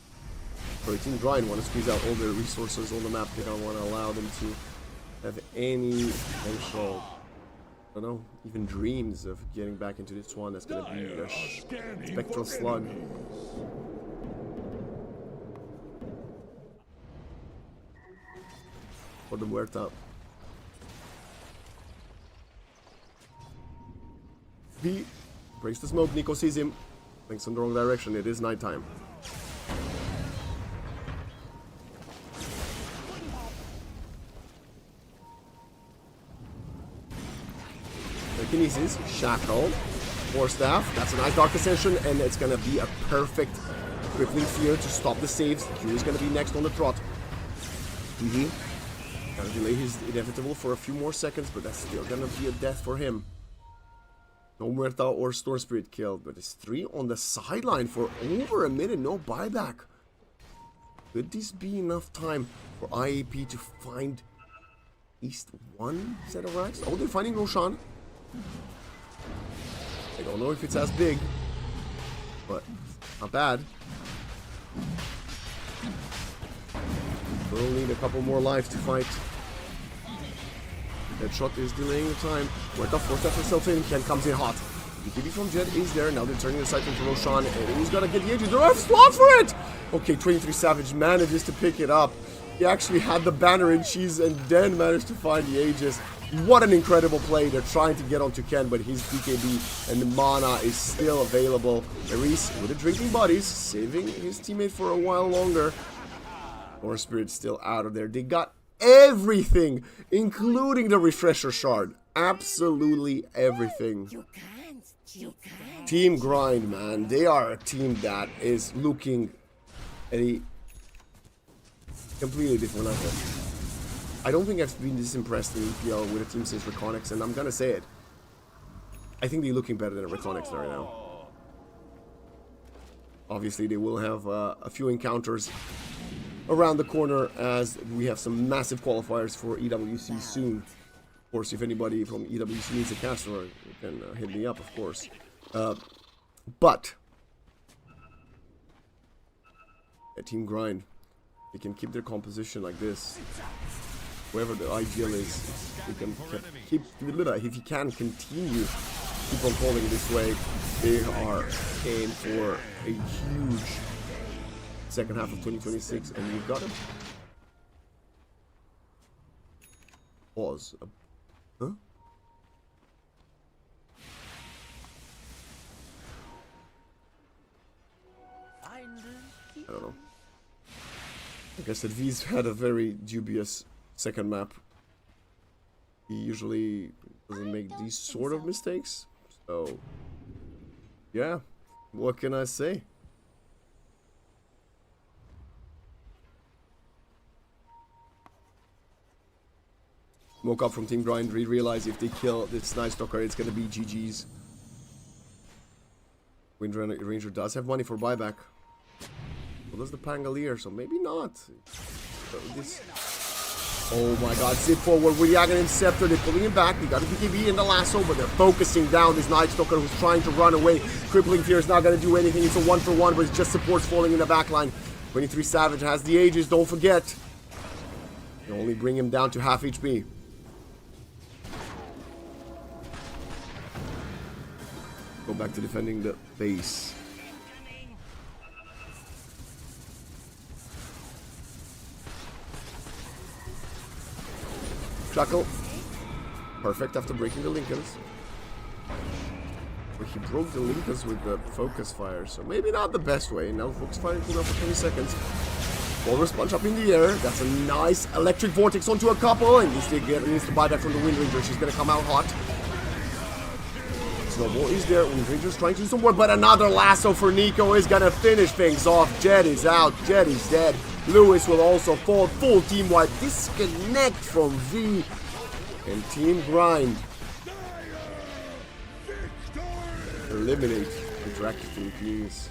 Sorry, Team Grind want to squeeze out all their resources on the map. They don't want to allow them to have any potential, I don't know, even dreams of getting back into this one. That's going to be a Spectral Slug. For the Muerta. V breaks the smoke. Nico sees him. Thinks in the wrong direction. It is nighttime. Telekinesis, Shackle, War Staff. That's a nice Dark Ascension, and it's gonna be a perfect Crippling Fear to stop the saves. Q is gonna be next on the trot. Gotta delay his inevitable for a few more seconds, but that's still gonna be a death for him. No Muerta or Storm Spirit killed, but it's 3 on the sideline for over a minute. No buyback. Could this be enough time for IAP to find at least one set of racks? Oh, they're finding Roshan. I don't know if it's as big, but not bad. We'll need a couple more lives to fight. That shot is delaying the time. Muerta forced that herself in. Ken comes in hot. BKB from Jet is there. Now they're turning the sight into Roshan. And he's gonna get the edges. They don't have slot for it! Okay, 23 Savage manages to pick it up. He actually had the banner in cheese and then managed to find the Aegis. What an incredible play. They're trying to get onto Ken, but his BKB and the mana is still available. Ares with the drinking buddies, saving his teammate for a while longer. Or Spirit's still out of there. They got everything, including the refresher shard. Absolutely everything. Team Grind, man. They are a team that is looking at a completely different level. I don't think I've been this impressed in EPL with a team since Reconyx, and I'm gonna say it. I think they're looking better than Reconyx right now. Obviously, they will have a few encounters around the corner as we have some massive qualifiers for EWC soon. Of course, if anybody from EWC needs a caster, you can hit me up, of course. But a Team Grind, they can keep their composition like this. Wherever the ideal is, they can keep. If you can continue keep on falling this way, they are aiming for a huge second half of 2026, and you've got to pause. Huh? I don't know. Like I said, V's had a very dubious second map. He usually doesn't make these sort of mistakes. So, yeah, what can I say? Woke up from Team Grind, realize if they kill this Night Stalker, it's gonna be GG's. Wind Ranger does have money for buyback. So does the Pangolier, so maybe not. So this... Oh my god, zip forward with the Aghanim Scepter, they're pulling him back, they got a BKB in the lasso, but they're focusing down this Night Stalker who's trying to run away. Crippling Fear is not gonna do anything, it's a 1-for-1, but it's just supports falling in the backline. 23 Savage has the Aegis, don't forget. They only bring him down to half HP. Go back to defending the base. Chuckle. Perfect after breaking the Lincolns. But he broke the Lincolns with the focus fire, so maybe not the best way. Now focus fire cooldown for 20 seconds. Walrus punch up in the air. That's a nice electric vortex onto a couple, and needs to buy back from the Wind Ranger. She's gonna come out hot. Snowball is there. Wind Ranger's trying to do some work, but another lasso for Nico is gonna finish things off. Jed is out. Jed is dead. Lewis will also fall. Full team wipe. Disconnect from V. And Team Grind eliminate Interactive Philippines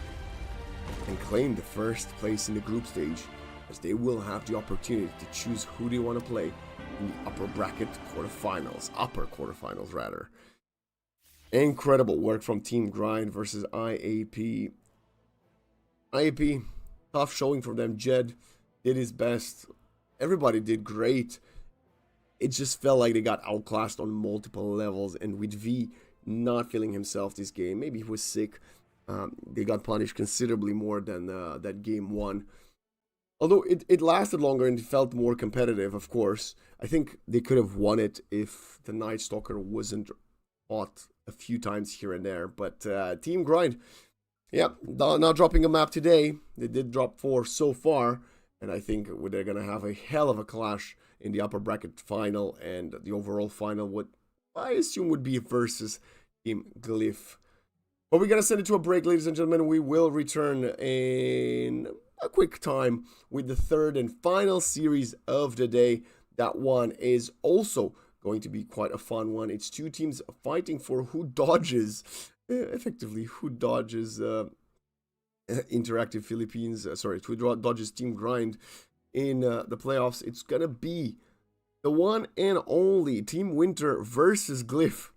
and claim the first place in the group stage, as they will have the opportunity to choose who they want to play in the upper bracket quarterfinals. Upper quarterfinals, rather. Incredible work from Team Grind versus IAP. IAP, tough showing for them. Jed did his best. Everybody did great. It just felt like they got outclassed on multiple levels, and with V not feeling himself this game, maybe he was sick, they got punished considerably more than that game one. Although it lasted longer and it felt more competitive, of course. I think they could have won it if the Night Stalker wasn't fought a few times here and there. But Team Grind, yeah, now dropping a map today. They did drop 4 so far, and I think they're going to have a hell of a clash in the upper bracket final, and the overall final, what I assume would be versus Team Glyph. But we're going to send it to a break, ladies and gentlemen. We will return in a quick time with the third and final series of the day. That one is also going to be quite a fun one. It's 2 teams fighting for who dodges, effectively, who dodges Interactive Philippines, who dodges Team Grind in the playoffs. It's gonna be the one and only Team Winter versus Glyph.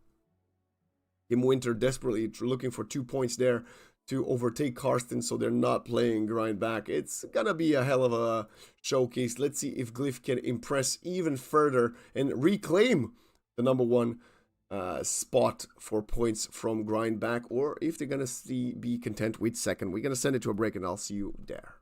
Team Winter desperately looking for 2 points there to overtake Karsten, so they're not playing Grind back. It's gonna be a hell of a showcase. Let's see if Glyph can impress even further and reclaim the #1 spot for points from Grind back, or if they're gonna be content with second. We're gonna send it to a break, and I'll see you there.